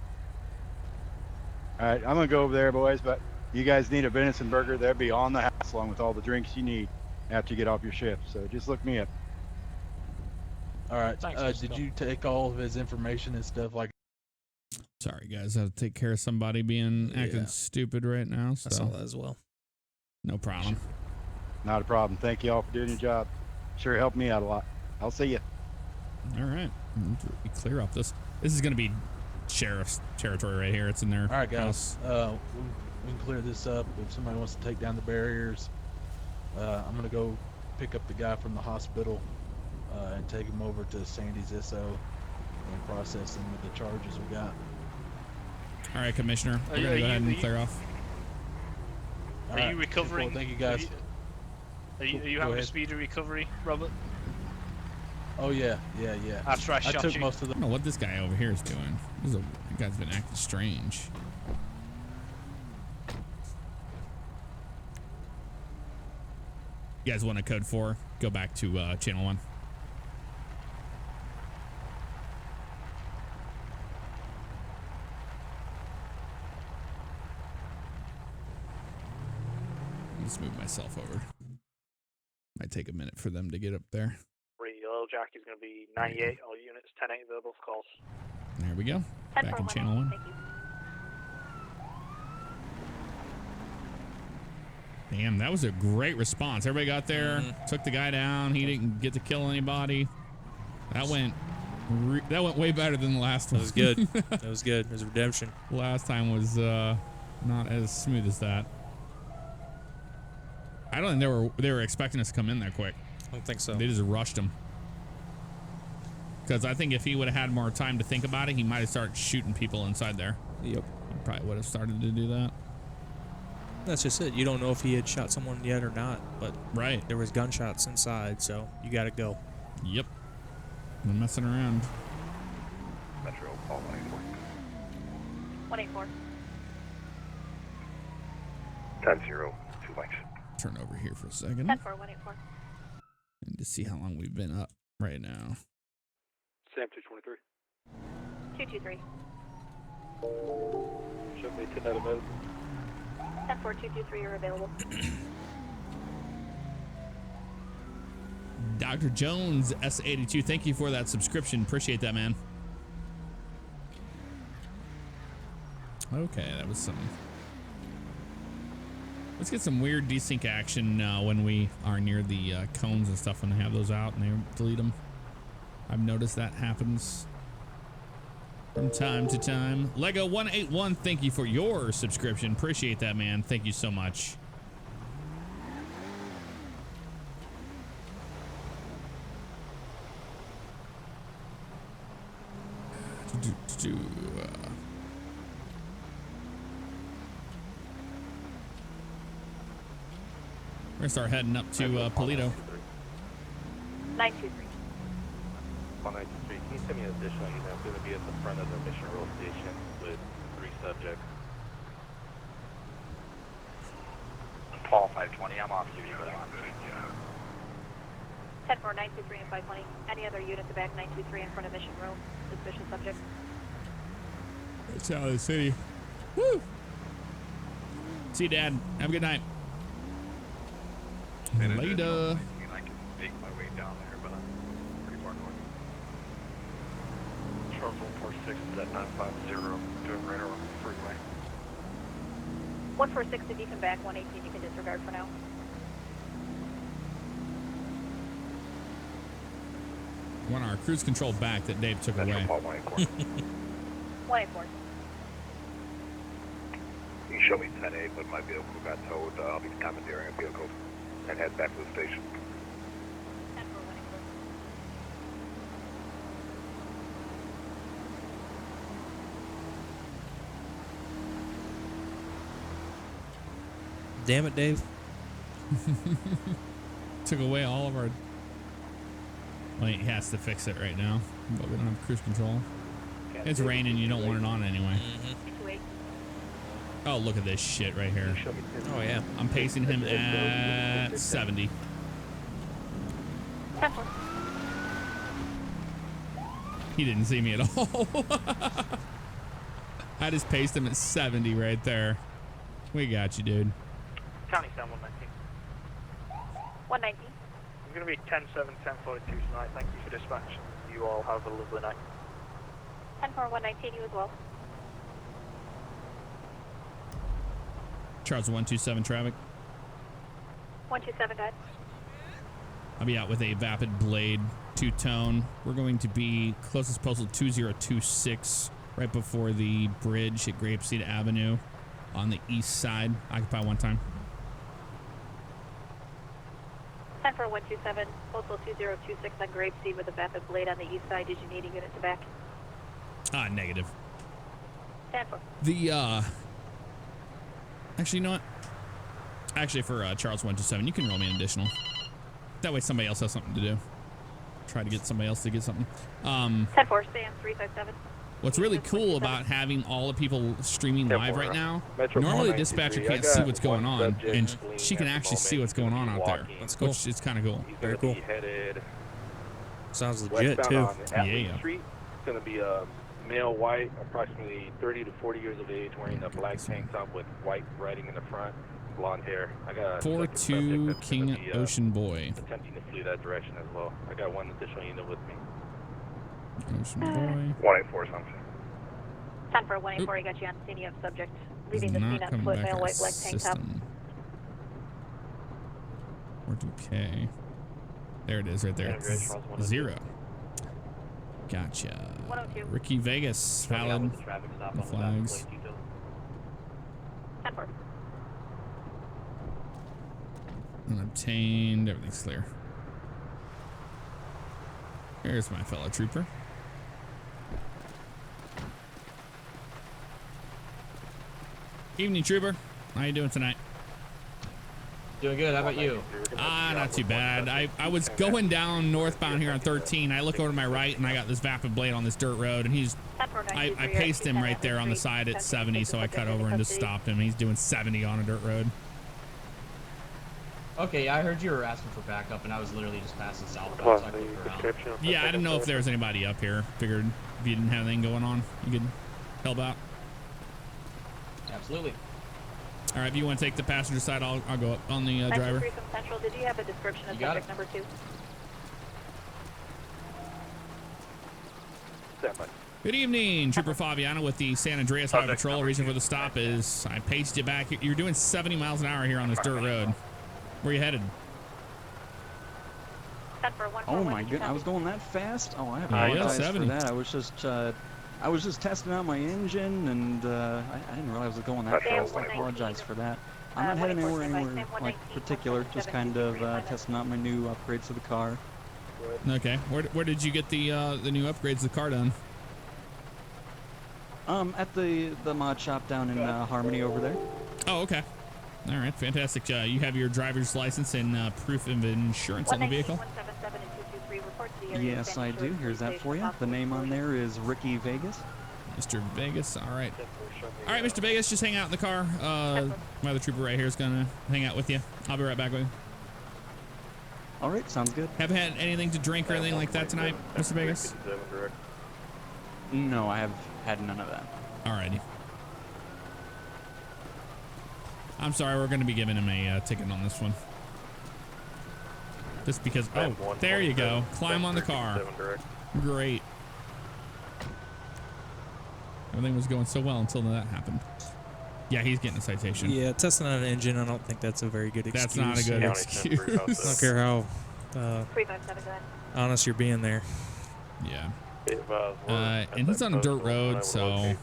All right, I'm gonna go over there, boys. But you guys need a venison burger. They'll be on the house along with all the drinks you need after you get off your shift. So just look me up. All right. Thanks, Did you take all of his information and stuff like? Sorry, guys. I have to take care of somebody being acting stupid right now. So I saw that as well. no problem. Not a problem. Thank you all for doing your job. Sure helped me out a lot. I'll see you. All right. We clear up this. This is going to be sheriff's territory right here. It's in their All right, house. guys. We can clear this up. If somebody wants to take down the barriers, I'm gonna go pick up the guy from the hospital and take him over to Sandy's SO and process him with the charges we got. All right, Commissioner. We're going to go ahead and clear off. All Are right, you recovering? Thank you, guys. Are you Go having a ahead. speedy recovery, Robert? Oh yeah. After I I shot took you. most of I the. don't know what this guy over here is doing. That guy's been acting strange. You guys want a code 4? Go back to channel 1. Let's move myself over. Might take a minute for them to get up there. Yellow Jack is going to be 98, all units, 10-8 verbal calls. There we go. Back in channel 1. Thank you. Damn, that was a great response. Everybody got there, took the guy down. He didn't get to kill anybody. That went way better than the last one. That was good. That was good. It was redemption. Last time was not as smooth as that. I don't think they were expecting us to come in there quick. I don't think so. They just rushed him. Because I think if he would have had more time to think about it, he might have started shooting people inside there. Yep. He probably would have started to do that. That's just it. You don't know if he had shot someone yet or not, but right, there was gunshots inside, so you got to go. Yep. No messing around. Metro, call 184. 10-0, 2 mics. Turn over here for a second. 10-4, 184. And to see how long we've been up right now. Sam 223. 223. Should be 10 out of mode. 10-4, 223 are available. Dr. Jones S82, thank you for that subscription. Appreciate that, man. Okay, that was some. Let's get some weird desync action when we are near the cones and stuff when they have those out and they delete them. I've noticed that happens from time to time. Lego 181, thank you for your subscription. Appreciate that, man. Thank you so much. We're gonna start heading up to Polito. 923. 193, can you send me an additional unit? I'm going to be at the front of the Mission Road Station with 3 subjects. Paul 520, I'm off duty, but I'm on duty. 10-4, 923 and 520. Any other unit to back 923 in front of Mission Road? Suspicious subject. It's out of the city. Woo! See you, Dad. Have a good night. Later. I can make my way down there, but I'm pretty far north. Charles 146 is at 950, doing right over the freeway. 146, if you come back, 118 you can disregard for now. Want our cruise control back that Dave took away. 184. You show me 10-8, but my vehicle got towed. I'll be commandeering a vehicle and head back to the station. Damn it, Dave. Took away all of our... Well, he has to fix it right now, but we don't have cruise control. It's raining, you don't want it on anyway. Oh, look at this shit right here. Oh, yeah. I'm pacing him at 70. He didn't see me at all. I just paced him at 70 right there. We got you, dude. County Sound 119. 119. It's going to be 10-7, 10-42 tonight. Thank you for dispatch. You all have a lovely night. 10-4, 119, you as well. Charles 127 traffic. 127, guys. I'll be out with a Vapid Blade two-tone. We're going to be closest postal 2026, right before the bridge at Grapeseed Avenue on the east side. Occupy one time. 10-4, 127, postal 2026 on Grapeseed with a Vapid Blade on the east side. Did you need a unit to back? Negative. 10-4. The, actually, you know what? Actually, for Charles 127, you can roll me an additional. That way somebody else has something to do. Try to get somebody else to get something. 10-4, stay on 357. What's really cool about having all the people streaming live right now, normally the dispatcher can't see what's going on, and she can actually see what's going on out there. That's cool. Which is kind of cool. Very cool. Sounds legit, too. Yeah. Street. It's going to be a male white, approximately 30 to 40 years of age, wearing a black tank top with white writing in the front, blonde hair. I got 4-2 King Ocean Boy. Attempting to flee that direction as well. I got one additional unit with me. Ocean Boy. 184 something. 10-4, 184, I got you on scene. You have subject leaving the scene on foot, male white black tank top. 4-2K. There it is right there. It's 0. Gotcha. 102. Ricky Vegas, valid. The flags. 10-4. Unobtained. Everything's clear. Here's my fellow trooper. Evening, trooper. How you doing tonight? Doing good. How about you? Not too bad. I was going down northbound here on 13. I look over to my right, and I got this Vapid Blade on this dirt road, and he's... I paced him right there on the side at 70, so I cut over and just stopped him. He's doing 70 on a dirt road. Okay, I heard you were asking for backup, and I was literally just passing southbound, so I looked around. Yeah, I didn't know if there was anybody up here. Figured if you didn't have anything going on, you could help out. Absolutely. All right, if you want to take the passenger side, I'll go up on the driver. Central, did you have a description of subject number 2? Good evening, Trooper Favignano with the San Andreas Highway Patrol. The reason for the stop is I paced you back. You're doing 70 miles an hour here on this dirt road. Where are you headed? Oh my goodness, I was going that fast? Oh, I apologize for that. I was just testing out my engine, and I didn't realize I was going that fast. I apologize for that. I'm not heading anywhere like particular, just kind of testing out my new upgrades to the car. Okay, where did you get the new upgrades to the car done? At the mod shop down in Harmony over there. Oh, okay. All right, fantastic. You have your driver's license and proof of insurance on the vehicle? Yes, I do. Here's that for you. The name on there is Ricky Vegas. Mr. Vegas, all right. All right, Mr. Vegas, just hang out in the car. My other trooper right here is going to hang out with you. I'll be right back with you. All right, sounds good. Haven't had anything to drink or anything like that tonight, Mr. Vegas? No, I have had none of that. All righty. I'm sorry, we're going to be giving him a ticket on this one. Just because, oh, there you go. Climb on the car. Great. Everything was going so well until that happened. Yeah, he's getting a citation. Yeah, testing out an engine, I don't think that's a very good excuse. That's not a good excuse. I don't care how honest you're being there. Yeah. And he's on a dirt road, so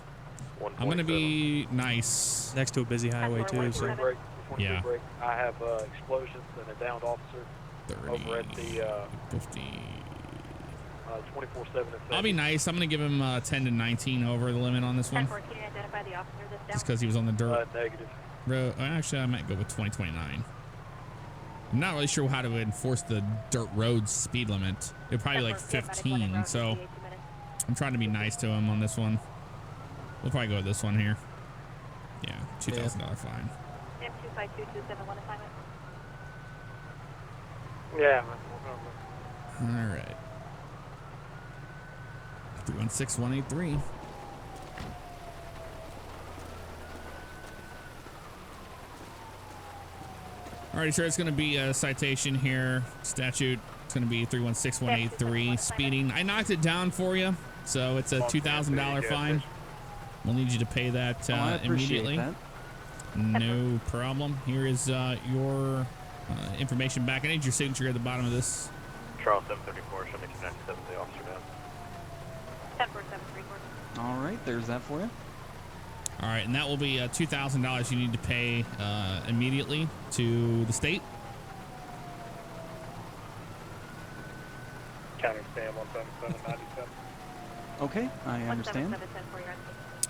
I'm gonna be nice. Next to a busy highway too. So. Yeah. Break. I have explosions and a downed officer 30, over at the 50. 24/7. I'll be nice. I'm gonna give him 10 to 19 over the limit on this one. 10-4, can you identify the officer that's down? Just because he was on the dirt Negative. road. Actually, I might go with 2029. I'm not really sure how to enforce the dirt road speed limit. It'd probably be like 15. So I'm trying to be nice to him on this one. We'll probably go with this one here. Yeah, $2,000 fine. M252271 assignment. Yeah. All right. 316183. Alrighty, sir. It's going to be a citation here. Statute. It's going to be 316183. Speeding. I knocked it down for you, so it's a $2,000 fine. We'll need you to pay that immediately. That. No problem. Here is your information back. I need your signature at the bottom of this. Charles 734, show me 297, the officer down. 10-4-734. All right, there's that for you. All right, and that will be $2,000 you need to pay immediately to the state. County stand 17797. Okay, I understand.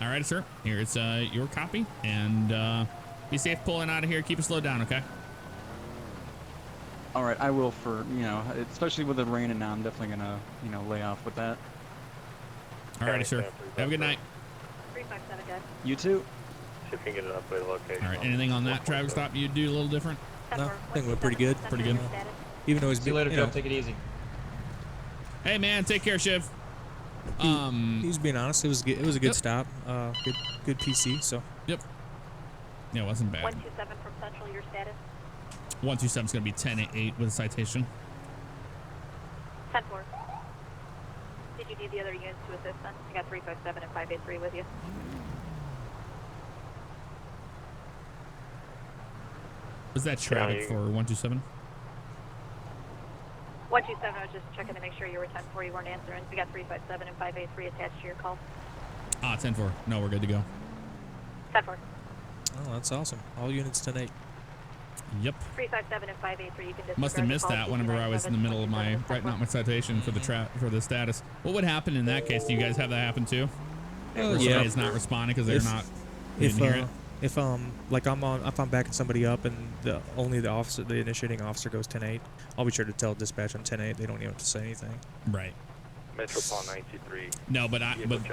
All right, sir. Here's your copy, and be safe pulling out of here. Keep it slowed down, okay? All right, I will for, especially with it raining now, I'm definitely going to, lay off with that. All right, sir. Have a good night. 357, guys. You too. See if you can get an updated location. All right, anything on that traffic stop you do a little different? No, I think it went pretty good. Pretty good. Even though he's See you later, Joe. Take it easy. Hey, man, take care, Shiv. He was being honest. It was good. It was a good stop. Good PC. So. Yep. Yeah, it wasn't bad. 127 from Central. Your status. 127 is going to be 10-8 with a citation. 10-4. Did you need the other units to assist then? I got 357 and 583 with you. Was that traffic for 127? 127, I was just checking to make sure you were 10-4. You weren't answering. We got 357 and 583 attached to your call. 10-4. No, we're good to go. 10-4. Oh, that's awesome. All units 10-8. Yep. 357 and 583. You can disregard. Must have missed that whenever I was in the middle of my writing out my citation for the status. What would happen in that case? Do you guys have that happen too? Where somebody's not responding because they're not. Didn't hear it? If I'm backing somebody up and the initiating officer goes 10-8, I'll be sure to tell dispatch I'm 10-8. They don't even have to say anything. Right. Metropolitan 93. No, but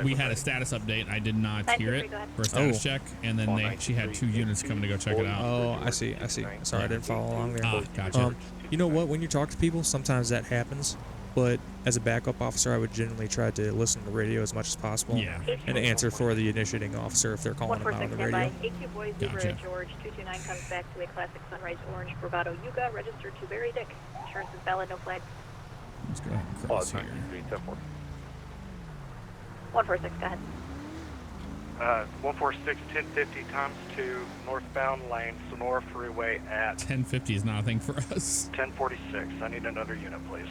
we had a status update. And I did not hear it for a status check, and then she had 2 units coming to go check it out. Oh, I see. Sorry, I didn't follow along there. Gotcha. You know what? When you talk to people, sometimes that happens. But as a backup officer, I would generally try to listen to the radio as much as possible. Yeah. And answer for the initiating officer if they're calling them out on the radio. 82 Boys, Zebra George, 229 comes back to a classic Sunrise Orange Bravado Yuga, registered to Barry Dick. Insurance is valid, no flag. Let's go ahead and cross here. 146, go ahead. 146 1050 times 2 northbound lane Sonora Freeway at 1050 is not a thing for us. 1046. I need another unit, please.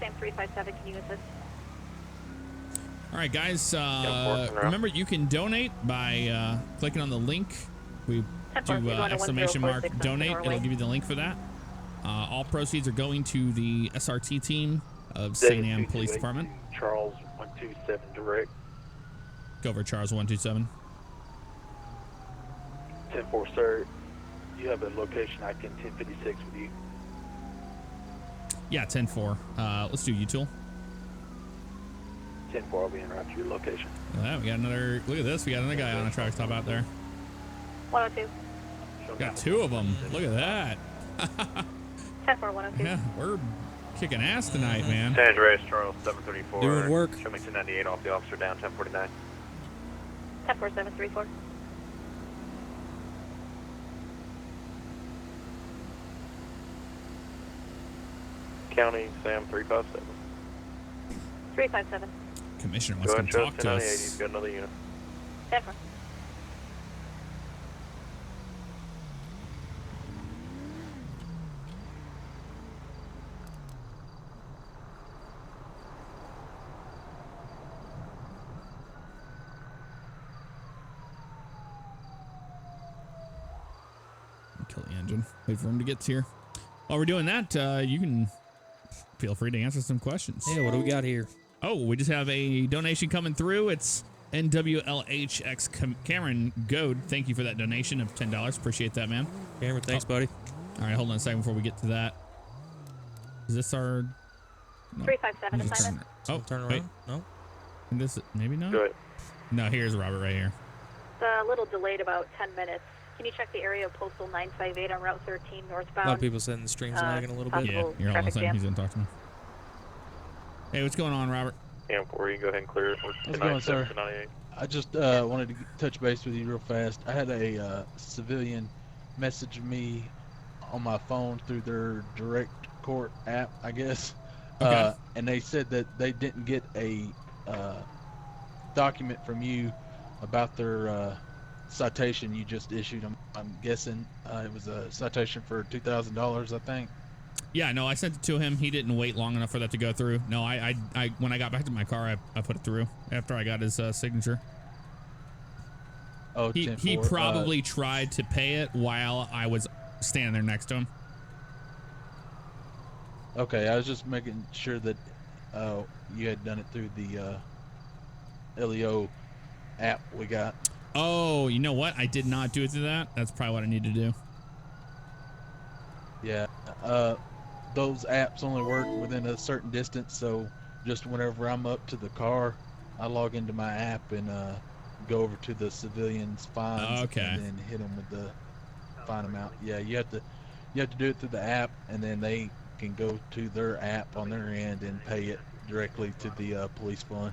Same 357, can you assist? All right, guys. Remember, you can donate by clicking on the link. We do exclamation mark donate. It'll give you the link for that. All proceeds are going to the SRT team of St. Anne Police Department. Charles 127 direct. Go over Charles 127. 10-4, sir. You have a location icon 1056 with you. Yeah, 10-4. Let's do util. 10-4, I'll be en route to your location. We got another. Look at this. We got another guy on a traffic stop out there. 102. Got 2 of them. Look at that. 10-4, 102. Yeah, we're kicking ass tonight, man. San Andreas, Charles 734. Doing work. Show me 298 off the officer down 1049. 10-4, 734. County Sam 357. 357. Commissioner wants to talk to us. He's got another unit. 10-4. the engine. Wait for him to get here. While we're doing that, you can feel free to answer some questions. Yeah, what do we got here? Oh, we just have a donation coming through. It's NWLHX Cameron Goad. Thank you for that donation of $10. Appreciate that, man. Cameron, thanks, buddy. All right, hold on a second before we get to that. Is this our... No. 357 assignment. Oh, turn wait. around? No. This maybe not? Good. No, here's Robert right here. It's a little delayed, about 10 minutes. Can you check the area of postal 958 on Route 13 northbound? A lot of people said the stream's lagging a little bit. Yeah, you're all of a traffic sudden jam. he's going to talk to me. Hey, what's going on, Robert? Cam 4, you can go ahead and clear it. How's it going, sir? I just wanted to touch base with you real fast. I had a civilian message me on my phone through their direct court app, I guess. Okay. And they said that they didn't get a document from you about their citation you just issued them. I'm guessing it was a citation for $2,000, I think. Yeah, no, I sent it to him. He didn't wait long enough for that to go through. No, I when I got back to my car, I put it through after I got his signature. Oh, he probably tried to pay it while I was standing there next to him. Okay, I was just making sure that you had done it through the LEO app we got. Oh, you know what? I did not do it through that. That's probably what I need to do. Yeah, those apps only work within a certain distance, so just whenever I'm up to the car, I log into my app and go over to the civilians' fines and then hit them with the fine amount. Yeah, you have to do it through the app, and then they can go to their app on their end and pay it directly to the police fund.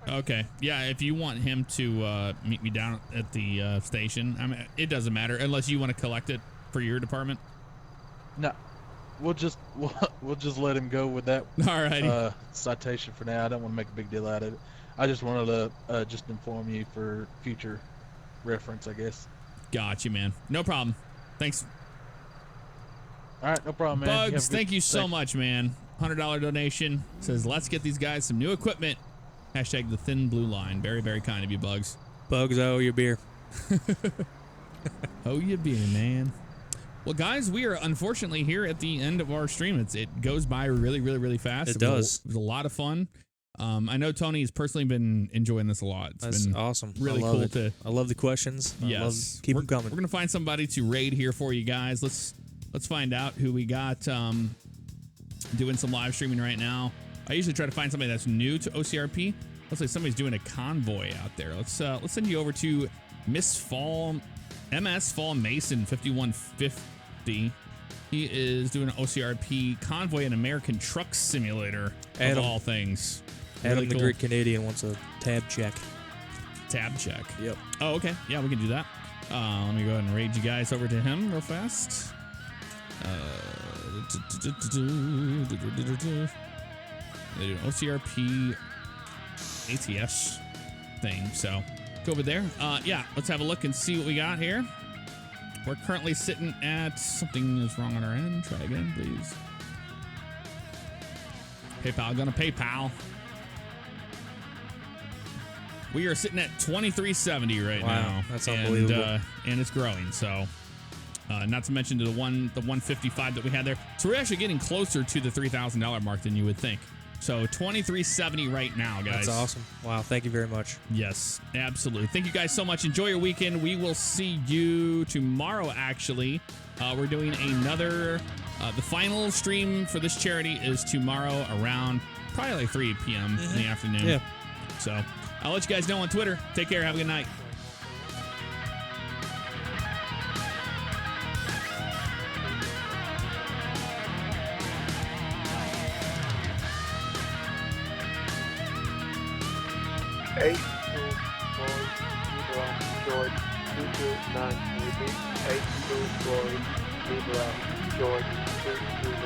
Okay. Yeah, if you want him to meet me down at the station, I mean, it doesn't matter unless you want to collect it for your department. No, we'll just let him go with that. Alrighty. Citation for now. I don't want to make a big deal out of it. I just wanted to just inform you for future reference, I guess. Got you, man. No problem. Thanks. All right, no problem, man. Bugs, thank you so much, man. $100 donation. Says, let's get these guys some new equipment. Hashtag the thin blue line. Very, very kind of you, Bugs. Bugs, I owe you a beer. Owe you a beer, man. Well, guys, we are unfortunately here at the end of our stream. It goes by really, really, really fast. It does. It was a lot of fun. I know Tony has personally been enjoying this a lot. That's been awesome. Really I love cool it. I love the questions. Yes. Keep them coming. We're gonna find somebody to raid here for you guys. Let's find out who we got doing some live streaming right now. I usually try to find somebody that's new to OCRP. Looks like somebody's doing a convoy out there. Let's send you over to MS Fall Mason 5150. He is doing an OCRP convoy and American Truck Simulator of all things. Adam the Great Canadian wants a tab check. Tab check. Yep. Oh, okay. Yeah, we can do that. Let me go ahead and raid you guys over to him real fast. They do an OCRP ATS thing. So go over there. Yeah, let's have a look and see what we got here. We're currently sitting at something is wrong on our end. Try again, please. PayPal, gonna PayPal. We are sitting at 2370 right now. That's unbelievable. And it's growing. So, not to mention the 155 that we had there. So we're actually getting closer to the $3,000 mark than you would think. So 2370 right now, guys. That's awesome. Wow, thank you very much. Yes, absolutely. Thank you guys so much. Enjoy your weekend. We will see you tomorrow, actually. We're doing another, the final stream for this charity is tomorrow around probably like 3 p.m. in the afternoon. Yeah. So I'll let you guys know on Twitter. Take care. Have a good night. George 229 moving. 82 George 229.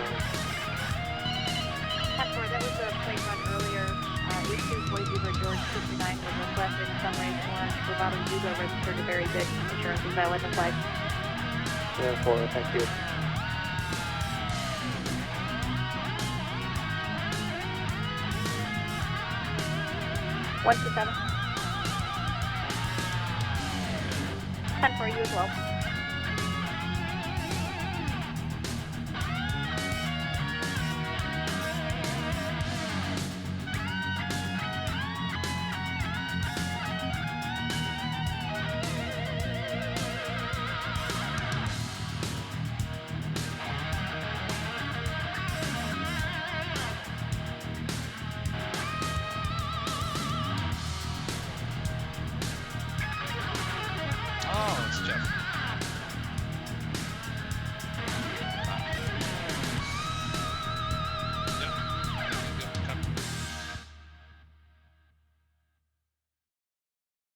Passport, that was a plate run earlier. 82 Boise George 229 was requested in Fundraiser warrant. Bravado Hugo registered to very good. Insurance is valid and applied. Yeah, 4, thank you. One to 7. 10 for you as well.